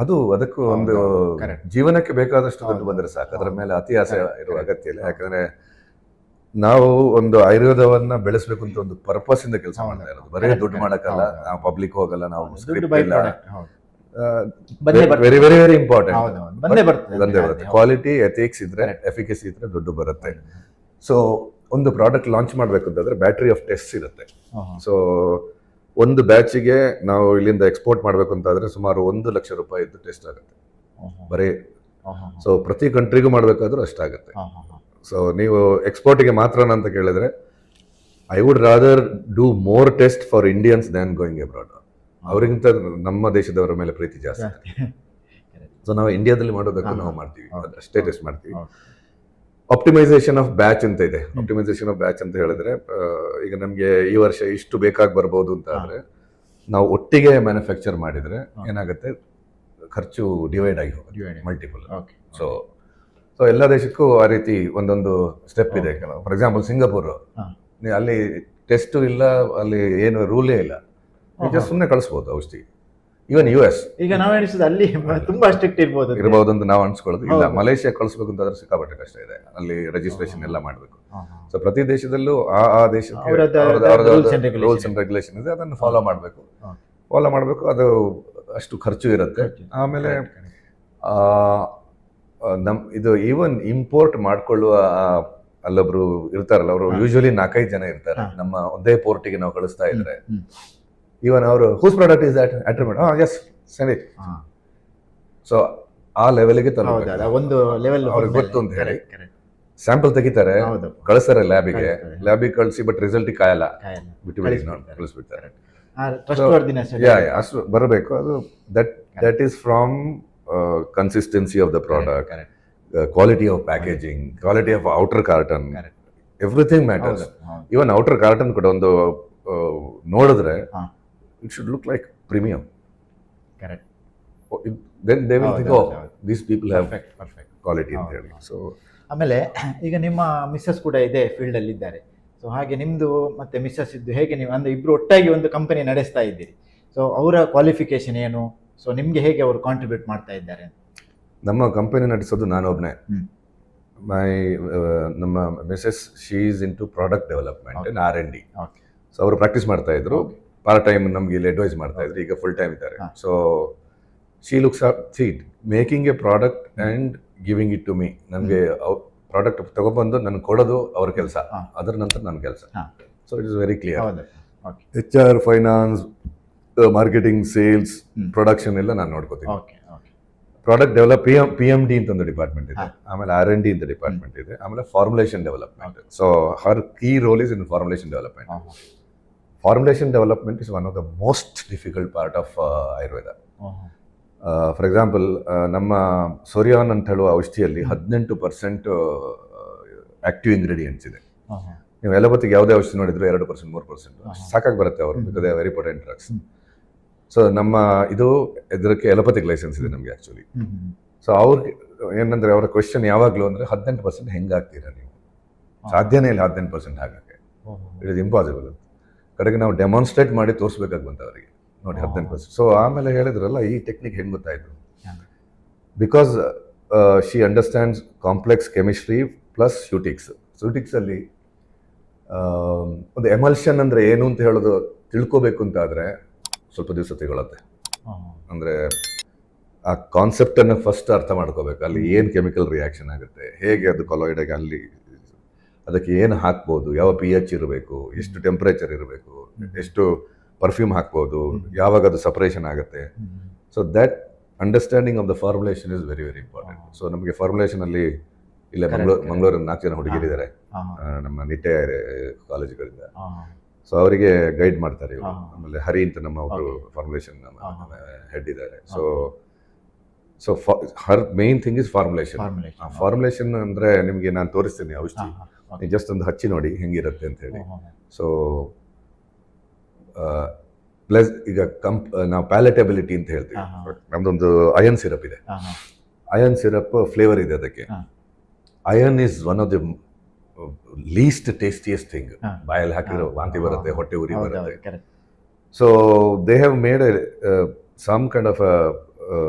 ಅದು ಅದಕ್ಕೂ ಒಂದು correct. ಜೀವನಕ್ಕೆ ಬೇಕಾದಷ್ಟು ದುಡ್ಡು ಬಂದರೆ ಸಾಕು, ಅದರ ಮೇಲೆ ಅತಿ ಆಸೆ ಇರುವ ಅಗತ್ಯ ಇಲ್ಲ. ಯಾಕಂದ್ರೆ ನಾವು ಒಂದು ಆಯುರ್ವೇದವನ್ನ ಬೆಳೆಸಬೇಕು ಅಂತ ಒಂದು ಪರ್ಪಸ್ ಇಂದ ಕೆಲಸ ಮಾಡ್ತಾ ಇರೋದು, ಬರೀ ದುಡ್ಡು ಮಾಡಕ್ಕಲ್ಲ. ನಾವು ಪಬ್ಲಿಕ್ ಹೋಗಲ್ಲ, ನಾವು ದುಡ್ಡು ಬೈ ಇಲ್ಲ. ಪ್ರಾಡಕ್ಟ್. ಹೌದು. ಬಂದೇ ಬರ್ತದೆ. Very very very important. ಹೌದು, ಬಂದೇ ಬರ್ತದೆ. ಬಂದೇ ಬರುತ್ತೆ. ಕ್ವಾಲಿಟಿ, ಎಥಿಕ್ಸ್ ಇದ್ರೆ, ಎಫಿಕಸಿ ಇದ್ರೆ ದುಡ್ಡು ಬರುತ್ತೆ. ಸೊ ಒಂದು ಪ್ರಾಡಕ್ಟ್ ಲಾಂಚ್ ಮಾಡ್ಬೇಕು ಅಂತಂದ್ರೆ ಬ್ಯಾಟರಿ ಆಫ್ ಟೆಸ್ಟ್ ಇರುತ್ತೆ. ಸೊ ಒಂದು ಬ್ಯಾಚಿಗೆ ನಾವು ಇಲ್ಲಿಂದ ಎಕ್ಸ್ಪೋರ್ಟ್ ಮಾಡ್ಬೇಕು ಅಂತಾದ್ರೆ ಸುಮಾರು 1 ಲಕ್ಷ ರೂಪಾಯಿದ್ದು ಟೆಸ್ಟ್ ಆಗುತ್ತೆ ಬರೀ. ಸೊ ಪ್ರತಿ ಕಂಟ್ರಿಗೂ ಮಾಡ್ಬೇಕಾದ್ರೂ ಅಷ್ಟಾಗುತ್ತೆ. ಸೊ ನೀವು ಎಕ್ಸ್ಪೋರ್ಟಿಗೆ ಮಾತ್ರ ಅಂತ ಕೇಳಿದ್ರೆ I would rather do more test for Indians than going abroad. ಅವರಿಗಿಂತ ನಮ್ಮ ದೇಶದವರ ಮೇಲೆ ಪ್ರೀತಿ ಜಾಸ್ತಿ. ಸೊ ನಾವು ಇಂಡಿಯಾದಲ್ಲಿ ಮಾಡೋದಕ್ಕೂ ನಾವು ಮಾಡ್ತೀವಿ, ಅಷ್ಟೇ ಟೆಸ್ಟ್ ಮಾಡ್ತೀವಿ. ಆಪ್ಟಿಮೈಸೇಷನ್ ಆಫ್ ಬ್ಯಾಚ್ ಅಂತ ಇದೆ. ಆಪ್ಟಿಮೈಸೇಷನ್ ಆಫ್ ಬ್ಯಾಚ್ ಅಂತ ಹೇಳಿದ್ರೆ ಈಗ ನಮಗೆ ಈ ವರ್ಷ ಇಷ್ಟು ಬೇಕಾಗಿ ಬರ್ಬೋದು ಅಂತ ಆದ್ರೆ ನಾವು ಒಟ್ಟಿಗೆ ಮ್ಯಾನುಫ್ಯಾಕ್ಚರ್ ಮಾಡಿದ್ರೆ ಏನಾಗುತ್ತೆ, ಖರ್ಚು ಡಿವೈಡ್ ಆಗಿ ಹೋಗುತ್ತೆ, ಮಲ್ಟಿಪಲ್. ಸೊ ಸೊ ಎಲ್ಲ ದೇಶಕ್ಕೂ ಆ ರೀತಿ ಒಂದೊಂದು ಸ್ಟೆಪ್ ಇದೆ. ಫಾರ್ ಎಕ್ಸಾಂಪಲ್ ಸಿಂಗಾಪುರ್, ಅಲ್ಲಿ ಟೆಸ್ಟ್ ಇಲ್ಲ, ಅಲ್ಲಿ ಏನು ರೂಲೇ ಇಲ್ಲ, ಸುಮ್ಮನೆ ಕಳಿಸ್ಬೋದು ಔಷಧಿ. ಈವನ್ US ಈಗ ನಾವು ಎಣಿಸಿದ ಅಲ್ಲಿ ತುಂಬಾ ಸ್ಟ್ರಿಕ್ಟ್ ಇರಬಹುದು ಅಂತ ನಾವು ಅನ್ಸ್ಕೊಳ್ಳೋದು. ಇಲ್ಲ, ಮಲೇಷ್ಯಾ ಕಳಿಸ್ಬೇಕು ಅಂತಂದ್ರೆ ಸಿಕ್ಕಾಪಟ್ಟೆ ಕಷ್ಟ ಇದೆ, ಅಲ್ಲಿ ರಿಜಿಸ್ಟ್ರೇಷನ್ ಎಲ್ಲ ಮಾಡಬೇಕು. ಸೊ ಪ್ರತಿ ದೇಶದಲ್ಲೂ ಆ ದೇಶಕ್ಕೆ ರೂಲ್ಸ್ ಅಂಡ್ ರೆಗ್ಯುಲೇಷನ್ ಇದೆ, ಅದನ್ನು ಫಾಲೋ ಮಾಡಬೇಕು. ಅದು ಅಷ್ಟು ಖರ್ಚು ಇರುತ್ತೆ. ಆಮೇಲೆ ಇದು ಈವನ್ ಇಂಪೋರ್ಟ್ ಮಾಡ್ಕೊಳ್ಳುವ ಅಲ್ಲೊಬ್ರು ಇರ್ತಾರಲ್ಲ, ಅವರು ಯೂಶುವಲಿ 4-5 ಜನ ಇರ್ತಾರೆ. ನಮ್ಮ ಒಂದೇ ಪೋರ್ಟಿಗೆ ನಾವು ಕಳಿಸ್ತಾ ಇದ್ರೆ ಈವನ್ ಅವರು whose product is that attribute, as send it. So ಆ ಲೆವೆಲ್ಗೆ ಒಂದು ಲೆವೆಲ್ ಅವ್ರಿಗೆ ಗೊತ್ತು ಅಂತ ಹೇಳಿ ಸ್ಯಾಂಪಲ್ ತೆಗಿತಾರೆ, ಕಳಿಸ್ತಾರೆ ಲ್ಯಾಬಿಗೆ ಕಳಿಸಿ, ಬಟ್ ರಿಸಲ್ಟ್ ಕಾಯಲ್ಲ, ಬಿಟ್ಟು ಕಳಿಸ್ಬಿಡ್ತಾರೆ. ಅಷ್ಟು ಬರಬೇಕು. ಅದು that is from consistency of the product, quality of packaging, quality of outer carton, everything matters. Even outer carton ಕೂಡ ಒಂದು ನೋಡಿದ್ರೆ it should look like premium. Correct. Then they will think, oh, these people have perfect quality ಅಂತ ಹೇಳಿ. So ಆಮೇಲೆ ಈಗ ನಿಮ್ಮ missus ಕೂಡ ಇದೇ ಫೀಲ್ಡ್ ಅಲ್ಲಿ ಇದ್ದಾರೆ. ಸೊ ಹಾಗೆ ನಿಮ್ದು ಮತ್ತೆ ಮಿಸ್ಸಸ್ ಇದ್ದು ಹೇಗೆ ನೀವು ಅಂದ್ರೆ ಇಬ್ರು ಒಟ್ಟಾಗಿ ಒಂದು ಕಂಪನಿ ನಡೆಸ್ತಾ ಇದ್ದೀರಿ. ಸೊ ಅವರ ಕ್ವಾಲಿಫಿಕೇಶನ್ ಏನು, ಸೊ ನಿಮ್ಗೆ ಹೇಗೆ ಅವರು ಕಾಂಟ್ರಿಬ್ಯೂಟ್ ಮಾಡ್ತಾ ಇದ್ದಾರೆ? ನಮ್ಮ ಕಂಪನಿ ನಡೆಸೋದು ನಾನೊಬ್ನೇ. ನಮ್ಮ missus she is in to product development and R&D. So ಅವರು ಪ್ರಾಕ್ಟೀಸ್ ಮಾಡ್ತಾ ಇದ್ರು, ಪಾರ್ಟ್ ಟೈಮ್ ನಮ್ಗೆ ಇಲ್ಲಿ ಅಡ್ವೈಸ್ ಮಾಡ್ತಾ ಇದ್ರು, ಈಗ ಫುಲ್ ಟೈಮ್ ಇದ್ದಾರೆ. So she looks up making a product and giving it to me. ನನಗೆ ಪ್ರಾಡಕ್ಟ್ ತಗೊಬಂದು ನನಗೆ ಕೊಡೋದು ಅವ್ರ ಕೆಲಸ, ಅದರ ನಂತರ ನನ್ನ ಕೆಲಸ. So it is very clear. HR, finance, marketing, sales, production ಎಲ್ಲ ನಾನು ನೋಡ್ಕೋತೀನಿ. ಪ್ರಾಡಕ್ಟ್ ಡೆವಲಪ್ PMD ಅಂತ ಒಂದು ಡಿಪಾರ್ಟ್ಮೆಂಟ್ ಇದೆ, ಆಮೇಲೆ R&D ಅಂತ ಡಿಪಾರ್ಟ್ಮೆಂಟ್ ಇದೆ, ಆಮೇಲೆ formulation development. So Har key role is in formulation development. Formulation development is one of the most difficult part of Ayurveda. For example, ನಮ್ಮ ಸೋರಿಯಾನ್ ಅಂತ ಹೇಳುವ ಔಷಧಿಯಲ್ಲಿ 18% ಆಕ್ಟಿವ್ ಇಂಗ್ರೀಡಿಯೆಂಟ್ಸ್ ಇದೆ. ನೀವು ಎಲೋಪತಿಗೆ ಯಾವುದೇ ಔಷಧಿ ನೋಡಿದ್ರು 2%, 3% ಸಾಕಾಗಿ ಬರುತ್ತೆ ಅವರು, because they are very potent drugs. So ನಮ್ಮ ಇದಕ್ಕೆ ಎಲೋಪತಿಕ್ ಲೈಸೆನ್ಸ್ ಇದೆ ನಮಗೆ ಆ್ಯಕ್ಚುಲಿ. ಸೊ ಅವ್ರಿಗೆ ಏನಂದ್ರೆ ಅವರ ಕ್ವೆಶನ್ ಯಾವಾಗಲೂ ಅಂದರೆ 18% ಹೆಂಗಾಗ್ತೀರಾ ನೀವು? ಸಾಧ್ಯನೇ ಇಲ್ಲ 18% ಹಾಗಕ್ಕೆ, ಇಟ್ ಇಸ್ ಇಂಪಾಸಿಬಲ್. ಕಡೆಗೆ ನಾವು ಡೆಮಾನ್ಸ್ಟ್ರೇಟ್ ಮಾಡಿ ತೋರಿಸ್ಬೇಕಾಗಿ ಬಂತು ಅವರಿಗೆ, ನೋಡಿ 18%. ಸೊ ಆಮೇಲೆ ಹೇಳಿದ್ರಲ್ಲ, ಈ ಟೆಕ್ನಿಕ್ ಹೆಂಗೆ ಗೊತ್ತಾಯಿತು? Because she understands complex chemistry plus ಸ್ಯೂಟಿಕ್ಸಲ್ಲಿ ಒಂದು ಎಮಲ್ಷನ್ ಅಂದರೆ ಏನು ಅಂತ ಹೇಳೋದು ತಿಳ್ಕೋಬೇಕು ಅಂತ ಆದರೆ ಸ್ವಲ್ಪ ದಿವಸ ತಗೊಳುತ್ತೆ. ಅಂದರೆ ಆ ಕಾನ್ಸೆಪ್ಟನ್ನು ಫಸ್ಟ್ ಅರ್ಥ ಮಾಡ್ಕೋಬೇಕು. ಅಲ್ಲಿ ಏನು ಕೆಮಿಕಲ್ ರಿಯಾಕ್ಷನ್ ಆಗುತ್ತೆ, ಹೇಗೆ ಅದು ಕೊಲಾಯ್ಡ್ ಆಗಿ ಅಲ್ಲಿ ಅದಕ್ಕೆ ಏನು ಹಾಕ್ಬೋದು, ಯಾವ pH ಇರಬೇಕು, ಎಷ್ಟು ಟೆಂಪ್ರೇಚರ್ ಇರಬೇಕು, ಎಷ್ಟು ಪರ್ಫ್ಯೂಮ್ ಹಾಕ್ಬೋದು, ಯಾವಾಗ ಅದು ಸಪರೇಷನ್ ಆಗುತ್ತೆ. So that understanding of the formulation is very very important. So ನಮಗೆ ಫಾರ್ಮುಲೇಷನಲ್ಲಿ ಇಲ್ಲೇ ಮಂಗಳೂರಲ್ಲಿ 4 ಜನ ಹುಡುಗಿರಿದ್ದಾರೆ ನಮ್ಮ ನಿಟ್ಟೆ ಕಾಲೇಜುಗಳಿಂದ. ಸೊ ಅವರಿಗೆ ಗೈಡ್ ಮಾಡ್ತಾರೆ ಇವರು. ಆಮೇಲೆ ಹರಿ ಅಂತ ನಮ್ಮ ಒಬ್ಬರು ಫಾರ್ಮುಲೇಷನ್ ಹೆಡ್ ಇದ್ದಾರೆ. So Har main thing is formulation. Formulation ಅಂದರೆ ನಿಮಗೆ ನಾನು ತೋರಿಸ್ತೀನಿ ಔಷಧಿ, ನೀವು ಜಸ್ಟ್ ಒಂದು ಹಚ್ಚಿ ನೋಡಿ ಹೆಂಗಿರುತ್ತೆ ಅಂತ ಹೇಳಿ. ಸೊ ಪ್ಲಸ್ ಈಗ ನಾವು ಪ್ಯಾಲೆಟಬಿಲಿಟಿ ಅಂತ ಹೇಳ್ತೀವಿ. ನಮ್ದೊಂದು ಅಯನ್ ಸಿರಪ್ ಇದೆ, ಅಯನ್ ಸಿರಪ್ ಫ್ಲೇವರ್ ಇದೆ ಅದಕ್ಕೆ. Iron is one of the least tastiest thing. ಬಾಯಲ್ಲಿ ಹಾಕಿದ್ರೆ ವಾಂತಿ ಬರುತ್ತೆ, ಹೊಟ್ಟೆ ಉರಿ ಬರುತ್ತೆ. So they have made some kind of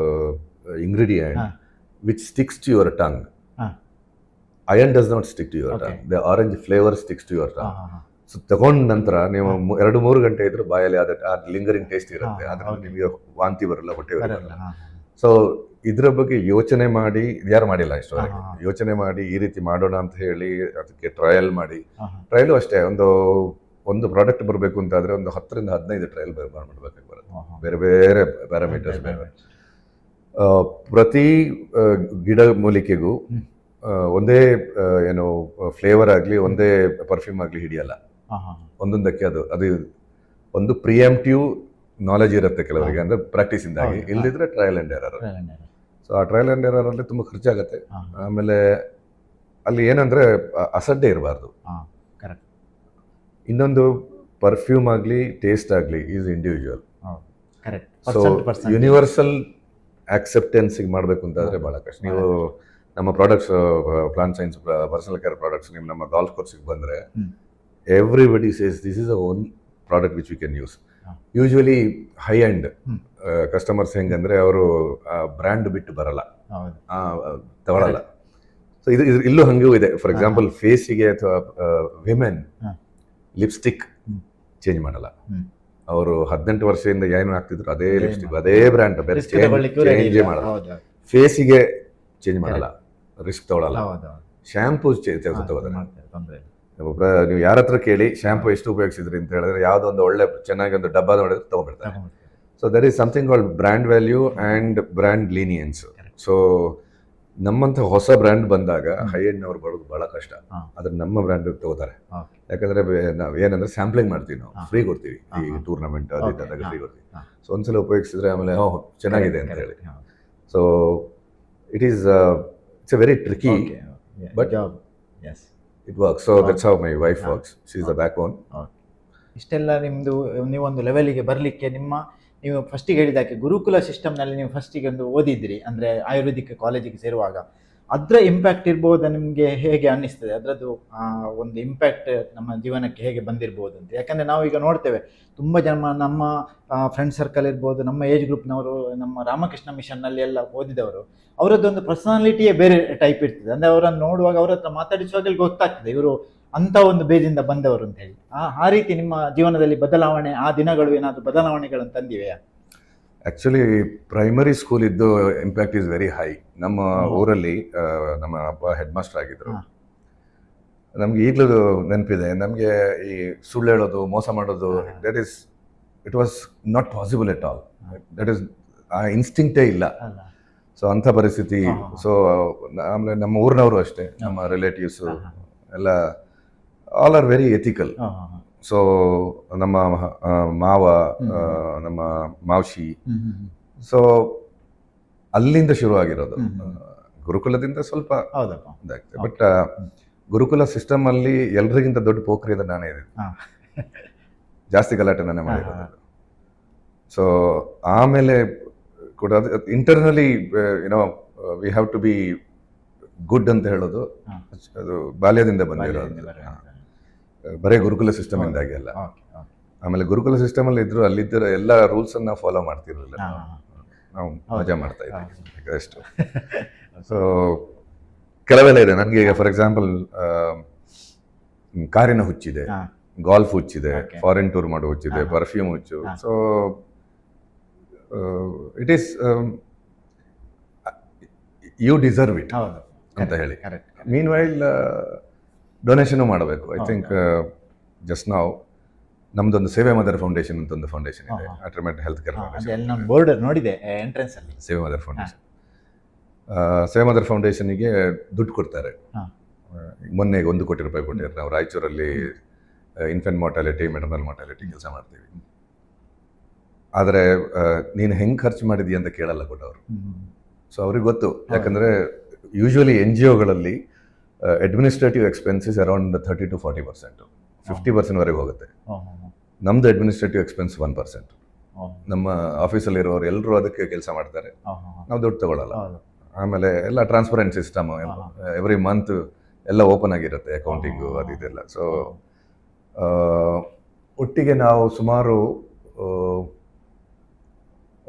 ingredient ಹಾ. which sticks to your tongue. ಹಾ. Iron does not stick to your Okay. tongue. The orange flavor sticks to your ಹಾ, tongue. ಹಾ, ಹಾ. ಸೊ ತಗೊಂಡ ನಂತರ ನೀವು 2-3 ಗಂಟೆ ಇದ್ರೂ ಬಾಯಲ್ಲಿ ಆ ಲಿಂಗರಿಂಗ್ ಟೇಸ್ಟ್ ಇರುತ್ತೆ, ಹಾ, ಅದರಿಂದ okay. ನಿಮಗೆ ವಾಂತಿ ಬರಲ್ಲ, ಹೊಟ್ಟೆ ಬರಲ್ಲ. ಬರಲ್ಲ. ಹಾ, ಸೊ ಇದ್ರ ಬಗ್ಗೆ ಯೋಚನೆ ಮಾಡಿ, ಯಾರು ಮಾಡಿಲ್ಲ ಇಷ್ಟವರೆಗೆ, ಹಾ, ಹಾ. ಯೋಚನೆ ಮಾಡಿ ಈ ರೀತಿ ಮಾಡೋಣ ಅಂತ ಹೇಳಿ ಅದಕ್ಕೆ ಟ್ರಯಲ್ ಮಾಡಿ, ಹಾ, ಹಾ. ಟ್ರಯಲು ಅಷ್ಟೇ ಒಂದು ಪ್ರಾಡಕ್ಟ್ ಬರಬೇಕು ಅಂತಾದ್ರೆ ಒಂದು 10ರಿಂದ 15 ಟ್ರಯಲ್ ಮಾಡಬೇಕಾಗಿ ಬರುತ್ತೆ. ಹಾ, ಹಾ. ಬೇರೆ ಬೇರೆ ಪ್ಯಾರಾಮೀಟರ್ಸ್ ಬೇರೆ. ಪ್ರತಿ ಗಿಡ ಮೂಲಿಕೆಗೂ ಒಂದೇ ಏನು ಫ್ಲೇವರ್ ಆಗಲಿ, ಒಂದೇ ಪರ್ಫ್ಯೂಮ್ ಆಗಲಿ ಹಿಡಿಯಲ್ಲ. ಹಾ, ಹಾ. ಒಂದೊಂದಕ್ಕೆ ಅದು ಒಂದು ಪ್ರಿಯಂಪ್ಟಿವ್ ನಾಲೆಜ್ ಇರುತ್ತೆ ಕೆಲವರಿಗೆ, ಅಂದ್ರೆ ಪ್ರಾಕ್ಟೀಸ್ ಇಂದಾಗಿ. ಹೌದು. ಇಲ್ಲದಿದ್ರೆ ಟ್ರಯಲ್ ಅಂಡ್ ಎರರ್. ಸೊ ಆ ಟ್ರಯಲ್ ಅಂಡ್ ಎರರ್ ಅಲ್ಲಿ ತುಂಬಾ ಖರ್ಚಾಗುತ್ತೆ. ಹಾ. ಆಮೇಲೆ ಅಲ್ಲಿ ಏನಂದ್ರೆ ಅಸಡ್ಡೆ ಇರಬಾರ್ದು. ಹಾ, correct. ಇನ್ನೊಂದು ಪರ್ಫ್ಯೂಮ್ ಆಗಲಿ, ಟೇಸ್ಟ್ ಆಗಲಿ ಈಸ್ ಇಂಡಿವಿಜುವಲ್. ಹೌದು, correct. So Percent. Universal acceptance ಮಾಡಬೇಕು ಅಂತಾದ್ರೆ ಬಹಳ ಕಷ್ಟ. ನೀವು ನಮ್ಮ products, plant science personal care products, ನೀವು ನಮ್ಮ ಗಾಲ್ಫ್ ಕೋರ್ಸ್ಗೆ ಬಂದ್ರೆ everybody says this is a own product which we can use. Usually high end customers ಹೆಂಗಂದ್ರೆ ಅವರು ಬ್ರ್ಯಾಂಡ್ ಬಿಟ್ಟು ಬರಲ್ಲ, ಹೌದು. ತಗೊಳಲ್ಲ. ಸೊ ಇದು ಇಲ್ಲೂ ಹಂಗೂ ಇದೆ. ಫಾರ್ ಎಕ್ಸಾಂಪಲ್ ಫೇಸಿಗೆ ಅಥವಾ ವಿಮೆನ್ ಲಿಪ್ಸ್ಟಿಕ್ ಚೇಂಜ್ ಮಾಡಲ್ಲ. ಅವರು 18 ವರ್ಷದಿಂದ ಏನು ಹಾಕ್ತಿದ್ರು ಅದೇ ಲಿಪ್ಸ್ಟಿಕ್, ಅದೇ ಬ್ರ್ಯಾಂಡ್, ಬೇರೆ ಚೇಂಜ್ ಮಾಡಲ್ಲ. ಹೌದು. ಫೇಸಿಗೆ ಚೇಂಜ್ ಮಾಡಲ್ಲ, ರಿಸ್ಕ್ ತಗೊಳಲ್ಲ. ಹೌದು. ಶಾಂಪೂ ತಗೋತಾರೆ. ಮಾಡ್ತಾರೆ, ತೊಂದ್ರೆ ಇಲ್ಲ. ನೀವು ಯಾರ ಹತ್ರ ಕೇಳಿ ಶಾಂಪೂ ಎಷ್ಟು ಉಪಯೋಗಿಸಿದ್ರಿ ಅಂತ ಹೇಳಿದ್ರೆ ಯಾವುದೋ ಒಂದು ಒಳ್ಳೆ ಚೆನ್ನಾಗಿ ಒಂದು ಡಬ್ಬ ನೋಡಿದ್ರೆ ತಗೊಂಡ್ಬಿಡ್ತಾರೆ. So there is something called brand value and brand lenience. So ನಮ್ಮಂಥ ಹೊಸ ಬ್ರ್ಯಾಂಡ್ ಬಂದಾಗ ಹೈ ಎಂಡ್ ಅವ್ರು ಬರೋದು ಬಹಳ ಕಷ್ಟ. ಆದ್ರೆ ನಮ್ಮ ಬ್ರ್ಯಾಂಡ್ ತಗೋತಾರೆ. ಯಾಕಂದ್ರೆ ನಾವು ಏನಂದ್ರೆ ಸ್ಯಾಂಪ್ಲಿಂಗ್ ಮಾಡ್ತೀವಿ, ನಾವು ಫ್ರೀ ಕೊಡ್ತೀವಿ. ಈ ಟೂರ್ನಮೆಂಟ್ ಅದಿದ್ದಾಗ ಫ್ರೀ ಕೊಡ್ತೀವಿ. ಸೊ ಒಂದ್ಸಲ ಉಪಯೋಗಿಸಿದ್ರೆ ಆಮೇಲೆ ಚೆನ್ನಾಗಿದೆ ಅಂತ ಹೇಳಿ. So it's a very tricky, but yes, it works. So that's how my wife works. She's the backbone. ಇಷ್ಟೆಲ್ಲ ನಿಮ್ಮದು ನೀವೊಂದು ಲೆವೆಲಿಗೆ ಬರಲಿಕ್ಕೆ ನೀವು ಫಸ್ಟಿಗೆ ಹೇಳಿದಾಗೆ ಗುರುಕುಲ ಸಿಸ್ಟಮ್ನಲ್ಲಿ ನೀವು ಫಸ್ಟಿಗೆ ಒಂದು ಓದಿದ್ರಿ, ಅಂದರೆ ಆಯುರ್ವೇದಿಕ್ ಕಾಲೇಜಿಗೆ ಸೇರುವಾಗ ಅದರ ಇಂಪ್ಯಾಕ್ಟ್ ಇರ್ಬೋದು ನಿಮಗೆ ಹೇಗೆ ಅನ್ನಿಸ್ತದೆ? ಅದರದ್ದು ಒಂದು ಇಂಪ್ಯಾಕ್ಟ್ ನಮ್ಮ ಜೀವನಕ್ಕೆ ಹೇಗೆ ಬಂದಿರ್ಬೋದು ಅಂತ. ಯಾಕಂದರೆ ನಾವೀಗ ನೋಡ್ತೇವೆ ತುಂಬ ಜನ ನಮ್ಮ ಫ್ರೆಂಡ್ ಸರ್ಕಲ್ ಇರ್ಬೋದು, ನಮ್ಮ ಏಜ್ ಗ್ರೂಪ್ನವರು, ನಮ್ಮ ರಾಮಕೃಷ್ಣ ಮಿಷನ್ನಲ್ಲಿ ಎಲ್ಲ ಓದಿದವರು, ಅವರದ್ದೊಂದು ಪರ್ಸನಾಲಿಟಿಯೇ ಬೇರೆ ಟೈಪ್ ಇರ್ತದೆ. ಅಂದರೆ ಅವರನ್ನು ನೋಡುವಾಗ ಅವ್ರ ಹತ್ರ ಮಾತಾಡಿಸುವಾಗ ಗೊತ್ತಾಗ್ತದೆ ಇವರು ಅಂಥ ಒಂದು ಬೇಜಿಂದ ಬಂದವರು ಅಂತ ಹೇಳಿ. ಆ ರೀತಿ ನಿಮ್ಮ ಜೀವನದಲ್ಲಿ ಬದಲಾವಣೆ, ಆ ದಿನಗಳು ಏನಾದರೂ ಬದಲಾವಣೆಗಳನ್ನು ತಂದಿವೆಯಾ? ಆ್ಯಕ್ಚುಲಿ ಪ್ರೈಮರಿ ಸ್ಕೂಲ್ ಇದ್ದು ಇಂಪ್ಯಾಕ್ಟ್ ಈಸ್ ವೆರಿ ಹೈ. ನಮ್ಮ ಊರಲ್ಲಿ ನಮ್ಮ ಅಪ್ಪ ಹೆಡ್ ಮಾಸ್ಟರ್ ಆಗಿದ್ರು. ನಮ್ಗೆ ಈಗಲೂ ನೆನಪಿದೆ. ನಮಗೆ ಈ ಸುಳ್ಳು ಹೇಳೋದು, ಮೋಸ ಮಾಡೋದು, it was not possible at all. ಆ ಇನ್ಸ್ಟಿಂಕ್ಟೇ ಇಲ್ಲ. ಸೊ ಅಂಥ ಪರಿಸ್ಥಿತಿ. ಸೊ ಆಮೇಲೆ ನಮ್ಮ ಊರಿನವರು ಅಷ್ಟೇ, ನಮ್ಮ ರಿಲೇಟಿವ್ಸು ಎಲ್ಲ all are very ethical. So ನಮ್ಮ ಮಾವ, ನಮ್ಮ ಮಾವಶಿ, ಸೊ ಅಲ್ಲಿಂದ ಶುರುವಾಗಿರೋದು. ಗುರುಕುಲದಿಂದ ಸ್ವಲ್ಪ ಇದಾಗ್ತದೆ. ಬಟ್ ಗುರುಕುಲ ಸಿಸ್ಟಮ್ ಅಲ್ಲಿ ಎಲ್ರಿಗಿಂತ ದೊಡ್ಡ ಪೋಖ್ರಿಯಿಂದ ನಾನೇ ಇದೆ. ಜಾಸ್ತಿ ಗಲಾಟೆ ನಾನೇ ಮಾಡಿರೋದು. ಸೊ ಆಮೇಲೆ ಕೂಡ internally we have to be good ಅಂತ ಹೇಳೋದು ಅದು ಬಾಲ್ಯದಿಂದ ಬಂದಿರೋದು. ಬರೀ ಗುರುಕುಲ ಸಿಸ್ಟಮ್ ಇಂದಾಗಿ ಅಲ್ಲ. ಆಮೇಲೆ ಗುರುಕುಲ ಸಿಸ್ಟಮ್ ಅಲ್ಲಿ ಇದ್ರು ಅಲ್ಲಿದ್ದ ಎಲ್ಲ ರೂಲ್ಸ್ ಅನ್ನ ಫಾಲೋ ಮಾಡ್ತಿರ್ಲಿಲ್ಲ. ನಾವು ಮಜಾ ಮಾಡ್ತಾ ಇದ್ವಿ ಅಷ್ಟು. ಸೊ ಕೆಲವೆಲ್ಲ ಇದೆ ನನಗೆ. ಈಗ ಫಾರ್ ಎಕ್ಸಾಂಪಲ್ ಕಾರಿನ ಹುಚ್ಚಿದೆ, ಗಾಲ್ಫ್ ಹುಚ್ಚಿದೆ, ಫಾರಿನ್ ಟೂರ್ ಮಾಡೋ ಹುಚ್ಚಿದೆ, ಪರ್ಫ್ಯೂಮ್ ಹುಚ್ಚು. So it is you deserve it ಅಂತ ಹೇಳಿ. ಮೀನ್ ವೈಲ್ ಡೊನೇಷನ್ ಮಾಡಬೇಕು. ಐ ಥಿಂಕ್ ಜಸ್ಟ್ ನಾವು ನಮ್ದೊಂದು ಸೇವೆ ಮದರ್ ಫೌಂಡೇಶನ್ ಅಂತ ಒಂದು ಫೌಂಡೇಶನ್ ಇದೆ, ಅಟ್ರಮೆಂಟ್ ಹೆಲ್ತ್ ಕೇರ್ ಫೌಂಡೇಶನ್. ಬೋರ್ಡ್ ನೋಡಿದೆ ಎಂಟ್ರೆನ್ಸ್ ಅಲ್ಲಿ. ಸೇವೆ ಮದರ್ ಫೌಂಡೇಶನ್, ಸೇವೆ ಮದರ್ ಫೌಂಡೇಶನ್ಗೆ ದುಡ್ಡು ಕೊಡ್ತಾರೆ. ಮೊನ್ನೆ 1 ಕೋಟಿ ರೂಪಾಯಿ ಕೊಟ್ಟಿದ್ದಾರೆ. ನಾವು ರಾಯಚೂರಲ್ಲಿ ಇನ್ಫೆಂಟ್ ಮಾರ್ಟಾಲಿಟಿ, ಮೆಟರ್ನಲ್ ಮಾರ್ಟಾಲಿಟಿ ಕೆಲಸ ಮಾಡ್ತೀವಿ. ಆದರೆ ನೀನು ಹೆಂಗೆ ಖರ್ಚು ಮಾಡಿದೀಯ ಅಂತ ಕೇಳಲ್ಲ ಕೊಟ್ಟವರು. ಸೊ ಅವ್ರಿಗೆ ಗೊತ್ತು. ಯಾಕಂದರೆ ಯೂಶ್ವಲಿ NGOಗಳಲ್ಲಿ ಅಡ್ಮಿನಿಸ್ಟ್ರೇಟಿವ್ ಎಕ್ಸ್ಪೆನ್ಸಸ್ ಅರೌಂಡ್ 30 to 40%, 50% ವರೆಗೆ ಹೋಗುತ್ತೆ. ನಮ್ದು ಅಡ್ಮಿನಿಸ್ಟ್ರೇಟಿವ್ ಎಕ್ಸ್ಪೆನ್ಸ್ 1%. ನಮ್ಮ ಆಫೀಸಲ್ಲಿ ಇರೋರು ಎಲ್ಲರೂ ಅದಕ್ಕೆ ಕೆಲಸ ಮಾಡ್ತಾರೆ, ನಾವು ದುಡ್ಡು ತಗೊಳ್ಳಲ್ಲ. ಆಮೇಲೆ ಎಲ್ಲ ಟ್ರಾನ್ಸ್ಪರೆಂಟ್ ಸಿಸ್ಟಮ್, ಎವ್ರಿ ಮಂತ್ ಎಲ್ಲ ಓಪನ್ ಆಗಿರುತ್ತೆ ಅಕೌಂಟಿಂಗು ಅದು ಇದೆಲ್ಲ. ಸೊ ಒಟ್ಟಿಗೆ ನಾವು ಸುಮಾರು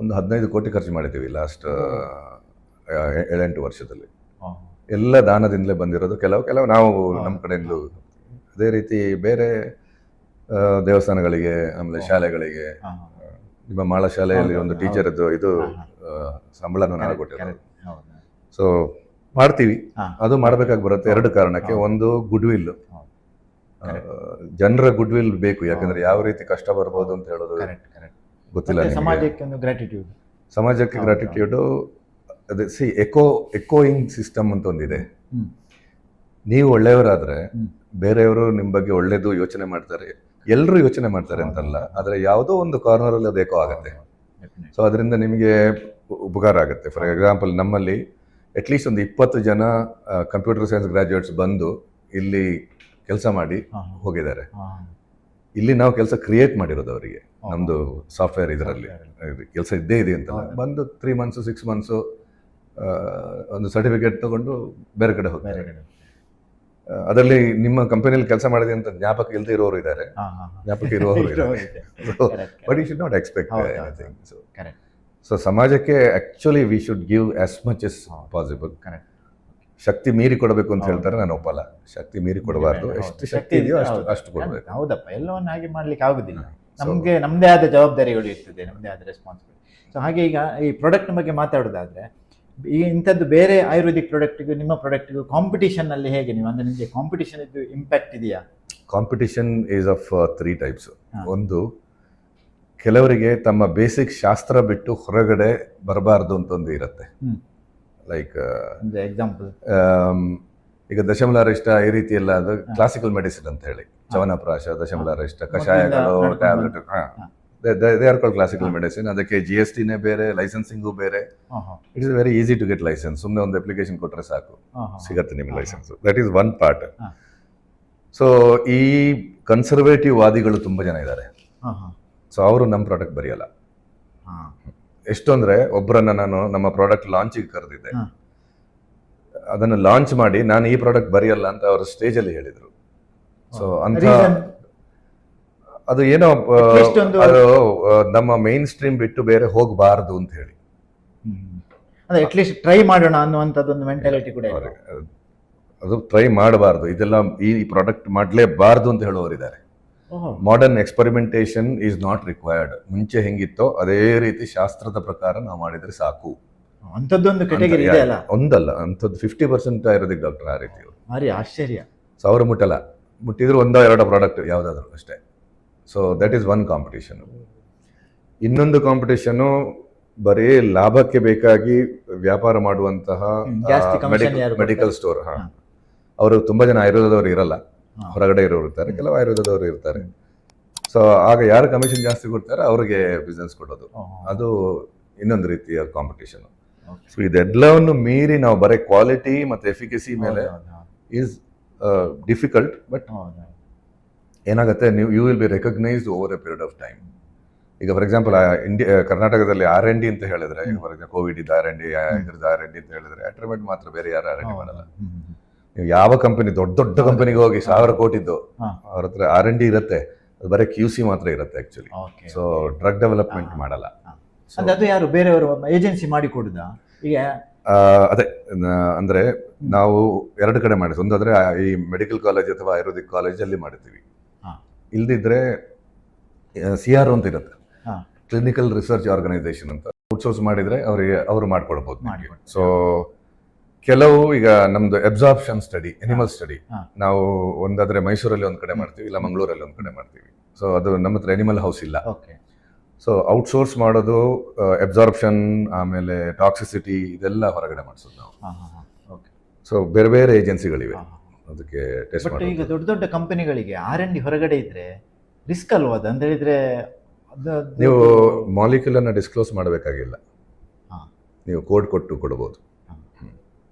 ಒಂದು 15 ಕೋಟಿ ಖರ್ಚು ಮಾಡಿದ್ದೀವಿ ಲಾಸ್ಟ್ 7-8 ವರ್ಷದಲ್ಲಿ. ಎಲ್ಲ ದಾನದಿಂದಲೇ ಬಂದಿರೋದು, ಕೆಲವು ನಾವು ನಮ್ಮ ಕಡೆಯಿಂದಲೂ. ಅದೇ ರೀತಿ ಬೇರೆ ದೇವಸ್ಥಾನಗಳಿಗೆ, ಆಮೇಲೆ ಶಾಲೆಗಳಿಗೆ, ನಿಮ್ಮ ಮಾಳ ಶಾಲೆಯಲ್ಲಿ ಒಂದು ಟೀಚರ್ದು ಇದು ಸಂಬಳನೂ ನಾನು ಕೊಟ್ಟಿರೋದು. ಸೊ ಮಾಡ್ತೀವಿ, ಅದು ಮಾಡಬೇಕಾಗಿ ಬರುತ್ತೆ 2 ಕಾರಣಕ್ಕೆ. ಒಂದು ಗುಡ್ ವಿಲ್, ಜನರ ಗುಡ್ ವಿಲ್ ಬೇಕು. ಯಾಕಂದ್ರೆ ಯಾವ ರೀತಿ ಕಷ್ಟ ಬರ್ಬೋದು ಅಂತ ಹೇಳೋದು ಗೊತ್ತಿಲ್ಲ. ಸಮಾಜಕ್ಕೆ ಗ್ರಾಟಿಟ್ಯೂಡು. ಅದೇ ಎಕೋಯಿಂಗ್ ಸಿಸ್ಟಮ್ ಅಂತ ಒಂದಿದೆ. ನೀವು ಒಳ್ಳೆಯವರಾದ್ರೆ ಬೇರೆಯವರು ನಿಮ್ಮ ಬಗ್ಗೆ ಒಳ್ಳೇದು ಯೋಚನೆ ಮಾಡ್ತಾರೆ, ಎಲ್ಲರೂ ಯೋಚನೆ ಮಾಡ್ತಾರೆ ಅಂತಲ್ಲ, ಆದರೆ ಯಾವುದೋ ಒಂದು ಕಾರ್ನರಲ್ಲಿ ಅದು ಎಕೋ ಆಗುತ್ತೆ. ಸೊ ಅದರಿಂದ ನಿಮಗೆ ಉಪಕಾರ ಆಗುತ್ತೆ. ಫಾರ್ ಎಕ್ಸಾಂಪಲ್, ನಮ್ಮಲ್ಲಿ ಅಟ್ಲೀಸ್ಟ್ ಒಂದು 20 ಜನ ಕಂಪ್ಯೂಟರ್ ಸೈನ್ಸ್ ಗ್ರಾಜ್ಯುಯೇಟ್ಸ್ ಬಂದು ಇಲ್ಲಿ ಕೆಲಸ ಮಾಡಿ ಹೋಗಿದ್ದಾರೆ. ಇಲ್ಲಿ ನಾವು ಕೆಲಸ ಕ್ರಿಯೇಟ್ ಮಾಡಿರೋದು ಅವರಿಗೆ. ನಮ್ಮದು ಸಾಫ್ಟ್ವೇರ್ ಇದರಲ್ಲಿ ಕೆಲಸ ಇದ್ದೇ ಇದೆ ಅಂತ ಬಂದು 3 months 6 months ಒಂದು ಸರ್ಟಿಫಿಕೇಟ್ ತಗೊಂಡು ಬೇರೆ ಕಡೆ ಹೋಗ್ತಾರೆ. ಅದರಲ್ಲಿ ನಿಮ್ಮ ಕಂಪನಿಯಲ್ಲಿ ಕೆಲಸ ಮಾಡಿದೆ ಅಂತ ಜ್ಞಾಪಕ ಇಲ್ಲದೆ ಇರೋರು ಇದ್ದಾರೆ, ಜ್ಞಾಪಕ ಇರುವವರು ಇದ್ದಾರೆ. But you should not expect anything. So ಸಮಾಜಕ್ಕೆ actually we should give as much as possible. ಶಕ್ತಿ ಮೀರಿ ಕೊಡಬೇಕು ಅಂತ ಹೇಳ್ತಾರೆ, ನಾನು ಒಪ್ಪಲ್ಲ. ಶಕ್ತಿ ಮೀರಿ ಕೊಡಬಾರ್ದು, ಎಷ್ಟು ಶಕ್ತಿ ಇದೆಯೋ ಅಷ್ಟು ಕೊಡಬೇಕು. ಹೌದಪ್ಪ, ಎಲ್ಲವನ್ನು ಹಾಗೆ ಮಾಡ್ಲಿಕ್ಕೆ ಆಗುದಿಲ್ಲ. ನಮಗೆ ನಮ್ಮದೇ ಆದ ಜವಾಬ್ದಾರಿಗಳು ಇರ್ತದೆ, ನಮ್ಮದೇ ಆದ ರೆಸ್ಪಾನ್ಸಿಬಿಲಿಟಿ. ಸೊ ಹಾಗೆ ಈಗ ಈ ಪ್ರಾಡಕ್ಟ್ ಬಗ್ಗೆ ಮಾತಾಡೋದಾದ್ರೆ, ಈಗ ಇಂಥದ್ದು ಬೇರೆ ಆಯುರ್ವೇದಿಕ್ ಪ್ರಾಡಕ್ಟ್ಗೂ ನಿಮ್ಮ ಪ್ರಾಡಕ್ಟ್ಗೂ ಕಾಂಪಿಟೇಷನ್ ಅಲ್ಲಿ ಹೇಗೆ ನೀವು ಅಂದ್ರೆ ನಿಮಗೆ ಕಾಂಪಿಟೇಷನ್ ಇದ್ದು ಇಂಪ್ಯಾಕ್ಟ್ ಇದೆಯಾ? Competition is of 3 types. ಒಂದು, ಕೆಲವರಿಗೆ ತಮ್ಮ ಬೇಸಿಕ್ ಶಾಸ್ತ್ರ ಬಿಟ್ಟು ಹೊರಗಡೆ ಬರಬಾರ್ದು ಅಂತ ಒಂದು ಇರುತ್ತೆ. ಲೈಕ್ ಎಕ್ಸಾಂಪಲ್, ಈಗ ದಶಮಲಾರಿಷ್ಟ ಈ ರೀತಿ ಎಲ್ಲ ಅದು ಕ್ಲಾಸಿಕಲ್ ಮೆಡಿಸಿನ್ ಅಂತ ಹೇಳಿ, ಚವನಪ್ರಾಶ, ದಶಮಲಾರಿಷ್ಟ, ಕಷಾಯಗಳು, tablet, they are called classical medicine. ಅದಕ್ಕೆ GSTನೇ ಬೇರೆ, ಲೈಸೆನ್ಸಿಂಗು ಬೇರೆ. It is very easy to get licence. ಸುಮ್ಮನೆ ಒಂದು ಅಪ್ಲಿಕೇಶನ್ ಕೊಟ್ಟರೆ ಸಾಕು, ಸಿಗತ್ತೆ ನಿಮಗೆ licence. That is one part. So ಈ ಕನ್ಸರ್ವೇಟಿವ್ ವಾದಿಗಳು ತುಂಬ ಜನ ಇದ್ದಾರೆ. ಸೊ ಅವರು ನಮ್ಮ ಪ್ರಾಡಕ್ಟ್ ಬರೆಯಲ್ಲ. ಎಷ್ಟು ಅಂದರೆ, ಒಬ್ಬರನ್ನ ನಾನು ನಮ್ಮ ಪ್ರಾಡಕ್ಟ್ ಲಾಂಚಿಗೆ ಕರೆದಿದ್ದೆ. ಅದನ್ನು ಲಾಂಚ್ ಮಾಡಿ ನಾನು ಈ ಪ್ರಾಡಕ್ಟ್ ಬರೆಯಲ್ಲ ಅಂತ ಅವರು ಸ್ಟೇಜಲ್ಲಿ ಹೇಳಿದರು. ಸೊ ಅಂತ ಅದು ಏನೋ ಅದು ನಮ್ಮ ಮೇನ್ ಸ್ಟ್ರೀಮ್ ಬಿಟ್ಟು ಬೇರೆ ಹೋಗಬಾರ್ದು ಅಂತ ಹೇಳಿ, ಅಟ್ಲೀಸ್ಟ್ ಟ್ರೈ ಮಾಡೋಣ ಅನ್ನುವಂಥದ್ದೊಂದು ಮೆಂಟಾಲಿಟಿ ಕೂಡ ಇದೆ. ಅದು ಟ್ರೈ ಮಾಡಬಾರ್ದು, ಇದೆಲ್ಲ ಈ ಪ್ರಾಡಕ್ಟ್ ಮಾಡಲೇಬಾರ್ದು ಅಂತ ಹೇಳೋರಿದ್ದಾರೆ. Modern experimentation is not required. ಮುಂಚೆ ಹೆಂಗಿತ್ತೋ ಅದೇ ರೀತಿ ಶಾಸ್ತ್ರದ ಪ್ರಕಾರ ನಾವು ಮಾಡಿದ್ರೆ ಸಾಕು. ಅಂಥದ್ದೊಂದು ಕೆಟಗರಿ ಇದೆ ಅಲ್ಲ? ಒಂದಲ್ಲ, ಅಂಥದ್ದು 50% ಆಯುರ್ವೇದಿಕ್ ಡಾಕ್ಟರ್ ಆ ರೀತಿ. ಭಾರಿ ಆಶ್ಚರ್ಯ. ಸೊ ಅವರು ಮುಟ್ಟಿದ್ರು 1-2 ಪ್ರಾಡಕ್ಟ್ ಯಾವುದಾದ್ರು ಅಷ್ಟೇ. So that is one competition. ಇನ್ನೊಂದು ಕಾಂಪಿಟೇಷನು ಬರೀ ಲಾಭಕ್ಕೆ ಬೇಕಾಗಿ ವ್ಯಾಪಾರ ಮಾಡುವಂತಹ ಮೆಡಿಕಲ್ ಸ್ಟೋರ್. ಅವರು ತುಂಬಾ ಜನ ಆಯುರ್ವೇದದವರು ಇರಲ್ಲ, ಹೊರಗಡೆ ಇರೋರು ಇರ್ತಾರೆ, ಕೆಲವು ಆಯುರ್ವೇದದವರು ಇರ್ತಾರೆ. ಸೊ ಆಗ ಯಾರು ಕಮಿಷನ್ ಜಾಸ್ತಿ ಕೊಡ್ತಾರೆ ಅವ್ರಿಗೆ ಬಿಸ್ನೆಸ್ ಕೊಡೋದು, ಅದು ಇನ್ನೊಂದು ರೀತಿಯ ಕಾಂಪಿಟೇಷನ್. ಸೊ ಇದೆಲ್ಲವನ್ನು ಮೀರಿ ನಾವು ಬರೀ ಕ್ವಾಲಿಟಿ ಮತ್ತು ಎಫಿಕಸಿ ಮೇಲೆ ಈಸ್ ಡಿಫಿಕಲ್ಟ್. ಬಟ್ ಏನಾಗುತ್ತೆ, you will be recognised over a period of time. ಈಗ ಫಾರ್ ಎಕ್ಸಾಂಪಲ್ ಕರ್ನಾಟಕದಲ್ಲಿ R&D ಅಂತ ಹೇಳಿದ್ರೆ, ಫಾರ್ ಎಕ್ಸಾಂಪಲ್ ಕೋವಿಡ್ ಇದ್ದ R&D, ಇದ್ರದ್ದು R&D ಅಂತ ಹೇಳಿದ್ರೆ ಅಟ್ರಿಮೆಂಟ್ ಮಾತ್ರ, ಬೇರೆ ಯಾರು R&D ಮಾಡಲ್ಲ. ನೀವು ಯಾವ ಕಂಪನಿ, ದೊಡ್ಡ ಕಂಪನಿಗೆ ಹೋಗಿ 1000 ಕೋಟಿದ್ದು ಅವ್ರ ಹತ್ರ R&D ಇರುತ್ತೆ, ಅದು ಬರೀ QC ಮಾತ್ರ ಇರುತ್ತೆ ಆಕ್ಚುಲಿ. ಸೊ ಡ್ರಗ್ ಡೆವಲಪ್ಮೆಂಟ್ ಮಾಡಲ್ಲ. ಅದು ಯಾರು ಬೇರೆಯವರು ಏಜೆನ್ಸಿ ಮಾಡಿ ಕೊಡುದಾ? ಈಗ ಅದೇ ಅಂದ್ರೆ ನಾವು 2 ಕಡೆ ಮಾಡಿದ್ವಿ. ಒಂದಾದ್ರೆ ಈ ಮೆಡಿಕಲ್ ಕಾಲೇಜ್ ಅಥವಾ ಆಯುರ್ವೇದಿಕ್ ಕಾಲೇಜಲ್ಲಿ ಮಾಡ್ತೀವಿ. ಇಲ್ದಿದ್ರೆ CRO ಅಂತ ಇರುತ್ತೆ, ಕ್ಲಿನಿಕಲ್ ರಿಸರ್ಚ್ ಆರ್ಗನೈಸೇಷನ್ ಅಂತ. ಔಟ್ಸೋರ್ಸ್ ಮಾಡಿದ್ರೆ ಅವರು ಮಾಡ್ಕೊಡ್ಬೋದು. ಸೊ ಕೆಲವು, ಈಗ ನಮ್ದು ಅಬ್ಸಾರ್ಪ್ಷನ್ ಸ್ಟಡಿ, ಎನಿಮಲ್ ಸ್ಟಡಿ, ನಾವು ಒಂದಾದ್ರೆ ಮೈಸೂರಲ್ಲಿ ಒಂದು ಕಡೆ ಮಾಡ್ತೀವಿ, ಇಲ್ಲ ಮಂಗಳೂರಲ್ಲಿ ಒಂದು ಕಡೆ ಮಾಡ್ತೀವಿ. ಸೊ ಅದು ನಮ್ಮ ಹತ್ರ ಎನಿಮಲ್ ಹೌಸ್ ಇಲ್ಲ. ಸೊ ಔಟ್ಸೋರ್ಸ್ ಮಾಡೋದು ಅಬ್ಸಾರ್ಪ್ಷನ್, ಆಮೇಲೆ ಟಾಕ್ಸಿಸಿಟಿ, ಇದೆಲ್ಲ ಹೊರಗಡೆ ಮಾಡಿಸೋದು ನಾವು. ಸೊ ಬೇರೆ ಬೇರೆ ಏಜೆನ್ಸಿಗಳಿವೆ ಅದಕ್ಕೆ ಟೆಸ್ಟ್ ಮಾಡಿ. ಈಗ ದೊಡ್ಡ ಕಂಪನಿಗಳಿಗೆ R&D ಹೊರಗಡೆ ಇದ್ರೆ ರಿಸ್ಕ್ ಅಲ್ವಾ ಅದು? ಅಂತ ಹೇಳಿದ್ರೆ ನೀವು ಮಾಲಿಕ್ಯೂಲ್ ಅನ್ನ ಡಿಸ್ಕ್ಲೋಸ್ ಮಾಡಬೇಕಾಗಿಲ್ಲ, ನೀವು ಕೋಡ್ ಕೊಟ್ಟು ಕೊಡಬಹುದು.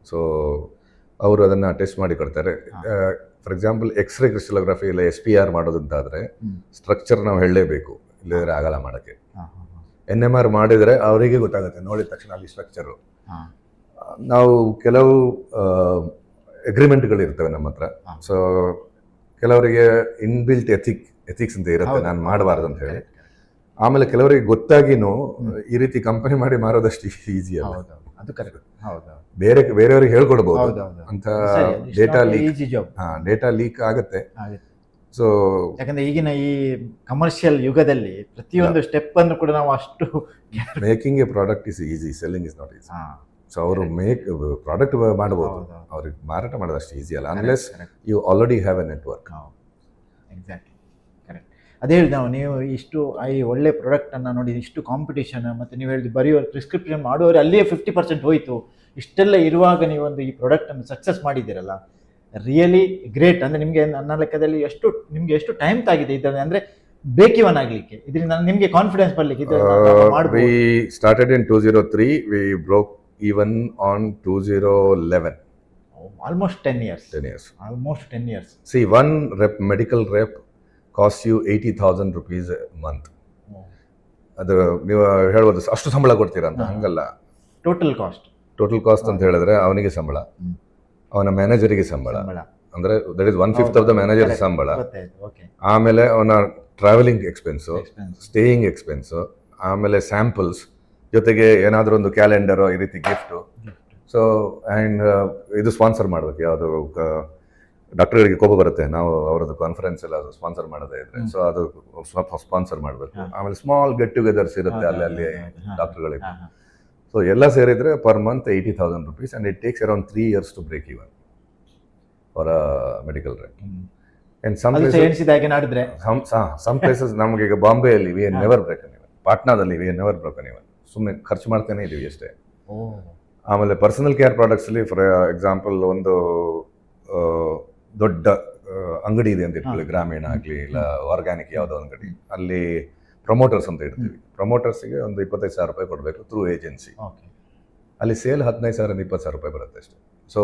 ಸೊ ಅವರು ಅದನ್ನ ಟೆಸ್ಟ್ ಮಾಡಿ ಕೊಡ್ತಾರೆ. ಫಾರ್ ಎಕ್ಸಾಂಪಲ್ ಎಕ್ಸ್ರೇ ಕ್ರಿಸ್ಟಲೋಗ್ರಫಿ ಇಲ್ಲ SPR ಮಾಡೋದಂತಾದ್ರೆ ಸ್ಟ್ರಕ್ಚರ್ ನಾವು ಹೇಳಲೇಬೇಕು, ಇಲ್ಲದ್ರೆ ಆಗಲ್ಲ ಮಾಡೋಕ್ಕೆ. NMR ಮಾಡಿದರೆ ಅವರಿಗೆ ಗೊತ್ತಾಗುತ್ತೆ, ನೋಡಿದ ತಕ್ಷಣ ಅಲ್ಲಿ ಸ್ಟ್ರಕ್ಚರು. ನಾವು ಕೆಲವು ಅಗ್ರಿಮೆಂಟ್ಗಳು ಇರ್ತವೆ ನಮ್ಮ ಹತ್ರ. ಸೊ ಕೆಲವರಿಗೆ ಇನ್ಬಿಲ್ಟ್ ಎಥಿಕ್ಸ್ ಅಂತ ಇರುತ್ತೆ, ನಾನು ಮಾಡಬಾರ್ದು ಅಂತ ಹೇಳಿ. ಆಮೇಲೆ ಕೆಲವರಿಗೆ ಗೊತ್ತಾಗಿನೂ ಈ ರೀತಿ ಕಂಪನಿ ಮಾಡಿ ಮಾರೋದಷ್ಟು ಈಸಿ ಅಲ್ಲ. ಹೌದೌದು, ಅದು ಕರೆಕ್ಟ್. ಹೌದೌದು, ಬೇರೆಯವ್ರಿಗೆ ಹೇಳ್ಕೊಡ್ಬೋದು ಹೌದೌದು ಅಂತ. Data leak, easy job data leak ಆಗುತ್ತೆ. ಆಗುತ್ತೆ. ಸೊ ಯಾಕಂದ್ರೆ ಈಗಿನ ಈ ಕಮರ್ಷಿಯಲ್ ಯುಗದಲ್ಲಿ ಪ್ರತಿಯೊಂದು ಸ್ಟೆಪ್ ಅನ್ನು ಕೂಡ ನಾವು ಅಷ್ಟು making a product is easy, selling is not easy. So ಅವರು ಪ್ರಾಡಕ್ಟ್ ಮಾಡಬಹುದು, ಅವ್ರಿಗೆ ಮಾರಾಟ ಮಾಡೋದು ಅಷ್ಟು ಈಸಿ ಅಲ್ಲ, unless you already have a network. Exactly correct. ಅದೇ ಹೇಳಿದ ನೀವು ಇಷ್ಟು ಈ ಒಳ್ಳೆ ಪ್ರಾಡಕ್ಟನ್ನು ನೋಡಿ, ಇಷ್ಟು ಕಾಂಪಿಟೇಷನ್, ಮತ್ತು ನೀವು ಹೇಳಿದ ಬರೆಯುವ ಪ್ರಿಸ್ಕ್ರಿಪ್ಷನ್ ಮಾಡುವವರು ಅಲ್ಲಿಯೇ 50% ಹೋಯಿತು. ಇಷ್ಟೆಲ್ಲ ಇರುವಾಗ ನೀವೊಂದು ಈ ಪ್ರಾಡಕ್ಟನ್ನು ಸಕ್ಸಸ್ ಮಾಡಿದ್ದೀರಲ್ಲ, ರಿಯಲಿ ಗ್ರೇಟ್. ಅಂದರೆ ನಿಮಗೆ ನನ್ನ ಲೆಕ್ಕದಲ್ಲಿ ನಿಮಗೆ ಎಷ್ಟು ಟೈಮ್ ತಾಗಿದೆ ಇದನ್ನು, ಅಂದರೆ ಬೇಕಿವನ್ ಆಗಲಿಕ್ಕೆ, ಇದರಿಂದ ನಿಮಗೆ ಕಾನ್ಫಿಡೆನ್ಸ್ ಬರಲಿಕ್ಕೆ we started in 2003, we broke even on 2011. Almost 10 years. Almost 10 years. years. See, one medical rep costs you 80,000 rupees a month. ಅದು ನೀವು ಹೇಳ್ಬೋದು ಅಷ್ಟು ಸಂಬಳ ಕೊಡ್ತೀರಾ ಅಂತ, ಹಂಗಲ್ಲ. ಟೋಟಲ್ ಕಾಸ್ಟ್ ಅಂತ ಹೇಳಿದ್ರೆ ಅವನಿಗೆ ಸಂಬಳ, ಅವನ ಮ್ಯಾನೇಜರಿಗೆ ಸಂಬಳ, ಅಂದ್ರೆ that is 1/5 of the manager ಸಂಬಳ. ಆಮೇಲೆ ಅವನ ಟ್ರಾವೆಲಿಂಗ್ ಎಕ್ಸ್ಪೆನ್ಸು, ಸ್ಟೇಯಿಂಗ್ ಎಕ್ಸ್ಪೆನ್ಸು, ಆಮೇಲೆ ಸ್ಯಾಂಪಲ್ಸ್, ಜೊತೆಗೆ ಏನಾದರೂ ಒಂದು ಕ್ಯಾಲೆಂಡರು, ಈ ರೀತಿ ಗಿಫ್ಟು. ಸೊ ಆ್ಯಂಡ್ ಇದು ಸ್ಪಾನ್ಸರ್ ಮಾಡಬೇಕು. ಯಾವುದು ಡಾಕ್ಟರ್ಗಳಿಗೆ ಕೋಪ ಬರುತ್ತೆ ನಾವು ಅವರದ್ದು ಕಾನ್ಫರೆನ್ಸ್ ಎಲ್ಲ ಸ್ಪಾನ್ಸರ್ ಮಾಡದೇ ಇದ್ರೆ, ಸೊ ಅದು ಸ್ಪಾನ್ಸರ್ ಮಾಡಬೇಕು. ಆಮೇಲೆ ಸ್ಮಾಲ್ ಗೆಟ್ ಟುಗೆದರ್ಸ್ ಇರುತ್ತೆ ಅಲ್ಲಿ ಡಾಕ್ಟರ್ಗಳಿಗೆ. ಸೊ ಎಲ್ಲ ಸೇರಿದ್ರೆ per month 80,000 rupees, and it takes around 3 years to break even for a medical rep. And some places ನಮಗೆ ಈಗ ಬಾಂಬೆಯಲ್ಲಿ ವಿ ನೆವರ್ ಬ್ರೇಕನ್ ಇವನ್, ಪಾಟ್ನಾದಲ್ಲಿ ವಿ ನೆವರ್ ಬ್ರೋಕನ್ ಇವನ್, ಸುಮ್ಮನೆ ಖರ್ಚು ಮಾಡ್ತಾನೆ ಇದೀವಿ ಅಷ್ಟೇ. ಆಮೇಲೆ ಪರ್ಸನಲ್ ಕೇರ್ ಪ್ರಾಡಕ್ಟ್ಸಲ್ಲಿ ಫಾರ್ ಎಕ್ಸಾಂಪಲ್ ಒಂದು ದೊಡ್ಡ ಅಂಗಡಿ ಇದೆ ಅಂತ ಇಟ್ಕೊಳ್ಳಿ, ಗ್ರಾಮೀಣ ಆಗಲಿ ಇಲ್ಲ ಆರ್ಗ್ಯಾನಿಕ್ ಯಾವುದೋ ಅಂಗಡಿ, ಅಲ್ಲಿ ಪ್ರಮೋಟರ್ಸ್ ಅಂತ ಇಡ್ತೀವಿ. ಪ್ರಮೋಟರ್ಸಿಗೆ ಒಂದು 25,000 ರೂಪಾಯಿ ಕೊಡಬೇಕು ಥ್ರೂ ಏಜೆನ್ಸಿ. ಅಲ್ಲಿ ಸೇಲ್ 15,000 20,000 ರೂಪಾಯಿ ಬರುತ್ತೆ ಅಷ್ಟೇ. ಸೊ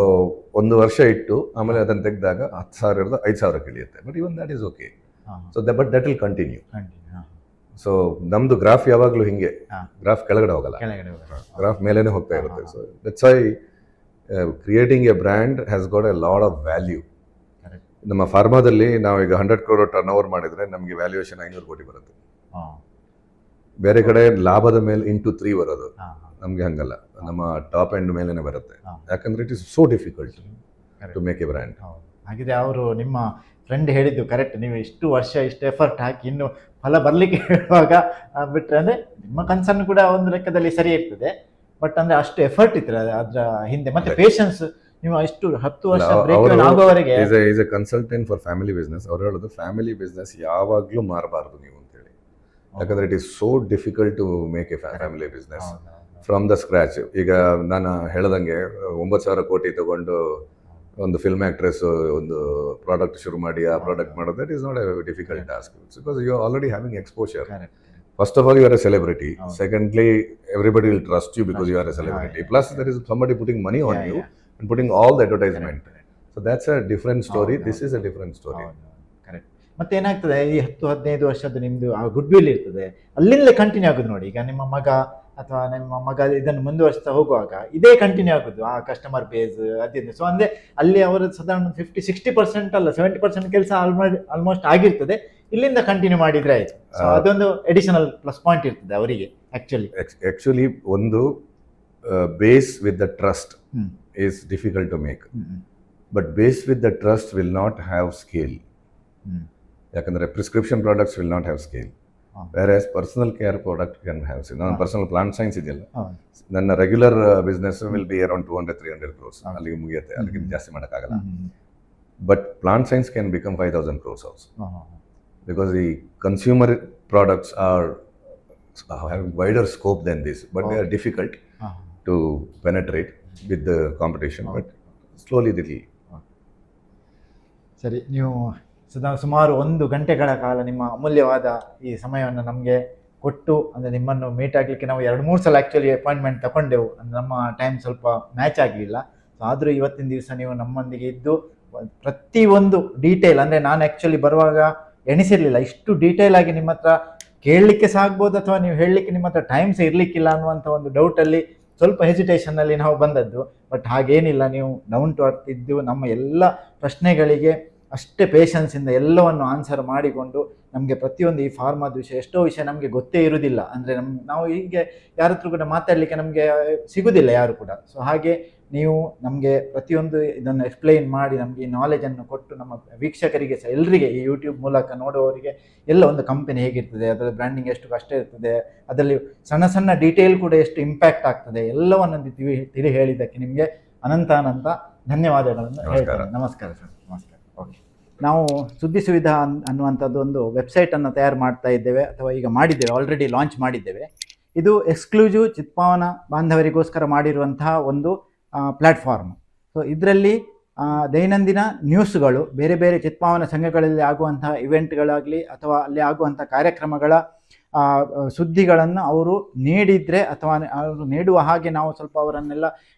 1 ವರ್ಷ ಇಟ್ಟು ಆಮೇಲೆ ಅದನ್ನು ತೆಗೆದಾಗ 10,000 5,000 ಇಳಿಯುತ್ತೆ. But even that is okay. So but that will continue. So ನಮ್ದು ಗ್ರಾಫ್ ಯಾವಾಗಲೂ ಹಿಂಗೆ, ಗ್ರಾಫ್ ಕೆಳಗಡೆ ಹೋಗಲ್ಲ, ಗ್ರಾಫ್ ಮೇಲೇನೆ ಹೋಗ್ತಾ ಇರುತ್ತೆ. So that's why creating a brand has got a lot of value. ನಮ್ಮ ಫಾರ್ಮಾದಲ್ಲಿ ನಾವು ಈಗ 100 crore ಟರ್ನ್ ಓವರ್ ಮಾಡಿದ್ರೆ ನಮಗೆ ವ್ಯಾಲ್ಯೂಯೇಷನ್ 500 ಕೋಟಿ ಬರುತ್ತೆ. ಬೇರೆ ಕಡೆ ಲಾಭದ ಮೇಲೆ ಇಂಟು 3 ಬರೋದು, ನಮಗೆ ಹಂಗಲ್ಲ, ನಮ್ಮ ಟಾಪ್ ಎಂಡ್ ಮೇಲೇನೆ ಬರುತ್ತೆ. ಯಾಕಂದ್ರೆ it is so difficult to make a brand. ಹಾಗಿದ್ರೆ ಅವರು ನಿಮ್ಮ ಫ್ರೆಂಡ್ ಹೇಳಿದ್ದು ಕರೆಕ್ಟ್, ನೀವು ಇಷ್ಟು ವರ್ಷ ಇಷ್ಟು ಎಫರ್ಟ್ ಹಾಕಿ ಇನ್ನು ಫಲ ಬರಲಿಕ್ಕೆ ಹೇಳುವಾಗ ಬಿಟ್ಟರೆ, ಅಂದರೆ ನಿಮ್ಮ ಕನ್ಸರ್ನ್ ಕೂಡ ಒಂದು ಲೆಕ್ಕದಲ್ಲಿ ಸರಿ ಇರ್ತದೆ. ಬಟ್ ಅಂದರೆ ಅಷ್ಟು ಎಫರ್ಟ್ ಇರ್ತದೆ ಅದರ ಹಿಂದೆ, ಮತ್ತೆ ಪೇಷನ್ಸ್. ನೀವು ಇಷ್ಟು 10 ವರ್ಷ ಆಗೋವರೆಗೆ is a consultant for family business. ಅವ್ರು ಹೇಳೋದು ಫ್ಯಾಮಿಲಿ ಬಿಸ್ನೆಸ್ ಯಾವಾಗಲೂ ಮಾರಬಾರ್ದು ನೀವು ಅಂತೇಳಿ. ಯಾಕಂದ್ರೆ it is so difficult to make a family business from the scratch. ಈಗ ನಾನು ಹೇಳ್ದಂಗೆ 9,000 ಕೋಟಿ ತಗೊಂಡು ಒಂದು ಫಿಲ್ಮ್ ಆಕ್ಟ್ರೆಸ್ ಒಂದು ಪ್ರಾಡಕ್ಟ್ ಶುರು ಮಾಡಿ ಆ ಪ್ರಾಡಕ್ಟ್ ಮಾಡೋದು, that is not a difficult task, because you are already having exposure. First of all, you are a celebrity. Secondly, everybody will trust you because you are a celebrity. Plus, there is somebody putting money on you and putting all the advertisement. So that's a different story. This is a different story. Correct. ಮತ್ತೆ ಏನಾಗ್ತದೆ, ಈ 10-15 ವರ್ಷದ ನಿಮ್ಮದು ಆ good will ಇರ್ತದೆ, ಅಲ್ಲಿಂದಲೇ continue ಆಗೋದು. ನೋಡಿ, ಈಗ ನಿಮ್ಮ ಮಗ ಅಥವಾ ನಿಮ್ಮ ಮಗ ಇದನ್ನು ಮುಂದುವರಿಸ್ತಾ ಹೋಗುವಾಗ ಇದೇ ಕಂಟಿನ್ಯೂ ಆಗೋದು, ಆ ಕಸ್ಟಮರ್ ಬೇಸ್ ಅದಿದೆ. ಸೊ ಅಂದರೆ ಅಲ್ಲಿ ಅವರ ಸಾಧಾರಣ 50-60% ಅಲ್ಲ 70% ಕೆಲಸ ಆಲ್ಮೋಸ್ಟ್ ಆಗಿರ್ತದೆ. ಇಲ್ಲಿಂದ ಕಂಟಿನ್ಯೂ ಮಾಡಿದ್ರೆ ಆಯ್ತು. ಅದೊಂದು ಅಡಿಷನಲ್ ಪ್ಲಸ್ ಪಾಯಿಂಟ್ ಇರ್ತದೆ ಅವರಿಗೆ. ಆಕ್ಚುಲಿ ಒಂದು base with the trust is difficult to make, but base with the trust will not have scale. ಯಾಕಂದ್ರೆ prescription products will not have scale, where personal care product can have scale. ನನ್ನ personal plant science ಇದೆಯಲ್ಲ, ನನ್ನ regular business will be around 200-300 crores, ಅಲ್ಲಿಗೆ ಮುಗಿಯುತ್ತೆ, ಅದಕ್ಕಿಂತ ಜಾಸ್ತಿ ಮಾಡೋಕ್ಕಾಗಲ್ಲ. But plant science can become 5,000 crores also, because the consumer products are having wider scope than this, but they are difficult to penetrate with the competition, but slowly they will. ಸರಿ, ನೀವು ಸುಮಾರು 1 ಗಂಟೆಗಳ ಕಾಲ ನಿಮ್ಮ ಅಮೂಲ್ಯವಾದ ಈ ಸಮಯವನ್ನು ನಮಗೆ ಕೊಟ್ಟು, ಅಂದರೆ ನಿಮ್ಮನ್ನು ಮೀಟ್ ಆಗಲಿಕ್ಕೆ ನಾವು 2-3 ಸಲ ಆ್ಯಕ್ಚುಲಿ ಅಪಾಯಿಂಟ್ಮೆಂಟ್ ತಗೊಂಡೆವು, ಅಂದರೆ ನಮ್ಮ ಟೈಮ್ ಸ್ವಲ್ಪ ಮ್ಯಾಚ್ ಆಗಲಿಲ್ಲ. ಸೊ ಆದರೂ ಇವತ್ತಿನ ದಿವಸ ನೀವು ನಮ್ಮೊಂದಿಗೆ ಇದ್ದು ಪ್ರತಿಯೊಂದು ಡೀಟೇಲ್, ಅಂದರೆ ನಾನು ಆ್ಯಕ್ಚುಲಿ ಬರುವಾಗ ಎಣಿಸಿರಲಿಲ್ಲ ಇಷ್ಟು ಡೀಟೇಲ್ ಆಗಿ ನಿಮ್ಮ ಹತ್ರ ಕೇಳಲಿಕ್ಕೆ ಸಾಗ್ಬೋದು, ಅಥವಾ ನೀವು ಹೇಳಲಿಕ್ಕೆ ನಿಮ್ಮ ಹತ್ರ ಟೈಮ್ ಸಹ ಇರಲಿಕ್ಕಿಲ್ಲ ಅನ್ನುವಂಥ ಒಂದು ಡೌಟಲ್ಲಿ ಸ್ವಲ್ಪ ಹೆಸಿಟೇಷನ್ನಲ್ಲಿ ನಾವು ಬಂದದ್ದು. ಬಟ್ ಹಾಗೇನಿಲ್ಲ, ನೀವು ಡೌನ್ ಟು ಅರ್ತ್ ಇದ್ದು ನಮ್ಮ ಎಲ್ಲ ಪ್ರಶ್ನೆಗಳಿಗೆ ಅಷ್ಟೇ ಪೇಷನ್ಸಿಂದ ಎಲ್ಲವನ್ನು ಆನ್ಸರ್ ಮಾಡಿಕೊಂಡು ನಮಗೆ ಪ್ರತಿಯೊಂದು ಈ ಫಾರ್ಮಾದ ವಿಷಯ ಎಷ್ಟೋ ವಿಷಯ ನಮಗೆ ಗೊತ್ತೇ ಇರುವುದಿಲ್ಲ. ಅಂದರೆ ನಾವು ಹೀಗೆ ಯಾರ ಹತ್ರ ಕೂಡ ಮಾತಾಡಲಿಕ್ಕೆ ನಮಗೆ ಸಿಗುವುದಿಲ್ಲ ಯಾರು ಕೂಡ. ಸೊ ಹಾಗೆ ನೀವು ನಮಗೆ ಪ್ರತಿಯೊಂದು ಇದನ್ನು ಎಕ್ಸ್ಪ್ಲೈನ್ ಮಾಡಿ ನಮಗೆ ಈ ನಾಲೆಜನ್ನು ಕೊಟ್ಟು ನಮ್ಮ ವೀಕ್ಷಕರಿಗೆ ಸಹ ಎಲ್ಲರಿಗೆ ಈ ಯೂಟ್ಯೂಬ್ ಮೂಲಕ ನೋಡುವವರಿಗೆ ಎಲ್ಲ ಒಂದು ಕಂಪನಿ ಹೇಗಿರ್ತದೆ, ಅದರ ಬ್ರ್ಯಾಂಡಿಂಗ್ ಎಷ್ಟು ಕಷ್ಟ ಇರ್ತದೆ, ಅದರಲ್ಲಿ ಸಣ್ಣ ಸಣ್ಣ ಡೀಟೇಲ್ ಕೂಡ ಎಷ್ಟು ಇಂಪ್ಯಾಕ್ಟ್ ಆಗ್ತದೆ ಎಲ್ಲವನ್ನು ತಿಳಿ ಹೇಳಿದ್ದಕ್ಕೆ ನಿಮಗೆ ಅನಂತ ಧನ್ಯವಾದಗಳನ್ನು ಹೇಳ್ತೇನೆ. ನಮಸ್ಕಾರ ಸರ್. ನಮಸ್ಕಾರ. ಓಕೆ, ನಾವು ಸುದ್ದಿ ಸುವಿಧಾ ಅನ್ನುವಂಥದ್ದು ಒಂದು ವೆಬ್ಸೈಟನ್ನು ತಯಾರು ಮಾಡ್ತಾ ಇದ್ದೇವೆ, ಅಥವಾ ಈಗ ಮಾಡಿದ್ದೇವೆ, ಆಲ್ರೆಡಿ ಲಾಂಚ್ ಮಾಡಿದ್ದೇವೆ. ಇದು ಎಕ್ಸ್ಕ್ಲೂಸಿವ್ ಚಿತ್ಪಾವನ ಬಾಂಧವರಿಗೋಸ್ಕರ ಮಾಡಿರುವಂತಹ ಒಂದು ಪ್ಲ್ಯಾಟ್ಫಾರ್ಮ್. ಸೊ ಇದರಲ್ಲಿ ದೈನಂದಿನ ನ್ಯೂಸ್ಗಳು, ಬೇರೆ ಬೇರೆ ಚಿತ್ಪಾವನ ಸಂಘಗಳಲ್ಲಿ ಆಗುವಂತಹ ಇವೆಂಟ್ಗಳಾಗಲಿ ಅಥವಾ ಅಲ್ಲಿ ಆಗುವಂಥ ಕಾರ್ಯಕ್ರಮಗಳ ಸುದ್ದಿಗಳನ್ನು ಅವರು ನೀಡಿದರೆ ಅಥವಾ ಅವರು ನೀಡುವ ಹಾಗೆ ನಾವು ಸ್ವಲ್ಪ ಅವರನ್ನೆಲ್ಲ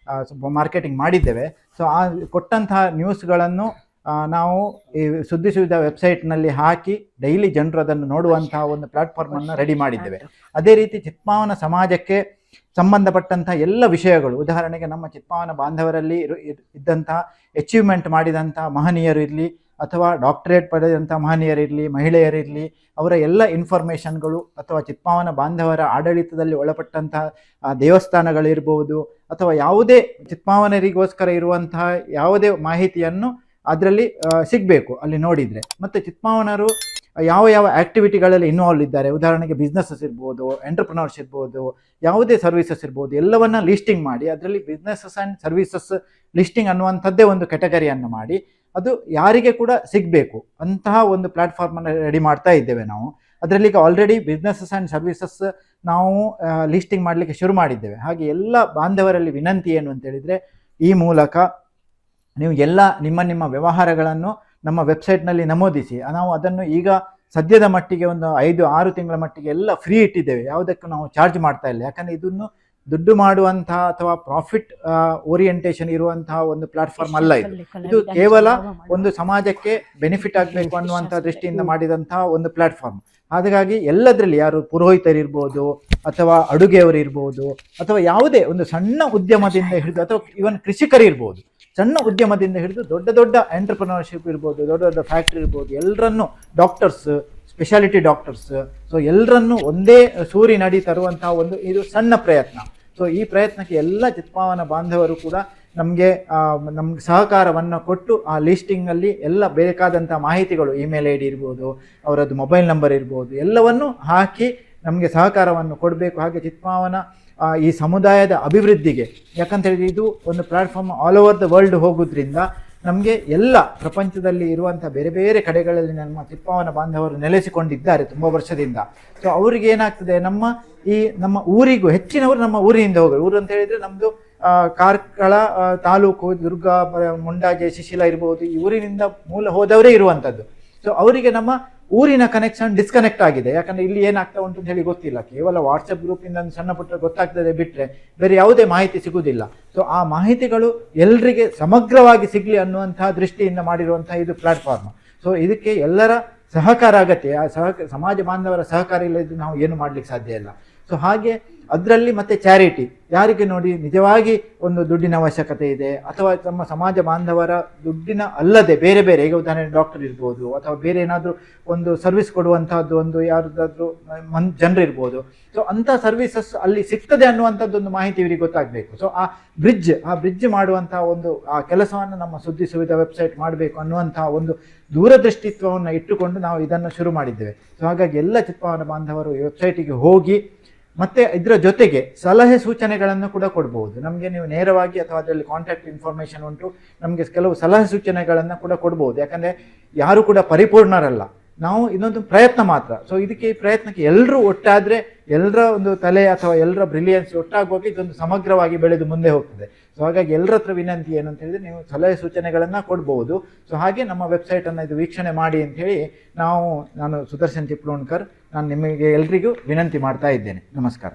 ಸ್ವಲ್ಪ ಮಾರ್ಕೆಟಿಂಗ್ ಮಾಡಿದ್ದೇವೆ. ಸೊ ಆ ಕೊಟ್ಟಂತಹ ನ್ಯೂಸ್ಗಳನ್ನು ನಾವು ಈ ಸುದ್ದಿ ಸುವಿಧಾ ವೆಬ್ಸೈಟ್ನಲ್ಲಿ ಹಾಕಿ ಡೈಲಿ ಜನರು ಅದನ್ನು ನೋಡುವಂತಹ ಒಂದು ಪ್ಲ್ಯಾಟ್ಫಾರ್ಮನ್ನು ರೆಡಿ ಮಾಡಿದ್ದೇವೆ. ಅದೇ ರೀತಿ ಚಿತ್ಪಾವನ ಸಮಾಜಕ್ಕೆ ಸಂಬಂಧಪಟ್ಟಂತಹ ಎಲ್ಲ ವಿಷಯಗಳು, ಉದಾಹರಣೆಗೆ ನಮ್ಮ ಚಿತ್ಪಾವನ ಬಾಂಧವರಲ್ಲಿ ಇದ್ದಂತಹ ಅಚೀವ್ಮೆಂಟ್ ಮಾಡಿದಂತಹ ಮಹನೀಯರು ಇರಲಿ, ಅಥವಾ ಡಾಕ್ಟರೇಟ್ ಪಡೆದಂಥ ಮಹನೀಯರಿರಲಿ, ಮಹಿಳೆಯರಿರಲಿ, ಅವರ ಎಲ್ಲ ಇನ್ಫಾರ್ಮೇಷನ್ಗಳು, ಅಥವಾ ಚಿತ್ಪಾವನ ಬಾಂಧವರ ಆಡಳಿತದಲ್ಲಿ ಒಳಪಟ್ಟಂತಹ ದೇವಸ್ಥಾನಗಳಿರ್ಬೋದು, ಅಥವಾ ಯಾವುದೇ ಚಿತ್ಪಾವನರಿಗೋಸ್ಕರ ಇರುವಂತಹ ಯಾವುದೇ ಮಾಹಿತಿಯನ್ನು ಅದರಲ್ಲಿ ಸಿಗಬೇಕು ಅಲ್ಲಿ ನೋಡಿದರೆ. ಮತ್ತು ಚಿತ್ಪಾವನರು ಯಾವ ಯಾವ ಆ್ಯಕ್ಟಿವಿಟಿಗಳಲ್ಲಿ ಇನ್ವಾಲ್ವ್ ಇದ್ದಾರೆ, ಉದಾಹರಣೆಗೆ ಬಿಸ್ನೆಸಸ್ ಇರ್ಬೋದು, ಎಂಟರ್ಪ್ರಿನರ್ಸ್ ಇರ್ಬೋದು, ಯಾವುದೇ ಸರ್ವಿಸಸ್ ಇರ್ಬೋದು, ಎಲ್ಲವನ್ನ ಲಿಸ್ಟಿಂಗ್ ಮಾಡಿ ಅದರಲ್ಲಿ ಬಿಸ್ನೆಸಸ್ ಆ್ಯಂಡ್ ಸರ್ವಿಸಸ್ ಲಿಸ್ಟಿಂಗ್ ಅನ್ನುವಂಥದ್ದೇ ಒಂದು ಕೆಟಗರಿಯನ್ನು ಮಾಡಿ ಅದು ಯಾರಿಗೆ ಕೂಡ ಸಿಗಬೇಕು ಅಂತಹ ಒಂದು ಪ್ಲ್ಯಾಟ್ಫಾರ್ಮನ್ನು ರೆಡಿ ಮಾಡ್ತಾ ಇದ್ದೇವೆ ನಾವು. ಅದರಲ್ಲಿ ಈಗ ಆಲ್ರೆಡಿ ಬಿಸ್ನೆಸಸ್ ಆ್ಯಂಡ್ ಸರ್ವಿಸಸ್ ನಾವು ಲಿಸ್ಟಿಂಗ್ ಮಾಡಲಿಕ್ಕೆ ಶುರು ಮಾಡಿದ್ದೇವೆ. ಹಾಗೆ ಎಲ್ಲ ಬಾಂಧವರಲ್ಲಿ ವಿನಂತಿ ಏನು ಅಂತೇಳಿದರೆ, ಈ ಮೂಲಕ ನೀವು ಎಲ್ಲ ನಿಮ್ಮ ವ್ಯವಹಾರಗಳನ್ನು ನಮ್ಮ ವೆಬ್ಸೈಟ್ನಲ್ಲಿ ನಮೂದಿಸಿ. ನಾವು ಅದನ್ನು ಈಗ ಸದ್ಯದ ಮಟ್ಟಿಗೆ ಒಂದು 5-6 ತಿಂಗಳ ಮಟ್ಟಿಗೆ ಎಲ್ಲ ಫ್ರೀ ಇಟ್ಟಿದ್ದೇವೆ, ಯಾವುದಕ್ಕೂ ನಾವು ಚಾರ್ಜ್ ಮಾಡ್ತಾ ಇಲ್ಲ. ಯಾಕಂದರೆ ಇದನ್ನು ದುಡ್ಡು ಮಾಡುವಂತಹ ಅಥವಾ ಪ್ರಾಫಿಟ್ ಓರಿಯೆಂಟೇಷನ್ ಇರುವಂತಹ ಒಂದು ಪ್ಲಾಟ್ಫಾರ್ಮ್ ಅಲ್ಲ ಇದು ಕೇವಲ ಒಂದು ಸಮಾಜಕ್ಕೆ ಬೆನಿಫಿಟ್ ಆಗಬೇಕು ಅನ್ನುವಂಥ ದೃಷ್ಟಿಯಿಂದ ಮಾಡಿದಂತಹ ಒಂದು ಪ್ಲಾಟ್ಫಾರ್ಮ್. ಹಾಗಾಗಿ ಎಲ್ಲದರಲ್ಲಿ ಯಾರು ಪುರೋಹಿತರಿರ್ಬೋದು, ಅಥವಾ ಅಡುಗೆಯವರು ಇರ್ಬೋದು, ಅಥವಾ ಯಾವುದೇ ಒಂದು ಸಣ್ಣ ಉದ್ಯಮದಿಂದ ಹಿಡಿದು, ಅಥವಾ ಇವನ್ ಕೃಷಿಕರಿರ್ಬೋದು, ಸಣ್ಣ ಉದ್ಯಮದಿಂದ ಹಿಡಿದು ದೊಡ್ಡ ದೊಡ್ಡ ಎಂಟರ್ಪ್ರಿನರ್ಶಿಪ್ ಇರ್ಬೋದು, ದೊಡ್ಡ ದೊಡ್ಡ ಫ್ಯಾಕ್ಟ್ರಿ ಇರ್ಬೋದು, ಎಲ್ಲರನ್ನು ಡಾಕ್ಟರ್ಸ್, ಸ್ಪೆಷಾಲಿಟಿ ಡಾಕ್ಟರ್ಸ್, ಸೊ ಎಲ್ಲರನ್ನು ಒಂದೇ ಸೂರಿನಡಿ ತರುವಂತಹ ಒಂದು ಇದು ಸಣ್ಣ ಪ್ರಯತ್ನ. ಸೊ ಈ ಪ್ರಯತ್ನಕ್ಕೆ ಎಲ್ಲ ಚಿತ್ಪಾವನ ಬಾಂಧವರು ಕೂಡ ನಮಗೆ ಸಹಕಾರವನ್ನು ಕೊಟ್ಟು ಆ ಲಿಸ್ಟಿಂಗಲ್ಲಿ ಎಲ್ಲ ಬೇಕಾದಂಥ ಮಾಹಿತಿಗಳು, ಇಮೇಲ್ ಐ ಡಿ ಇರ್ಬೋದು, ಅವರದ್ದು ಮೊಬೈಲ್ ನಂಬರ್ ಇರ್ಬೋದು, ಎಲ್ಲವನ್ನು ಹಾಕಿ ನಮಗೆ ಸಹಕಾರವನ್ನು ಕೊಡಬೇಕು. ಹಾಗೆ ಚಿತ್ಪಾವನ ಈ ಸಮುದಾಯದ ಅಭಿವೃದ್ಧಿಗೆ, ಯಾಕಂತ ಹೇಳಿದ್ರೆ ಇದು ಒಂದು platform all over the world ಹೋಗೋದ್ರಿಂದ ನಮಗೆ ಎಲ್ಲ ಪ್ರಪಂಚದಲ್ಲಿ ಇರುವಂಥ ಬೇರೆ ಬೇರೆ ಕಡೆಗಳಲ್ಲಿ ನಮ್ಮ ಚಿತ್ಪಾವನ ಬಾಂಧವರು ನೆಲೆಸಿಕೊಂಡಿದ್ದಾರೆ ತುಂಬ ವರ್ಷದಿಂದ. ಸೊ ಅವ್ರಿಗೆ ಏನಾಗ್ತದೆ, ನಮ್ಮ ಊರಿಗೂ ಹೆಚ್ಚಿನವರು ನಮ್ಮ ಊರಿನಿಂದ ಹೋಗೋದು. ಊರು ಅಂತ ಹೇಳಿದರೆ ನಮ್ಮದು ಕಾರ್ಕಳ ತಾಲೂಕು, ದುರ್ಗಾ, ಮುಂಡಾಜೆ, ಶಿಶಿಲ ಇರ್ಬೋದು, ಈ ಊರಿನಿಂದ ಮೂಲ ಹೋದವರೇ ಇರುವಂಥದ್ದು. ಸೊ ಅವರಿಗೆ ನಮ್ಮ ಊರಿನ ಕನೆಕ್ಷನ್ ಡಿಸ್ಕನೆಕ್ಟ್ ಆಗಿದೆ. ಯಾಕಂದರೆ ಇಲ್ಲಿ ಏನಾಗ್ತಾ ಉಂಟು ಅಂತ ಹೇಳಿ ಗೊತ್ತಿಲ್ಲ. ಕೇವಲ ವಾಟ್ಸಪ್ ಗ್ರೂಪಿಂದ ಒಂದು ಸಣ್ಣ ಪುಟ್ಟ ಗೊತ್ತಾಗ್ತದೆ ಬಿಟ್ಟರೆ ಬೇರೆ ಯಾವುದೇ ಮಾಹಿತಿ ಸಿಗುವುದಿಲ್ಲ. ಸೊ ಆ ಮಾಹಿತಿಗಳು ಎಲ್ಲರಿಗೆ ಸಮಗ್ರವಾಗಿ ಸಿಗಲಿ ಅನ್ನುವಂತಹ ದೃಷ್ಟಿಯಿಂದ ಮಾಡಿರುವಂತಹ ಇದು ಪ್ಲಾಟ್ಫಾರ್ಮ್. ಸೊ ಇದಕ್ಕೆ ಎಲ್ಲರ ಸಹಕಾರ ಅಗತ್ಯ. ಸಮಾಜ ಬಾಂಧವರ ಸಹಕಾರ ಇಲ್ಲದಿದ್ದು ನಾವು ಏನು ಮಾಡಲಿಕ್ಕೆ ಸಾಧ್ಯ ಇಲ್ಲ. ಸೊ ಹಾಗೆ ಅದರಲ್ಲಿ ಮತ್ತೆ ಚಾರಿಟಿ, ಯಾರಿಗೆ ನೋಡಿ ನಿಜವಾಗಿ ಒಂದು ದುಡ್ಡಿನ ಅವಶ್ಯಕತೆ ಇದೆ, ಅಥವಾ ನಮ್ಮ ಸಮಾಜ ಬಾಂಧವರ ದುಡ್ಡಿನ ಅಲ್ಲದೆ ಬೇರೆ ಬೇರೆ, ಈಗ ಉದಾಹರಣೆ ಡಾಕ್ಟರ್ ಇರ್ಬೋದು, ಅಥವಾ ಬೇರೆ ಏನಾದರೂ ಒಂದು ಸರ್ವಿಸ್ ಕೊಡುವಂಥದ್ದು ಒಂದು ಯಾರ್ದಾದ್ರೂ ಜನರು ಇರ್ಬೋದು. ಸೊ ಅಂಥ ಸರ್ವಿಸಸ್ ಅಲ್ಲಿ ಸಿಗ್ತದೆ ಅನ್ನುವಂಥದ್ದೊಂದು ಮಾಹಿತಿ ಇವರಿಗೆ ಗೊತ್ತಾಗಬೇಕು. ಸೊ ಆ ಬ್ರಿಡ್ಜ್ ಮಾಡುವಂತಹ ಒಂದು ಆ ಕೆಲಸವನ್ನು ನಮ್ಮ ಸುದ್ದಿ ಸುವಿಧಾ ವೆಬ್ಸೈಟ್ ಮಾಡಬೇಕು ಅನ್ನುವಂತಹ ಒಂದು ದೂರದೃಷ್ಟಿತ್ವವನ್ನು ಇಟ್ಟುಕೊಂಡು ನಾವು ಇದನ್ನು ಶುರು ಮಾಡಿದ್ದೇವೆ. ಸೊ ಹಾಗಾಗಿ ಎಲ್ಲ ಚಿತ್ಪಾವನ ಬಾಂಧವರು ಈ ವೆಬ್ಸೈಟಿಗೆ ಹೋಗಿ ಮತ್ತೆ ಇದರ ಜೊತೆಗೆ ಸಲಹೆ ಸೂಚನೆಗಳನ್ನು ಕೂಡ ಕೊಡ್ಬೋದು. ನಮಗೆ ನೀವು ನೇರವಾಗಿ ಅಥವಾ ಅದರಲ್ಲಿ ಕಾಂಟ್ಯಾಕ್ಟ್ ಇನ್ಫಾರ್ಮೇಷನ್ ಉಂಟು, ನಮಗೆ ಕೆಲವು ಸಲಹೆ ಸೂಚನೆಗಳನ್ನು ಕೂಡ ಕೊಡ್ಬೋದು. ಯಾಕಂದರೆ ಯಾರು ಕೂಡ ಪರಿಪೂರ್ಣರಲ್ಲ, ನಾವು ಇದೊಂದು ಪ್ರಯತ್ನ ಮಾತ್ರ. ಸೊ ಇದಕ್ಕೆ ಈ ಪ್ರಯತ್ನಕ್ಕೆ ಎಲ್ಲರೂ ಒಟ್ಟಾದರೆ, ಎಲ್ಲರ ಒಂದು ತಲೆ ಅಥವಾ ಎಲ್ಲರ ಬ್ರಿಲಿಯನ್ಸ್ ಒಟ್ಟಾಗುವಾಗ ಇದೊಂದು ಸಮಗ್ರವಾಗಿ ಬೆಳೆದು ಮುಂದೆ ಹೋಗ್ತದೆ. ಸೊ ಹಾಗಾಗಿ ಎಲ್ಲರ ಹತ್ರ ವಿನಂತಿ ಏನು ಅಂತ ಹೇಳಿದ್ರೆ, ನೀವು ಸಲಹೆ ಸೂಚನೆಗಳನ್ನು ಕೊಡ್ಬೋದು. ಸೊ ಹಾಗೆ ನಮ್ಮ ವೆಬ್ಸೈಟನ್ನು ಇದು ವೀಕ್ಷಣೆ ಮಾಡಿ ಅಂಥೇಳಿ ನಾನು ಸುದರ್ಶನ್ ಚಿಪ್ಲೋಣ್ಕರ್, ನಾನು ನಿಮಗೆ ಎಲ್ರಿಗೂ ವಿನಂತಿ ಮಾಡ್ತಾ ಇದ್ದೇನೆ. ನಮಸ್ಕಾರ.